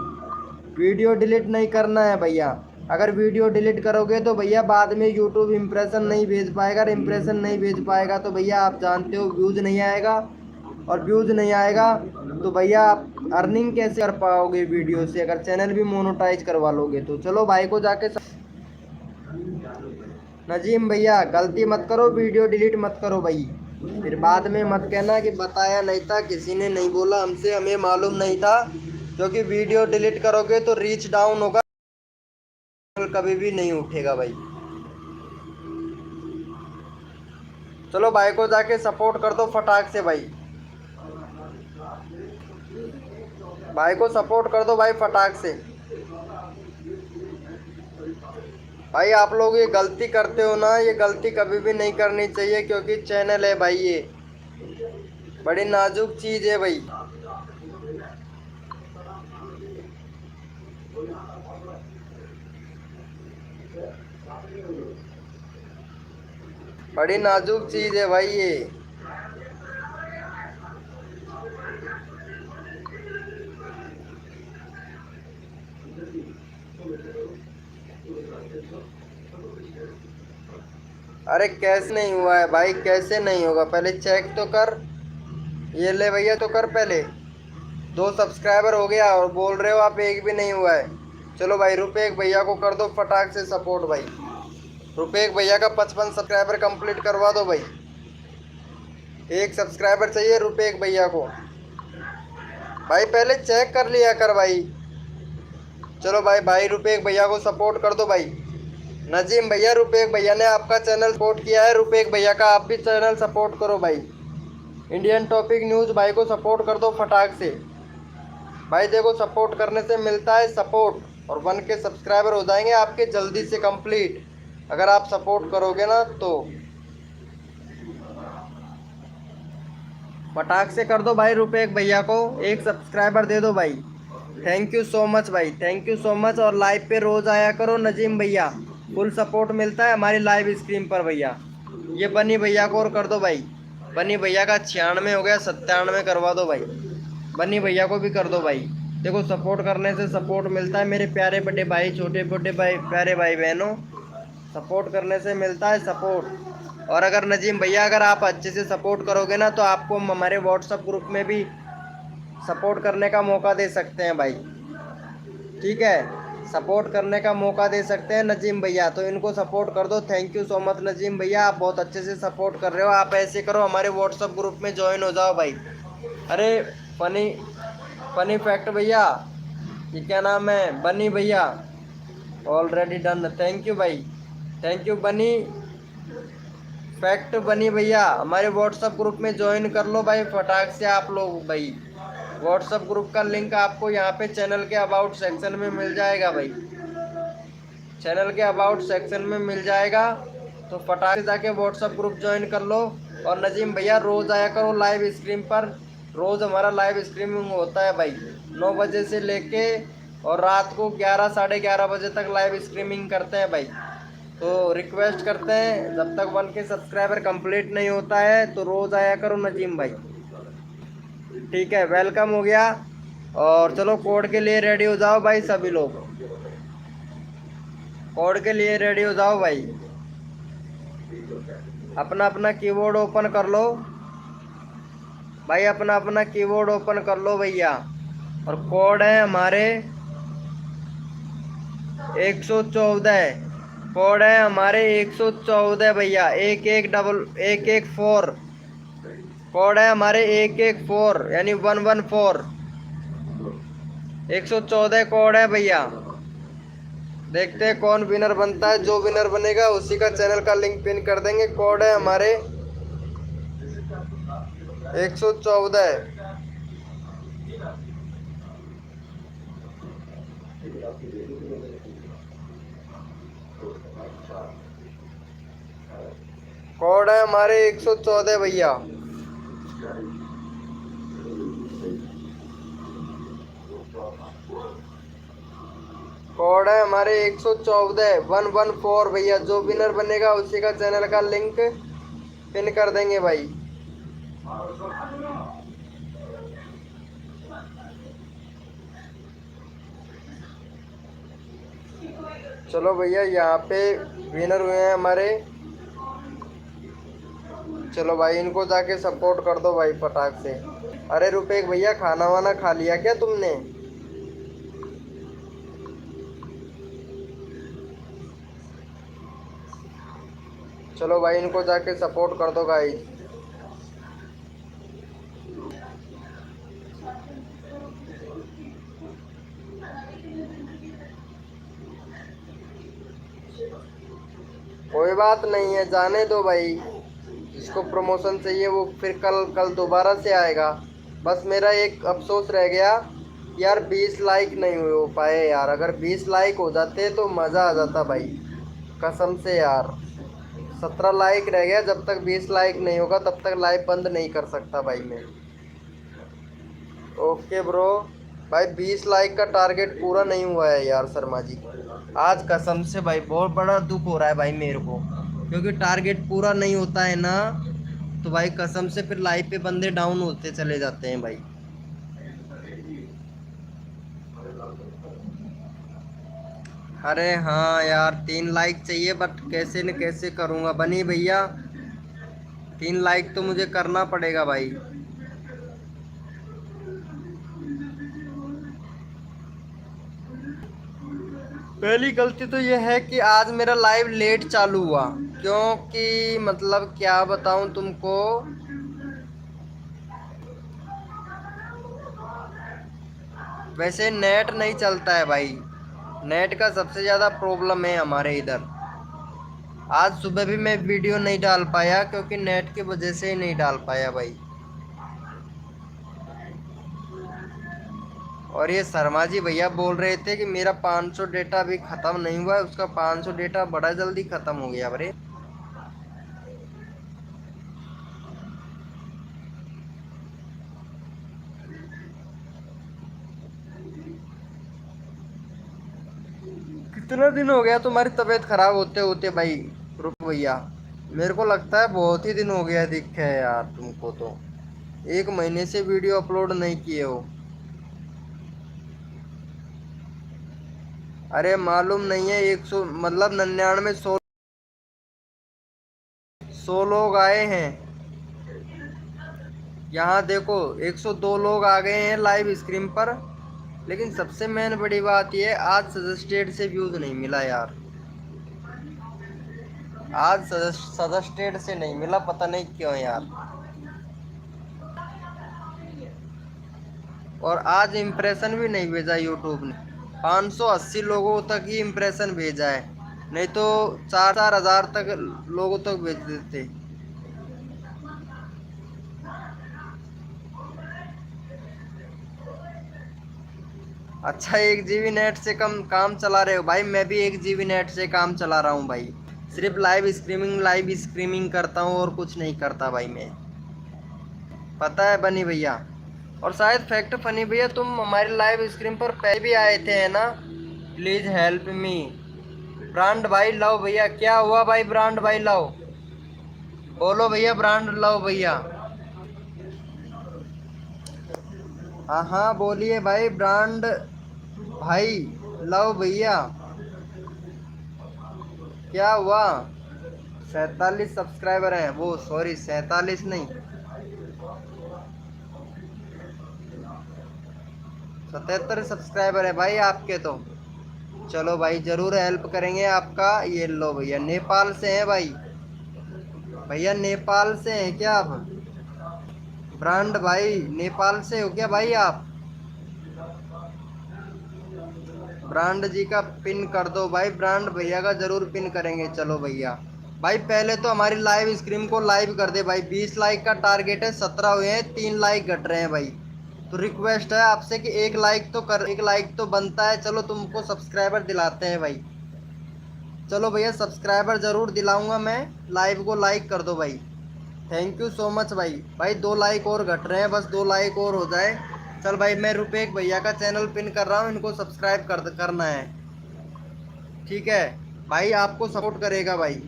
वीडियो डिलीट नहीं करना है भैया। अगर वीडियो डिलीट करोगे तो भैया बाद में यूट्यूब इम्प्रेशन नहीं भेज पाएगा। अगर इम्प्रेशन नहीं भेज पाएगा तो भैया आप जानते हो व्यूज़ नहीं आएगा, और व्यूज़ नहीं आएगा तो भैया आप अर्निंग कैसे कर पाओगे वीडियो से, अगर चैनल भी मोनेटाइज करवा लोगे तो। चलो भाई को जाके नजीम भैया गलती मत करो, वीडियो डिलीट मत करो भाई, फिर बाद में मत कहना कि बताया नहीं था, किसी ने नहीं बोला हमसे, हमें मालूम नहीं था। क्योंकि वीडियो डिलीट करोगे तो रीच डाउन होगा, कभी भी नहीं उठेगा भाई। चलो भाई को जाके सपोर्ट कर दो फटाक से भाई, भाई को सपोर्ट कर दो भाई फटाक से। भाई आप लोग ये गलती करते हो ना, ये गलती कभी भी नहीं करनी चाहिए, क्योंकि चैनल है भाई, ये बड़ी नाजुक चीज़ है भाई। बड़ी नाजुक चीज़ है भाई ये। अरे कैसे नहीं हुआ है भाई, कैसे नहीं होगा, पहले चेक तो कर। ये ले भैया तो कर पहले। 2 सब्सक्राइबर हो गया और बोल रहे हो आप एक भी नहीं हुआ है। चलो भाई रुपेश भैया को कर दो फटाक से सपोर्ट भाई। रुपेश भैया का 55 सब्सक्राइबर कंप्लीट करवा दो भाई। 1 सब्सक्राइबर चाहिए रुपेश भैया को। भाई पहले चेक कर लिया कर भाई। चलो भाई, भाई रुपेश भैया को सपोर्ट कर दो भाई। नजीम भैया, रुपेश भैया ने आपका चैनल सपोर्ट किया है, रुपेश भैया का आप भी चैनल सपोर्ट करो भाई। इंडियन टॉपिक न्यूज़ भाई को सपोर्ट कर दो फटाक से भाई। देखो सपोर्ट करने से मिलता है सपोर्ट, और 1K सब्सक्राइबर हो जाएंगे आपके जल्दी से कंप्लीट, अगर आप सपोर्ट करोगे ना तो। फटाक से कर दो भाई, रुपेश भैया को 1 सब्सक्राइबर दे दो भाई। थैंक यू सो मच भाई, थैंक यू सो मच। और लाइव पे रोज़ आया करो नजीम भैया, फुल सपोर्ट मिलता है हमारी लाइव स्ट्रीम पर भैया। ये बनी भैया को और कर दो भाई। बनी भैया का 96 हो गया, 97 करवा दो भाई। बनी भैया को भी कर दो भाई। देखो सपोर्ट करने से सपोर्ट मिलता है मेरे प्यारे बड़े भाई, छोटे बड़े भाई, प्यारे भाई बहनों, सपोर्ट करने से मिलता है सपोर्ट। और अगर नजीम भैया अगर आप अच्छे से सपोर्ट करोगे ना तो आपको हमारे व्हाट्सएप ग्रुप में भी सपोर्ट करने का मौका दे सकते हैं भाई। ठीक है, सपोर्ट करने का मौका दे सकते हैं नजीम भैया, तो इनको सपोर्ट कर दो। Thank you so much Najeem भैया, आप बहुत अच्छे से सपोर्ट कर रहे हो। आप ऐसे करो, हमारे व्हाट्सएप ग्रुप में ज्वाइन हो जाओ भाई। अरे फनी फनी फैक्ट भैया, ये क्या नाम है, बनी भैया, ऑलरेडी डन। थैंक यू भाई, थैंक यू बनी फैक्ट। बनी भैया हमारे व्हाट्सएप ग्रुप में ज्वाइन कर लो भाई फटाक से आप लोग भाई। व्हाट्सएप ग्रुप का लिंक आपको यहाँ पे चैनल के अबाउट सेक्शन में मिल जाएगा भाई, चैनल के अबाउट सेक्शन में मिल जाएगा, तो फटाक से जाके व्हाट्सएप ग्रुप ज्वाइन कर लो। और नजीम भैया रोज़ आया करो लाइव स्ट्रीम पर, रोज़ हमारा लाइव स्ट्रीमिंग होता है भाई 9 बजे से लेके और रात को 11 साढ़े 11 बजे तक लाइव स्ट्रीमिंग करते हैं भाई। तो रिक्वेस्ट करते हैं जब तक 1K सब्सक्राइबर कंप्लीट नहीं होता है तो रोज़ आया करो नजीम भाई। ठीक है, वेलकम हो गया। और चलो कोड के लिए रेडी हो जाओ भाई सभी लोग, कोड के लिए रेडी हो जाओ भाई। अपना अपना कीबोर्ड ओपन कर लो भाई, अपना अपना कीबोर्ड ओपन कर लो भैया। और कोड है हमारे 114, कोड है हमारे 114 भैया, 114। कोड है हमारे 114 यानी 114, 114 कोड है भैया। देखते हैं कौन विनर बनता है, जो विनर बनेगा उसी का चैनल का लिंक पिन कर देंगे। कोड है हमारे 114। कोड है हमारे 114 भैया। कोड है हमारे 114 114 भैया, जो विनर बनेगा उसी का चैनल का लिंक पिन कर देंगे भाई। चलो भैया यहाँ पे विनर हुए हैं हमारे, चलो भाई इनको जाके सपोर्ट कर दो भाई फटाक से। अरे रुपेश भैया खाना वाना खा लिया क्या तुमने? चलो भाई इनको जाके सपोर्ट कर दो गाइस। कोई बात नहीं है, जाने दो भाई। जिसको प्रमोशन चाहिए वो फिर कल कल दोबारा से आएगा। बस मेरा एक अफसोस रह गया यार, 20 लाइक नहीं हो पाए यार। अगर 20 लाइक हो जाते तो मज़ा आ जाता भाई, कसम से यार। 17 लाइक रह गया, जब तक 20 लाइक नहीं होगा तब तक लाइव बंद नहीं कर सकता भाई मैं। Okay bro. भाई 20 लाइक का टारगेट पूरा नहीं हुआ है यार शर्मा जी। आज कसम से भाई बहुत बड़ा दुख हो रहा है भाई मेरे को, क्योंकि टारगेट पूरा नहीं होता है ना, तो भाई कसम से फिर लाइव पे बंदे डाउन होते चले जाते हैं भाई। अरे हाँ यार, 3 लाइक चाहिए, बट कैसे न कैसे करूँगा बनी भैया। 3 लाइक तो मुझे करना पड़ेगा भाई। पहली गलती तो ये है कि आज मेरा लाइव लेट चालू हुआ, क्योंकि मतलब क्या बताऊं तुमको। वैसे नेट नहीं चलता है भाई, नेट का सबसे ज़्यादा प्रॉब्लम है हमारे इधर। आज सुबह भी मैं वीडियो नहीं डाल पाया क्योंकि नेट की वजह से ही नहीं डाल पाया भाई। और ये शर्मा जी भैया बोल रहे थे कि मेरा 500 डेटा अभी ख़त्म नहीं हुआ है, उसका 500 डेटा बड़ा जल्दी ख़त्म हो गया। अरे कितना दिन हो गया तुम्हारी तबीयत खराब होते होते भाई रुक भैया। मेरे को लगता है बहुत ही दिन हो गया दिखे है यार तुमको तो। 1 महीने से वीडियो अपलोड नहीं किए हो। अरे मालूम नहीं है, 100 मतलब 99 100 लोग आए हैं। यहाँ देखो 102 लोग आ गए हैं लाइव स्क्रीन पर। लेकिन सबसे मेन बड़ी बात यह, आज सजेस्टेड से व्यूज नहीं मिला यार। आज सजेस्टेड से नहीं मिला, पता नहीं क्यों यार। और आज इम्प्रेशन भी नहीं भेजा यूट्यूब ने। 580 लोगों तक ही इम्प्रेशन भेजा है, नहीं तो 4-4 हज़ार तक लोगों तक भेज देते। अच्छा, 1 GB नेट से कम काम चला रहे हो भाई? मैं भी 1 GB नेट से काम चला रहा हूँ भाई। सिर्फ लाइव स्ट्रीमिंग करता हूँ और कुछ नहीं करता भाई मैं, पता है बनी भैया। और शायद फैक्ट फनी भैया, तुम हमारी लाइव स्क्रीन पर पहले भी आए थे है ना? Please help me. ब्रांड भाई लाओ भैया, क्या हुआ भाई? ब्रांड भाई लाओ, बोलो भैया, ब्रांड लाओ भैया। हाँ हाँ बोलिए भाई, ब्रांड भाई लाओ भैया। क्या हुआ? 47 सब्सक्राइबर हैं वो, सॉरी 47 नहीं, 77 सब्सक्राइबर है भाई आपके तो। चलो भाई जरूर हेल्प करेंगे आपका। ये लो भैया, नेपाल से हैं भाई। भैया नेपाल से हैं क्या आप? ब्रांड भाई नेपाल से हो क्या भाई आप? ब्रांड जी का पिन कर दो भाई, ब्रांड भैया का जरूर पिन करेंगे। चलो भैया भाई, पहले तो हमारी लाइव स्क्रीन को लाइव कर दे भाई। 20 लाइक का टारगेट है, 17 हुए हैं, 3 लाइक घट रहे हैं भाई। तो रिक्वेस्ट है आपसे कि 1 लाइक तो कर, 1 लाइक तो बनता है। चलो तुमको सब्सक्राइबर दिलाते हैं भाई। चलो भैया सब्सक्राइबर जरूर दिलाऊंगा मैं। लाइव को लाइक कर दो भाई। थैंक यू सो मच भाई। भाई 2 लाइक और घट रहे हैं, बस 2 लाइक और हो जाए। चल भाई, मैं रुपेश भैया का चैनल पिन कर रहा हूँ, इनको सब्सक्राइब करना है। ठीक है भाई, आपको सपोर्ट करेगा भाई।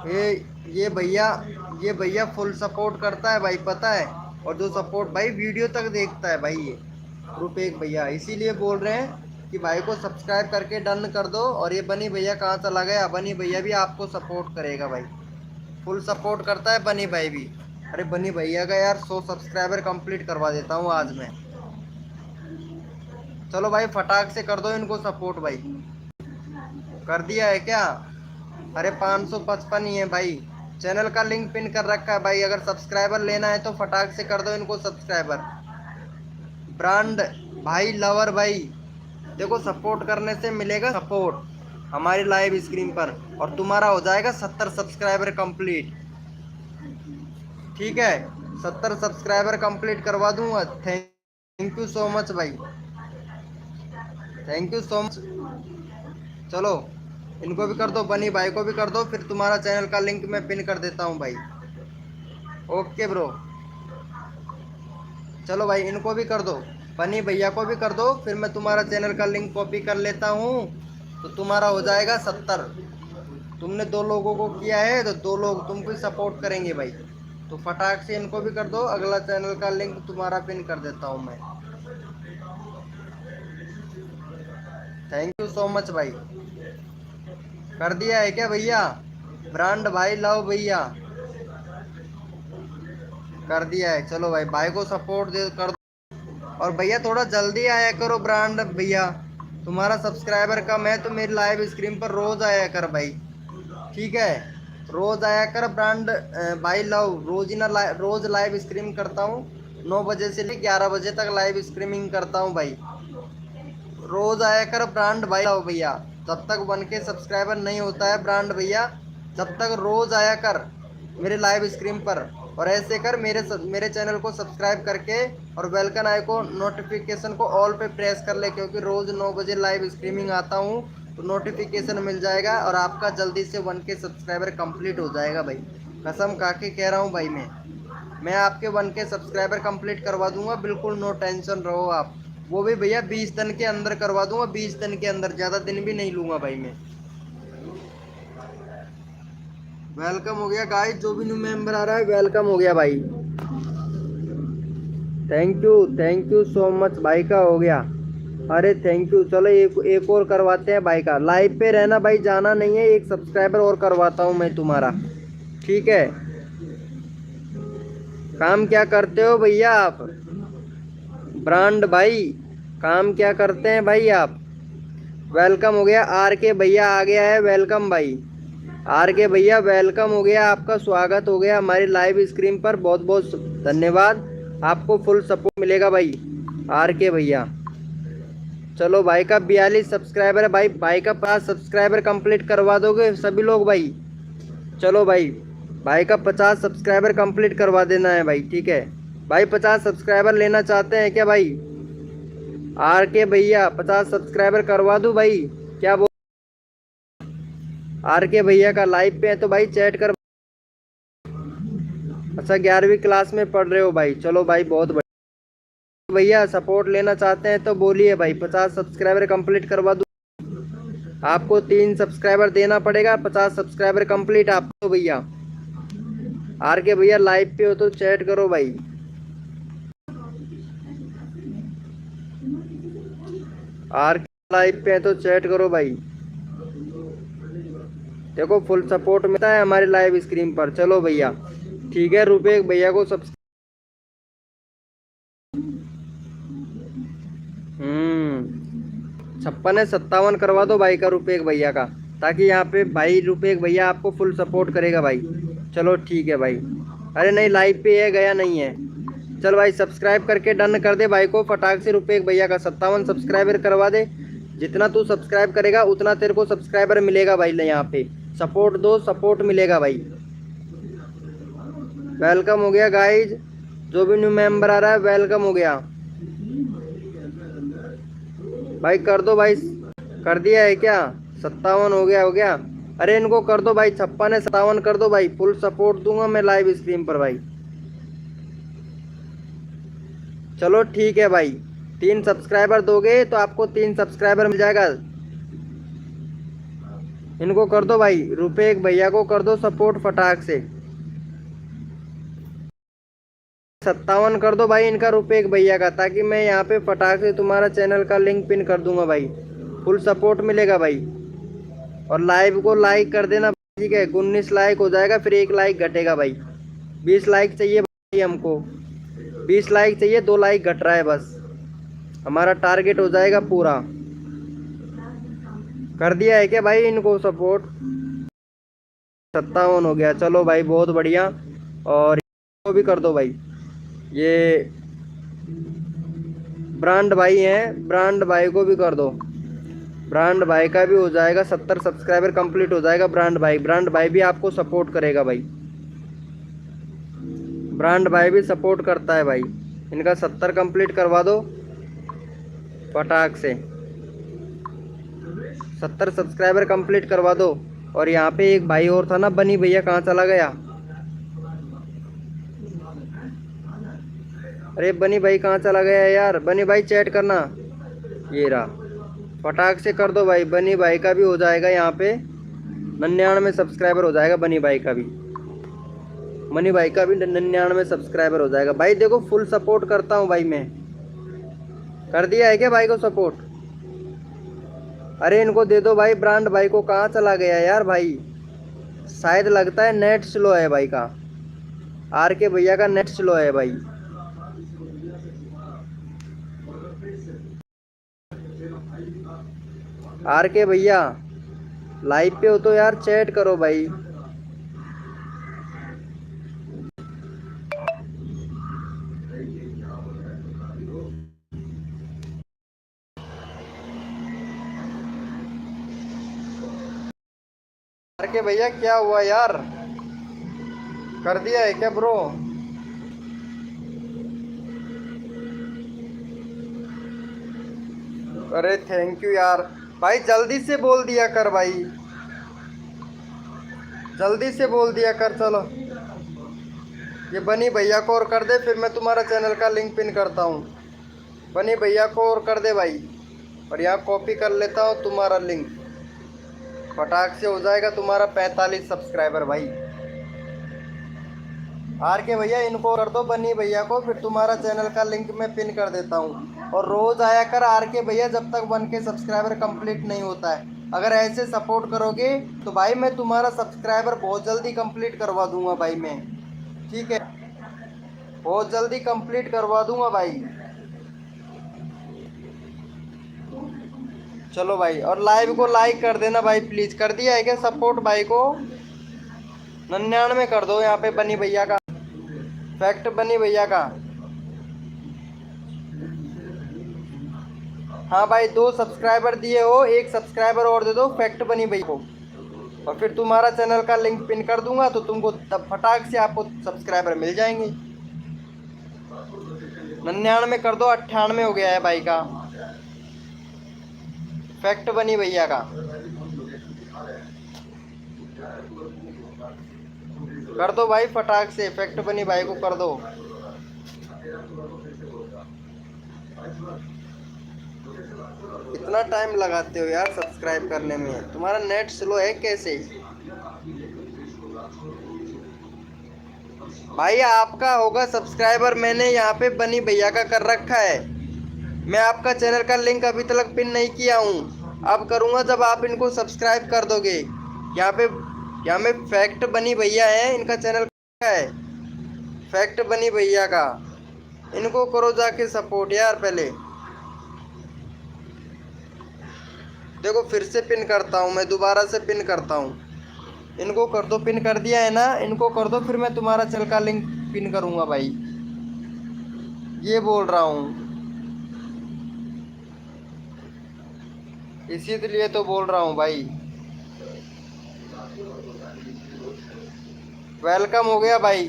ये ये भैया, ये भैया फुल सपोर्ट करता है भाई, पता है। और जो सपोर्ट भाई वीडियो तक देखता है भाई, ये रुपेश भैया, इसीलिए बोल रहे हैं कि भाई को सब्सक्राइब करके डन कर दो। और ये बनी भैया कहाँ चला गया? बनी भैया भी आपको सपोर्ट करेगा भाई, फुल सपोर्ट करता है बनी भाई भी। अरे बनी भैया का यार 100 सब्सक्राइबर कंप्लीट करवा देता हूँ आज मैं। चलो भाई फटाक से कर दो इनको सपोर्ट भाई। कर दिया है क्या? अरे 555 ही है भाई। चैनल का लिंक पिन कर रखा है भाई, अगर सब्सक्राइबर लेना है तो फटाक से कर दो इनको सब्सक्राइबर। ब्रांड भाई लवर भाई, देखो सपोर्ट करने से मिलेगा सपोर्ट हमारी लाइव स्क्रीन पर, और तुम्हारा हो जाएगा 70 सब्सक्राइबर कंप्लीट। ठीक है, 70 सब्सक्राइबर कंप्लीट करवा दूंगा। थैंक यू सो मच भाई, थैंक यू सो मच। चलो इनको भी कर दो, बनी भाई को भी कर दो, फिर तुम्हारा चैनल का लिंक मैं पिन कर देता हूँ भाई। ओके ब्रो, चलो भाई इनको भी कर दो, बनी भैया को भी कर दो, फिर मैं तुम्हारा चैनल का लिंक कॉपी कर लेता हूँ, तो तुम्हारा हो जाएगा 70। तुमने 2 लोगों को किया है तो 2 लोग तुमको सपोर्ट करेंगे भाई। तो फटाक से इनको भी कर दो, अगला चैनल का लिंक तुम्हारा पिन कर देता हूँ मैं। थैंक यू सो मच भाई। कर दिया है क्या भैया? ब्रांड भाई लाओ भैया, कर दिया है। चलो भाई, भाई को सपोर्ट दे कर दो। और भैया थोड़ा जल्दी आया करो ब्रांड भैया, तुम्हारा सब्सक्राइबर कम है तो मेरी लाइव स्क्रीन पर रोज आया कर भाई। ठीक है, रोज आया कर ब्रांड भाई लाओ। रोज ही ना रोज लाइव स्ट्रीम करता हूँ, 9 बजे से लेकर 11 बजे तक लाइव स्ट्रीमिंग करता हूँ भाई। रोज आया कर ब्रांड भाई लाओ भैया। जब तक 1K सब्सक्राइबर नहीं होता है ब्रांड भैया, तब तक रोज आया कर मेरे लाइव स्ट्रीम पर। और ऐसे कर, मेरे चैनल को सब्सक्राइब करके और बेलकन आइकन नोटिफिकेशन को ऑल पे प्रेस कर ले, क्योंकि रोज 9 बजे लाइव स्ट्रीमिंग आता हूँ तो नोटिफिकेशन मिल जाएगा और आपका जल्दी से 1K सब्सक्राइबर कंप्लीट हो जाएगा भाई। कसम खा के कह रहा हूँ भाई, मैं आपके 1K सब्सक्राइबर कंप्लीट करवा दूंगा, बिल्कुल नो टेंशन रहो आप। वो भी भैया 20 दिन के अंदर करवा दूंगा, 20 दिन के अंदर, ज़्यादा दिन भी नहीं लूंगा भाई मैं। वेलकम हो गया गाइस, जो भी न्यू मेंबर आ रहा है वेलकम हो गया भाई। थैंक यू सो मच भाई का हो गया। अरे थैंक यू। चलो एक और करवाते हैं भाई का। लाइव पे रहना भाई, जाना नहीं है। एक सब्सक्राइबर और करवाता हूँ मैं तुम्हारा, ठीक है। काम क्या करते हो भैया आप? ब्रांड भाई काम क्या करते हैं भाई आप? वेलकम हो गया। आर के भैया आ गया है, वेलकम भाई। आर के भैया वेलकम हो गया, आपका स्वागत हो गया हमारी लाइव स्क्रीन पर। बहुत बहुत धन्यवाद, आपको फुल सपोर्ट मिलेगा भाई आर के भैया। चलो भाई का 42 सब्सक्राइबर है भाई, भाई का 50 सब्सक्राइबर कंप्लीट करवा दोगे सभी लोग भाई? चलो भाई, भाई का 50 सब्सक्राइबर कंप्लीट करवा देना है भाई, ठीक है भाई। 50 सब्सक्राइबर लेना चाहते हैं क्या भाई? आर के भैया 50 सब्सक्राइबर करवा दूं भाई? क्या बोल? आर के भैया का लाइव पे है तो भाई चैट कर। अच्छा 11वीं क्लास में पढ़ रहे हो भाई, चलो भाई बहुत बढ़िया। भैया सपोर्ट लेना चाहते हैं तो बोलिए भाई, 50 सब्सक्राइबर कंप्लीट करवा दूं? आपको 3 सब्सक्राइबर देना पड़ेगा, 50 सब्सक्राइबर कंप्लीट आपको भैया। आर के भैया लाइव पे हो तो चैट करो भाई। आर के लाइव पे है तो चैट करो भाई। देखो फुल सपोर्ट मिलता है हमारी लाइव स्क्रीन पर। चलो भैया ठीक है, रुपए भैया को सब 56 है 57 करवा दो भाई का, रुपए भैया का, ताकि यहाँ पे भाई रुपए भैया आपको फुल सपोर्ट करेगा भाई। चलो ठीक है भाई। अरे नहीं लाइव पे है, गया नहीं है। चल भाई सब्सक्राइब करके डन कर दे भाई को फटाक से। रुपए भैया का 57 सब्सक्राइबर करवा दे। जितना तू सब्सक्राइब करेगा उतना तेरे को सब्सक्राइबर मिलेगा भाई। यहाँ पे सपोर्ट दो, सपोर्ट मिलेगा भाई। वेलकम हो गया गाइज, जो भी न्यू मेंबर आ रहा है वेलकम हो गया भाई। कर दो भाई, कर दिया है क्या? 57 हो गया, हो गया। अरे इनको कर दो भाई, 56 है 57 कर दो भाई, फुल सपोर्ट दूंगा मैं लाइव स्ट्रीम पर भाई। चलो ठीक है भाई, 3 सब्सक्राइबर दोगे तो आपको 3 सब्सक्राइबर मिल जाएगा। इनको कर दो भाई, रुपए भैया को कर दो सपोर्ट फटाक से। 57 कर दो भाई इनका, रुपए भैया का, ताकि मैं यहाँ पे फटाक से तुम्हारा चैनल का लिंक पिन कर दूंगा भाई। फुल सपोर्ट मिलेगा भाई। और लाइव को लाइक कर देना, ठीक है। 19 लाइक हो जाएगा, फिर 1 लाइक घटेगा भाई। 20 लाइक चाहिए भाई हमको, 20 लाइक चाहिए, 2 लाइक घट रहा है बस, हमारा टारगेट हो जाएगा पूरा। कर दिया है क्या भाई इनको सपोर्ट? 57 हो गया, चलो भाई बहुत बढ़िया। और इसको भी कर दो भाई, ये ब्रांड भाई हैं, ब्रांड भाई को भी कर दो। ब्रांड भाई का भी हो जाएगा, 70 सब्सक्राइबर कंप्लीट हो जाएगा। ब्रांड भाई भी आपको सपोर्ट करेगा भाई। ब्रांड भाई भी सपोर्ट करता है भाई। इनका 70 कंप्लीट करवा दो फटाक से। 70 सब्सक्राइबर कंप्लीट करवा दो। और यहाँ पे एक भाई और था ना, बनी भैया, कहाँ चला गया? अरे बनी भाई कहाँ चला गया यार? बनी भाई चैट करना। ये रहा, फटाक से कर दो भाई। बनी भाई का भी हो जाएगा यहाँ पे 99 सब्सक्राइबर हो जाएगा। बनी भाई का भी, मनी भाई का भी 99 सब्सक्राइबर हो जाएगा भाई। देखो फुल सपोर्ट करता हूँ भाई मैं। कर दिया है क्या भाई को सपोर्ट? अरे इनको दे दो भाई। ब्रांड भाई को कहाँ चला गया यार भाई? शायद लगता है नेट स्लो है भाई का। आर के भैया का नेट स्लो है भाई। आर के भैया लाइव पे हो तो यार चैट करो भाई। आर के भैया क्या हुआ यार? कर दिया है क्या ब्रो? अरे थैंक यू यार भाई। जल्दी से बोल दिया कर भाई, जल्दी से बोल दिया कर। चलो ये बनी भैया को और कर दे, फिर मैं तुम्हारा चैनल का लिंक पिन करता हूँ। बनी भैया को और कर दे भाई। और यहाँ कॉपी कर लेता हूँ तुम्हारा लिंक। फटाक से हो जाएगा तुम्हारा 45 सब्सक्राइबर भाई। आर के भैया इनको कर दो, बनी भैया को, फिर तुम्हारा चैनल का लिंक मैं पिन कर देता हूँ। और रोज़ आया कर आर के भैया, जब तक 1K सब्सक्राइबर कंप्लीट नहीं होता है। अगर ऐसे सपोर्ट करोगे तो भाई मैं तुम्हारा सब्सक्राइबर बहुत जल्दी कंप्लीट करवा दूंगा भाई मैं। ठीक है, बहुत जल्दी कंप्लीट करवा दूंगा भाई। चलो भाई, और लाइव को लाइक कर देना भाई प्लीज़। कर दिया है क्या सपोर्ट भाई को? 99 कर दो यहाँ पे बनी भैया का, फैक्ट बनी भैया का। हाँ भाई, 2 सब्सक्राइबर दिए हो, 1 सब्सक्राइबर और दे दो फैक्ट बनी भैया को। और फिर तुम्हारा चैनल का लिंक पिन कर दूंगा तो तुमको तब फटाक से आपको सब्सक्राइबर मिल जाएंगे। 99 कर दो, 98 हो गया है भाई का, फैक्ट बनी भैया का। कर दो भाई फटाक से, फैक्ट बनी भाई को कर दो। कितना टाइम लगाते हो यार सब्सक्राइब करने में? तुम्हारा नेट स्लो है कैसे? भाई आपका होगा सब्सक्राइबर, मैंने यहाँ पे बनी भैया का कर रखा है। मैं आपका चैनल का लिंक अभी तक पिन नहीं किया हूँ, अब करूँगा जब आप इनको सब्सक्राइब कर दोगे। यहाँ में फैक्ट बनी भैया है, इनका चैनल का है फैक्ट बनी भैया का। इनको करो जाके सपोर्ट यार पहले। देखो फिर से पिन करता हूँ मैं, दोबारा से पिन करता हूँ। इनको कर दो, पिन कर दिया है ना, इनको कर दो, फिर मैं तुम्हारा चैनल का लिंक पिन करूँगा भाई। ये बोल रहा हूँ, इसीलिए तो बोल रहा हूँ भाई। वेलकम हो गया भाई,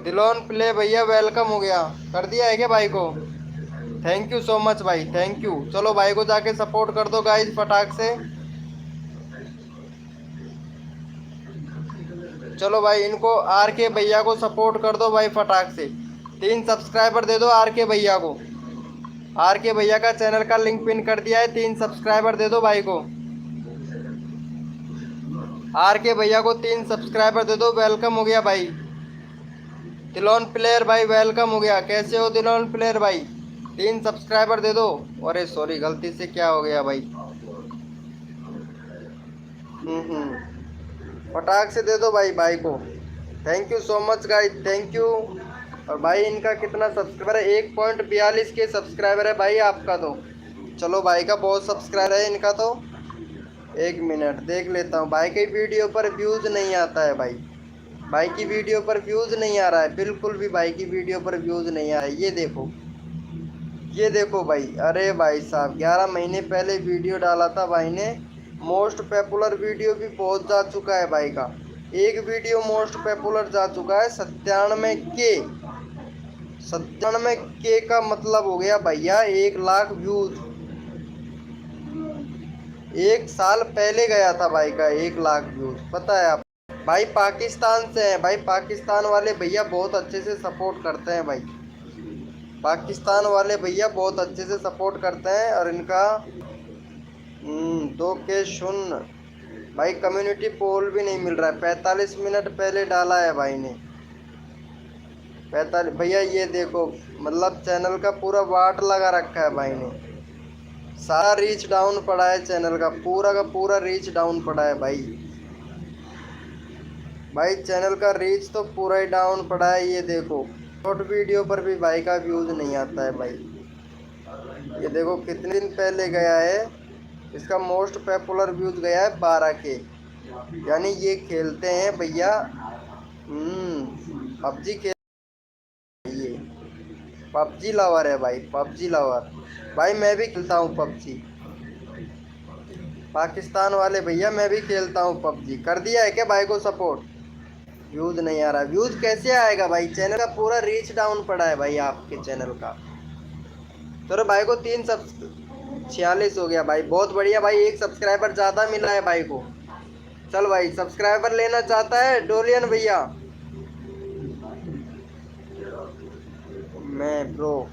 दिलोन प्ले भैया वेलकम हो गया। कर दिया है क्या भाई को? थैंक यू सो मच भाई, थैंक यू। चलो भाई को जाके सपोर्ट कर दो गाइस फटाक से। चलो भाई, इनको आर के भैया को सपोर्ट कर दो भाई फटाक से। 3 सब्सक्राइबर दे दो आर के भैया को। आर के भैया का चैनल का लिंक पिन कर दिया है, 3 सब्सक्राइबर दे दो भाई को। आर के भैया को 3 सब्सक्राइबर दे दो। वेलकम हो गया भाई दिलोन प्लेयर भाई, वेलकम हो गया। कैसे हो दिलोन प्लेयर भाई? 3 सब्सक्राइबर दे दो। अरे सॉरी, गलती से क्या हो गया भाई? फटाक से दे दो भाई को। Thank you so much guys, thank you. और भाई इनका कितना सब्सक्राइबर है? 1.42 के सब्सक्राइबर है भाई आपका तो। चलो भाई का बहुत सब्सक्राइबर है इनका तो। 1 मिनट देख लेता हूँ। भाई की वीडियो पर व्यूज़ नहीं आता है भाई, भाई की वीडियो पर व्यूज़ नहीं आ रहा है, बिल्कुल भी भाई की वीडियो पर व्यूज़ नहीं आ रहा है। ये देखो, ये देखो भाई, अरे भाई साहब 11 महीने पहले वीडियो डाला था भाई ने। मोस्ट पॉपुलर वीडियो भी बहुत जा चुका है भाई का। एक वीडियो मोस्ट पॉपुलर जा चुका है 97 के। 97 के का मतलब हो गया भैया 1 लाख व्यूज। 1 साल पहले गया था भाई का 1 लाख व्यूज, पता है आप। भाई पाकिस्तान से है भाई, पाकिस्तान वाले भैया बहुत अच्छे से सपोर्ट करते हैं भाई। पाकिस्तान वाले भैया बहुत अच्छे से सपोर्ट करते हैं। और इनका 2 के 0 भाई। कम्युनिटी पोल भी नहीं मिल रहा है, 45 मिनट पहले डाला है भाई ने। 45 भैया, ये देखो मतलब चैनल का पूरा वाट लगा रखा है भाई ने। सारा रीच डाउन पड़ा है चैनल का पूरा रीच डाउन पड़ा है भाई। भाई चैनल का रीच तो पूरा ही डाउन पड़ा है। ये देखो शॉर्ट वीडियो पर भी भाई का व्यूज़ नहीं आता है भाई। ये देखो कितने दिन पहले गया है, इसका मोस्ट पॉपुलर व्यूज़ गया है 12 के। यानी ये खेलते हैं भैया, पबजी खेल, ये पबजी लवर है भाई, पबजी लवर। भाई मैं भी खेलता हूँ पबजी। पाकिस्तान वाले भैया मैं भी खेलता हूँ पबजी। कर दिया है क्या भाई को सपोर्ट? व्यूज नहीं आ रहा, व्यूज कैसे आएगा भाई? चैनल का पूरा रीच डाउन पड़ा है भाई आपके चैनल का। तो भाई को 346 हो गया भाई, बहुत बढ़िया भाई। 1 सब्सक्राइबर ज़्यादा मिला है भाई को। चल भाई, सब्सक्राइबर लेना चाहता है डोलियन भैया? मैं ब्रो,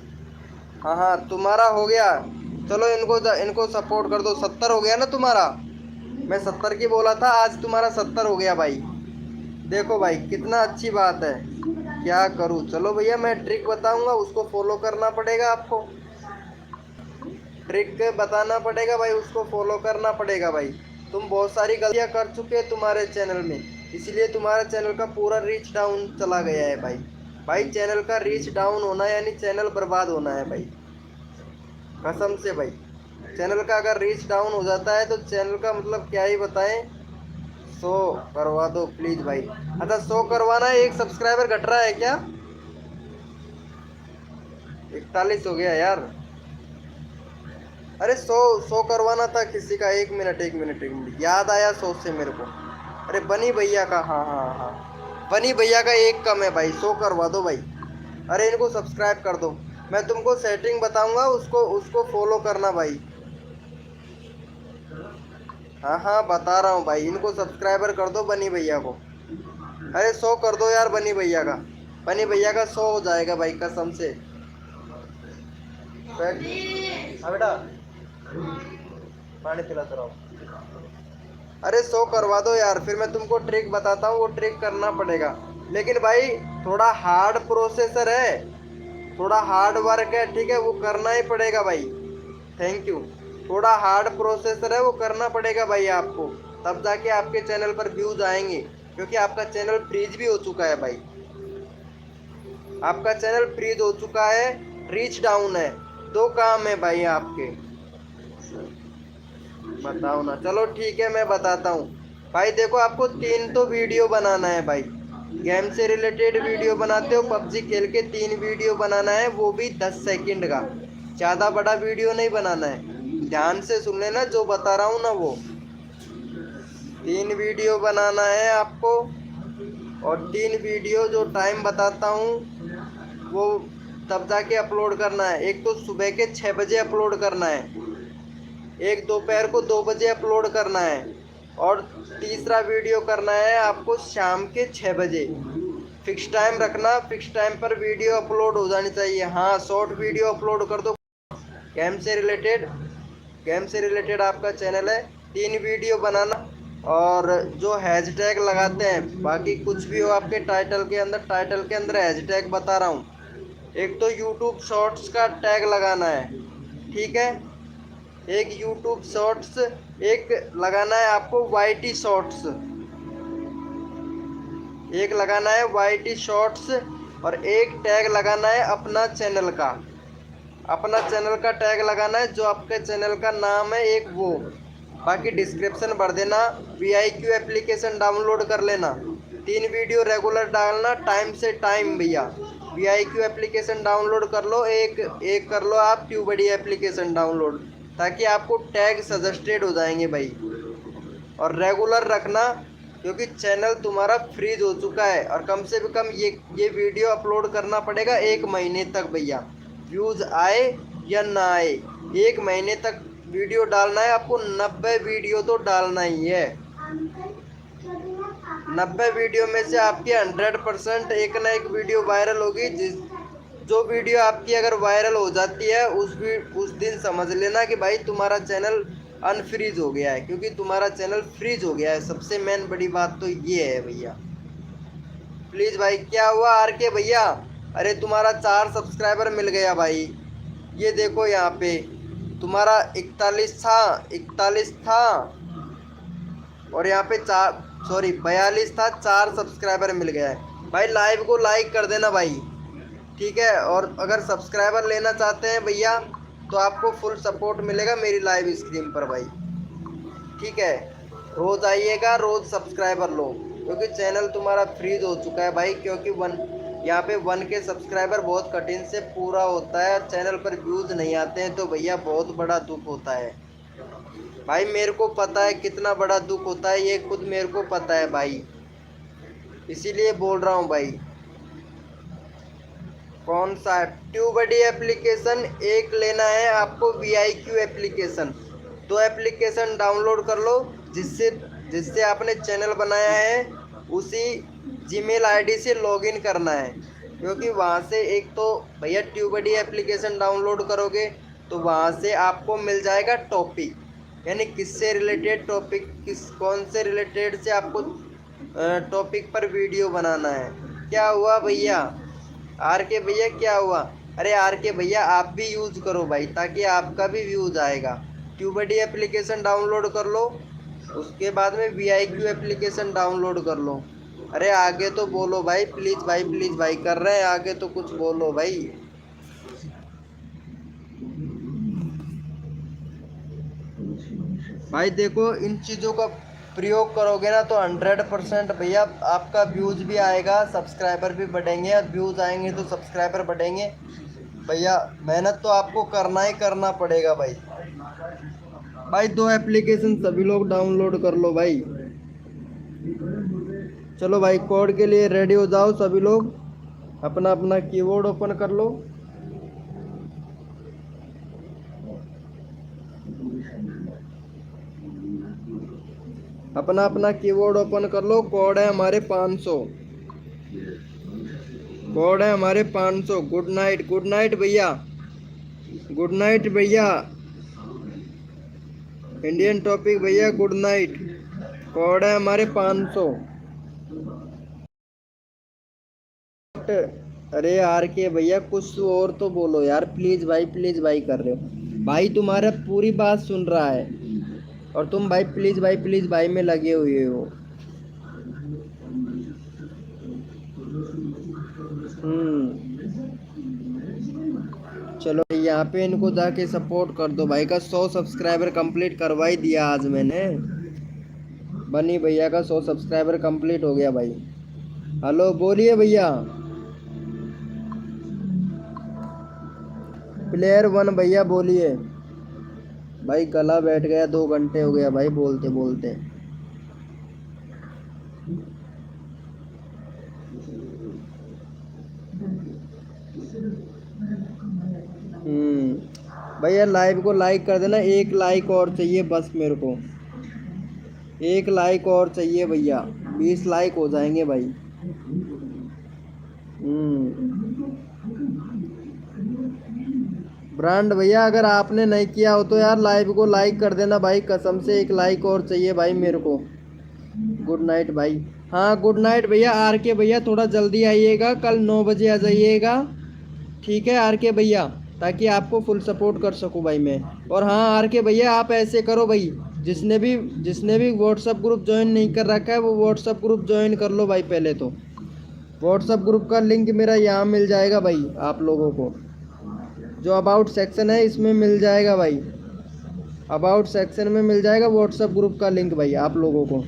हाँ हाँ तुम्हारा हो गया। चलो इनको सपोर्ट कर दो। 70 हो गया ना तुम्हारा? मैं 70 की बोला था, आज तुम्हारा 70 हो गया भाई। देखो भाई कितना अच्छी बात है। क्या करूँ? चलो भैया मैं ट्रिक बताऊंगा, उसको फॉलो करना पड़ेगा आपको। ट्रिक बताना पड़ेगा भाई, उसको फॉलो करना पड़ेगा भाई। तुम बहुत सारी गलतियां कर चुके हैं तुम्हारे चैनल में, इसलिए तुम्हारे चैनल का पूरा रीच डाउन चला गया है भाई। भाई चैनल का रीच डाउन होना यानी चैनल बर्बाद होना है भाई, कसम से भाई। चैनल का अगर रीच डाउन हो जाता है तो चैनल का मतलब क्या ही बताएं। 100 करवा दो प्लीज़ भाई। अच्छा 100 करवाना है, 1 सब्सक्राइबर घट रहा है क्या? 41 हो गया यार। अरे 100 करवाना था किसी का। 1 मिनट याद आया 100 से मेरे को। अरे बनी भैया का, हाँ हाँ हाँ, बनी भैया का 1 कम है भाई, 100 करवा दो भाई। अरे इनको सब्सक्राइब कर दो, मैं तुमको सेटिंग बताऊंगा, उसको फॉलो करना भाई। हाँ हाँ बता रहा हूँ भाई, इनको सब्सक्राइबर कर दो बनी भैया को। अरे 100 कर दो यार बनी भैया का। बनी भैया का 100 हो जाएगा भाई कसम से। हाँ बेटा, पानी पिलाता रहो। अरे 100 करवा दो यार, फिर मैं तुमको ट्रिक बताता हूँ, वो ट्रिक करना पड़ेगा। लेकिन भाई थोड़ा हार्ड प्रोसेसर है, थोड़ा हार्ड वर्क है, ठीक है, वो करना ही पड़ेगा भाई। Thank you. थोड़ा हार्ड प्रोसेसर है, वो करना पड़ेगा भाई आपको, तब जाके आपके चैनल पर व्यूज आएंगे। क्योंकि आपका चैनल फ्रीज भी हो चुका है भाई, आपका चैनल फ्रीज हो चुका है, रीच डाउन है। 2 काम है भाई आपके, बताओ ना। चलो ठीक है मैं बताता हूँ भाई। देखो आपको 3 तो वीडियो बनाना है भाई, गेम से रिलेटेड वीडियो बनाते हो, पबजी खेल के 3 वीडियो बनाना है, वो भी 10 सेकंड का। ज़्यादा बड़ा वीडियो नहीं बनाना है, ध्यान से सुन लेना जो बता रहा हूँ ना। वो 3 वीडियो बनाना है आपको, और 3 वीडियो जो टाइम बताता हूँ वो तब जाके अपलोड करना है। एक तो सुबह के 6 बजे अपलोड करना है, एक दोपहर को 2 बजे अपलोड करना है, और तीसरा वीडियो करना है आपको शाम के 6 बजे। फिक्स टाइम रखना, फिक्स टाइम पर वीडियो अपलोड हो जानी चाहिए। हाँ शॉर्ट वीडियो अपलोड कर दो, गेम से रिलेटेड आपका चैनल है। 3 वीडियो बनाना, और जो हैशटैग लगाते हैं, बाकी कुछ भी हो आपके टाइटल के अंदर हैशटैग बता रहा हूँ। एक तो यूट्यूब शॉर्ट्स का टैग लगाना है, ठीक है, एक यूट्यूब शॉर्ट्स, एक लगाना है आपको YT शॉर्ट्स, एक लगाना है YT शॉर्ट्स, और एक टैग लगाना है अपना चैनल का टैग लगाना है, जो आपके चैनल का नाम है एक वो। बाकी डिस्क्रिप्शन भर देना, VIQ एप्लीकेशन डाउनलोड कर लेना। 3 वीडियो रेगुलर डालना, टाइम से टाइम भैया। VIQ एप्लीकेशन डाउनलोड कर लो, एक एक कर लो आप ट्यूबडी एप्लीकेशन डाउनलोड, ताकि आपको टैग सजेस्टेड हो जाएंगे भाई। और रेगुलर रखना, क्योंकि चैनल तुम्हारा फ्रीज हो चुका है और कम से कम ये वीडियो अपलोड करना पड़ेगा 1 महीने तक भैया, व्यूज़ आए या ना आए 1 महीने तक वीडियो डालना है आपको। 90 वीडियो तो डालना ही है। 90 वीडियो में से आपकी 100% एक ना एक वीडियो वायरल होगी। जो वीडियो आपकी अगर वायरल हो जाती है उस दिन समझ लेना कि भाई तुम्हारा चैनल अनफ्रीज हो गया है, क्योंकि तुम्हारा चैनल फ्रीज हो गया है। सबसे मेन बड़ी बात तो ये है भैया। प्लीज़ भाई, क्या हुआ RK भैया? अरे तुम्हारा 4 सब्सक्राइबर मिल गया भाई। ये देखो यहाँ पे तुम्हारा 41 था और यहाँ पे 42 था, 4 सब्सक्राइबर मिल गया है भाई। लाइव को लाइक कर देना भाई, ठीक है। और अगर सब्सक्राइबर लेना चाहते हैं भैया तो आपको फुल सपोर्ट मिलेगा मेरी लाइव स्ट्रीम पर भाई, ठीक है। रोज़ आइएगा, रोज़ सब्सक्राइबर लो, क्योंकि चैनल तुम्हारा फ्रीज हो चुका है भाई। क्योंकि यहाँ पे 1K सब्सक्राइबर बहुत कठिन से पूरा होता है, चैनल पर व्यूज़ नहीं आते हैं तो भैया बहुत बड़ा दुख होता है भाई। मेरे को पता है कितना बड़ा दुख होता है, ये खुद मेरे को पता है भाई, इसीलिए बोल रहा हूँ भाई। कौन सा? ट्यूबडी एप्लीकेशन एक लेना है आपको, VIQ एप्लीकेशन। 2 एप्लीकेशन डाउनलोड कर लो, जिससे आपने चैनल बनाया है उसी जीमेल ID से लॉगिन करना है। क्योंकि वहाँ से एक तो भैया ट्यूबडी एप्लीकेशन डाउनलोड करोगे तो वहाँ से आपको मिल जाएगा टॉपिक, यानी किससे रिलेटेड टॉपिक, कौन से रिलेटेड से आपको टॉपिक पर वीडियो बनाना है। क्या हुआ भैया? RK भैया क्या हुआ? अरे RK भैया आप भी यूज़ करो भाई, ताकि आपका भी व्यूज़ आएगा। ट्यूबडी एप्लीकेशन डाउनलोड कर लो, उसके बाद में VIQ एप्लीकेशन डाउनलोड कर लो। अरे आगे तो बोलो भाई, प्लीज़ भाई, प्लीज़ भाई, कर रहे हैं आगे तो कुछ बोलो भाई। भाई देखो, इन चीज़ों का प्रयोग करोगे ना तो 100% भैया आपका व्यूज़ भी आएगा, सब्सक्राइबर भी बढ़ेंगे, और व्यूज़ आएंगे तो सब्सक्राइबर बढ़ेंगे। भैया मेहनत तो आपको करना ही करना पड़ेगा भाई। भाई 2 एप्लीकेशन सभी लोग डाउनलोड कर लो भाई। चलो भाई, कोड के लिए रेडी हो जाओ सभी लोग, अपना अपना कीबोर्ड ओपन कर लो। अपना अपना कीबोर्ड ओपन कर लो। कोड है हमारे 500, कोड है हमारे 500। गुड नाइट, गुड नाइट भैया, गुड नाइट भैया। इंडियन टॉपिक भैया गुड नाइट। कोड है हमारे 500। अरे RK भैया कुछ और तो बोलो यार, प्लीज़ भाई, प्लीज़ भाई कर रहे हो भाई, तुम्हारा पूरी बात सुन रहा है और तुम भाई प्लीज़ भाई, प्लीज़ भाई में लगे हुए हो। चलो यहाँ पे इनको जाके सपोर्ट कर दो भाई का 100 सब्सक्राइबर कंप्लीट करवा ही दिया आज मैंने। बनी भैया का 100 सब्सक्राइबर कंप्लीट हो गया भाई। हेलो बोलिए भैया। प्लेयर 1 भैया बोलिए। भाई गला बैठ गया, 2 घंटे हो गया भाई बोलते बोलते। भैया लाइव को लाइक कर देना, 1 लाइक और चाहिए बस मेरे को, 1 लाइक और चाहिए भैया, 20 लाइक हो जाएंगे भाई। ब्रांड भैया अगर आपने नहीं किया हो तो यार लाइव को लाइक कर देना भाई, कसम से 1 लाइक और चाहिए भाई मेरे को। गुड नाइट भाई। हाँ गुड नाइट भैया। RK भैया थोड़ा जल्दी आइएगा, कल 9 बजे आ जाइएगा, ठीक है RK भैया, ताकि आपको फुल सपोर्ट कर सकूं भाई मैं। और हाँ RK भैया आप ऐसे करो भाई, जिसने भी व्हाट्सअप ग्रुप ज्वाइन नहीं कर रखा है वो व्हाट्सअप ग्रुप ज्वाइन कर लो भाई। पहले तो व्हाट्सअप ग्रुप का लिंक मेरा यहाँ मिल जाएगा भाई, आप लोगों को जो अबाउट सेक्शन है इसमें मिल जाएगा भाई, अबाउट सेक्शन में मिल जाएगा व्हाट्सअप ग्रुप का लिंक भाई आप लोगों को।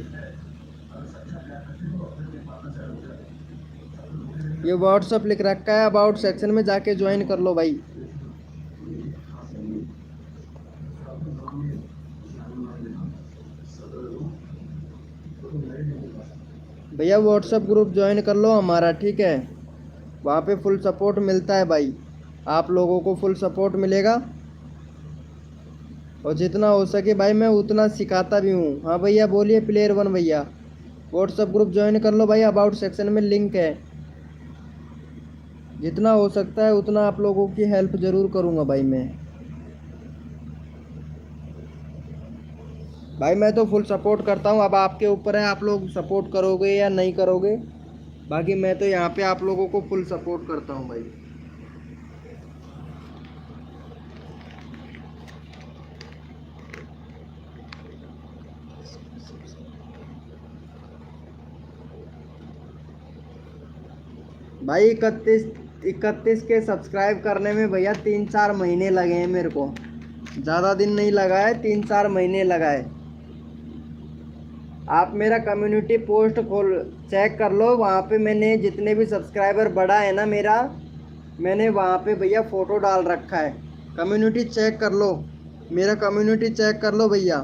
ये व्हाट्सअप लिख रखा है, अबाउट सेक्शन में जाके ज्वाइन कर लो भाई। भैया व्हाट्सअप ग्रुप ज्वाइन कर लो हमारा, ठीक है। वहाँ पे फुल सपोर्ट मिलता है भाई, आप लोगों को फुल सपोर्ट मिलेगा। और जितना हो सके भाई मैं उतना सिखाता भी हूँ। हाँ भैया बोलिए प्लेयर वन भैया। व्हाट्सअप ग्रुप ज्वाइन कर लो भाई, अबाउट सेक्शन में लिंक है। जितना हो सकता है उतना आप लोगों की हेल्प ज़रूर करूँगा भाई मैं। भाई मैं तो फुल सपोर्ट करता हूँ, अब आपके ऊपर है आप लोग सपोर्ट करोगे या नहीं करोगे। बाकी मैं तो यहाँ पे आप लोगों को फुल सपोर्ट करता हूँ भाई। भाई 31 के सब्सक्राइब करने में भैया 3-4 महीने लगे हैं मेरे को। ज़्यादा दिन नहीं लगा है, 3-4 महीने लगा है। आप मेरा कम्युनिटी पोस्ट खोल चेक कर लो, वहाँ पे मैंने जितने भी सब्सक्राइबर बढ़ा है ना मेरा, मैंने वहाँ पे भैया फ़ोटो डाल रखा है। कम्युनिटी चेक कर लो, मेरा कम्युनिटी चेक कर लो भैया।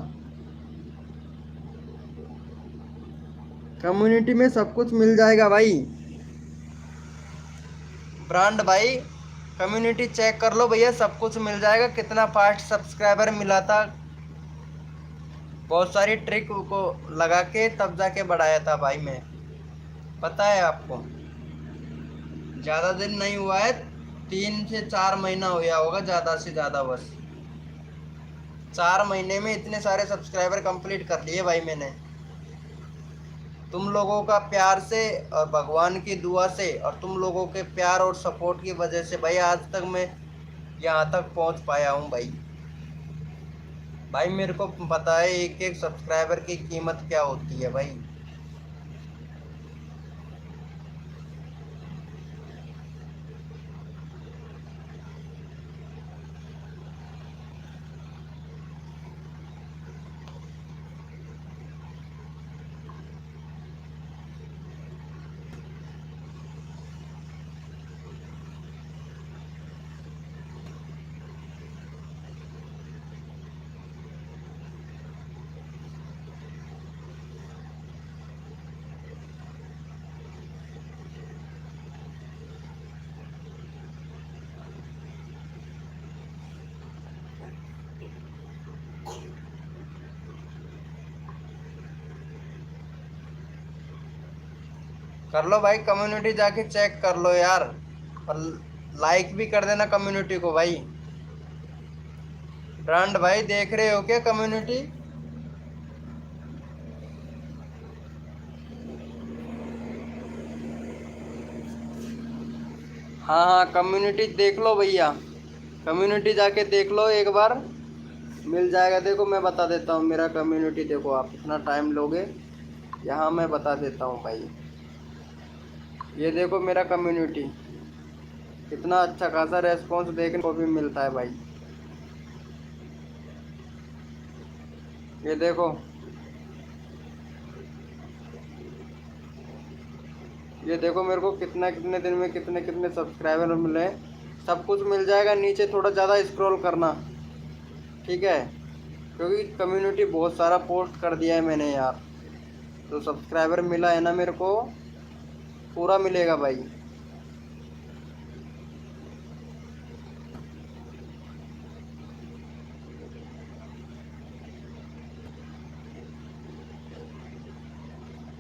कम्युनिटी में सब कुछ मिल जाएगा भाई। ब्रांड भाई कम्युनिटी चेक कर लो भैया, सब कुछ मिल जाएगा। कितना फास्ट सब्सक्राइबर मिला था, बहुत सारी ट्रिक को लगा के तब जाके बढ़ाया था भाई मैं, पता है आपको। ज़्यादा दिन नहीं हुआ है, 3 से 4 महीना हो गया होगा ज़्यादा से ज़्यादा, बस 4 महीने में इतने सारे सब्सक्राइबर कंप्लीट कर लिए भाई मैंने। तुम लोगों का प्यार से और भगवान की दुआ से और तुम लोगों के प्यार और सपोर्ट की वजह से भाई आज तक मैं यहाँ तक पहुँच पाया हूँ भाई। भाई मेरे को पता है एक एक सब्सक्राइबर की कीमत क्या होती है भाई। कर लो भाई, कम्युनिटी जाके चेक कर लो यार, और लाइक भी कर देना कम्युनिटी को भाई। ब्रांड भाई देख रहे हो क्या कम्युनिटी? हाँ हाँ कम्युनिटी देख लो भैया, कम्युनिटी जाके देख लो एक बार, मिल जाएगा। देखो मैं बता देता हूँ मेरा कम्युनिटी, देखो आप इतना टाइम लोगे, यहाँ मैं बता देता हूँ भाई। ये देखो मेरा कम्युनिटी, कितना अच्छा खासा रेस्पॉन्स देखने को भी मिलता है भाई। ये देखो, ये देखो मेरे को कितना कितने दिन में कितने कितने सब्सक्राइबर मिले हैं। सब कुछ मिल जाएगा, नीचे थोड़ा ज़्यादा स्क्रॉल करना, ठीक है, क्योंकि कम्युनिटी बहुत सारा पोस्ट कर दिया है मैंने यार, तो सब्सक्राइबर मिला है ना मेरे को, पूरा मिलेगा भाई।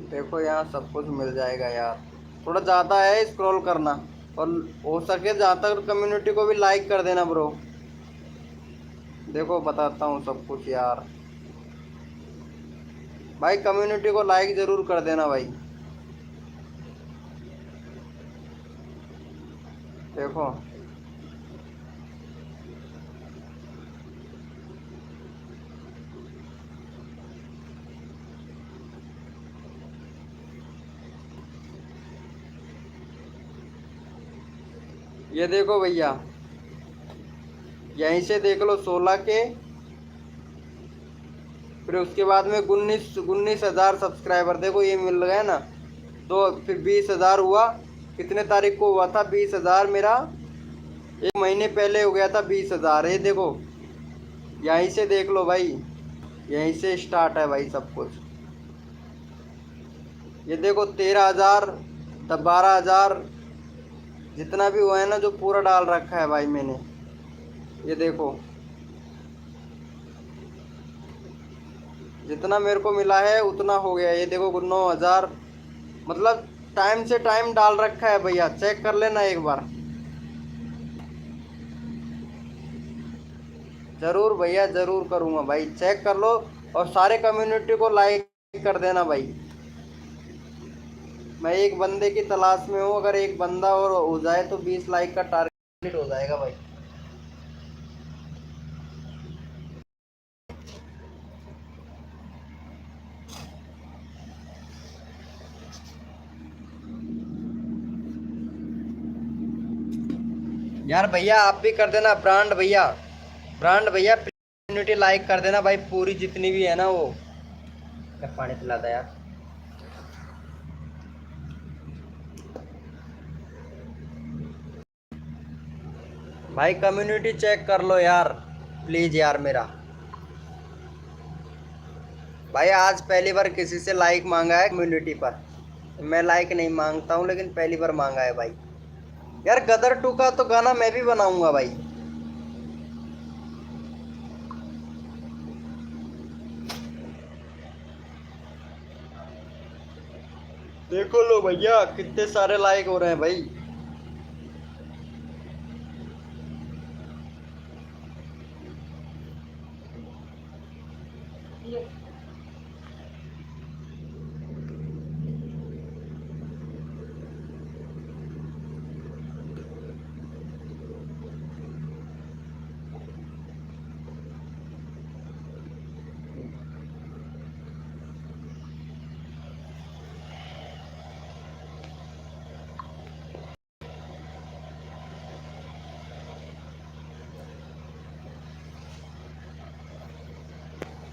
देखो यहाँ सब कुछ मिल जाएगा यार, थोड़ा ज़्यादा है स्क्रॉल करना, और हो सके जहाँ तक कम्युनिटी को भी लाइक कर देना ब्रो। देखो बताता हूँ सब कुछ यार, भाई कम्युनिटी को लाइक ज़रूर कर देना भाई। देखो ये देखो भैया, यहीं से देख लो 16 के, फिर उसके बाद में 19 19 हज़ार सब्सक्राइबर, देखो ये मिल गए ना, तो फिर 20 हज़ार हुआ, कितने तारीख को हुआ था 20,000 मेरा, एक महीने पहले हो गया था 20,000। ये देखो, यहीं से देख लो भाई, यहीं से स्टार्ट है भाई सब कुछ। ये देखो 13,000, तब 12,000, जितना भी हुआ है ना जो पूरा डाल रखा है भाई मैंने। ये देखो जितना मेरे को मिला है उतना हो गया। ये देखो 9,000, मतलब टाइम से टाइम डाल रखा है भैया, चेक कर लेना एक बार। ज़रूर भैया ज़रूर करूँगा भाई, चेक कर लो। और सारे कम्युनिटी को लाइक कर देना भाई। मैं एक बंदे की तलाश में हूँ, अगर एक बंदा और हो जाए तो 20 लाइक का टारगेट हो जाएगा भाई। यार भैया आप भी कर देना, ब्रांड भैया, ब्रांड भैया कम्युनिटी लाइक कर देना भाई, पूरी जितनी भी है ना वो। क्या पानी पिलाता यार। भाई कम्युनिटी चेक कर लो यार, प्लीज़ यार मेरा। भाई आज पहली बार किसी से लाइक मांगा है कम्युनिटी पर। मैं लाइक नहीं मांगता हूँ, लेकिन पहली बार मांगा है भाई। यार गदर 2 का तो गाना मैं भी बनाऊंगा भाई। देखो लो भैया कितने सारे लाइक हो रहे हैं भाई।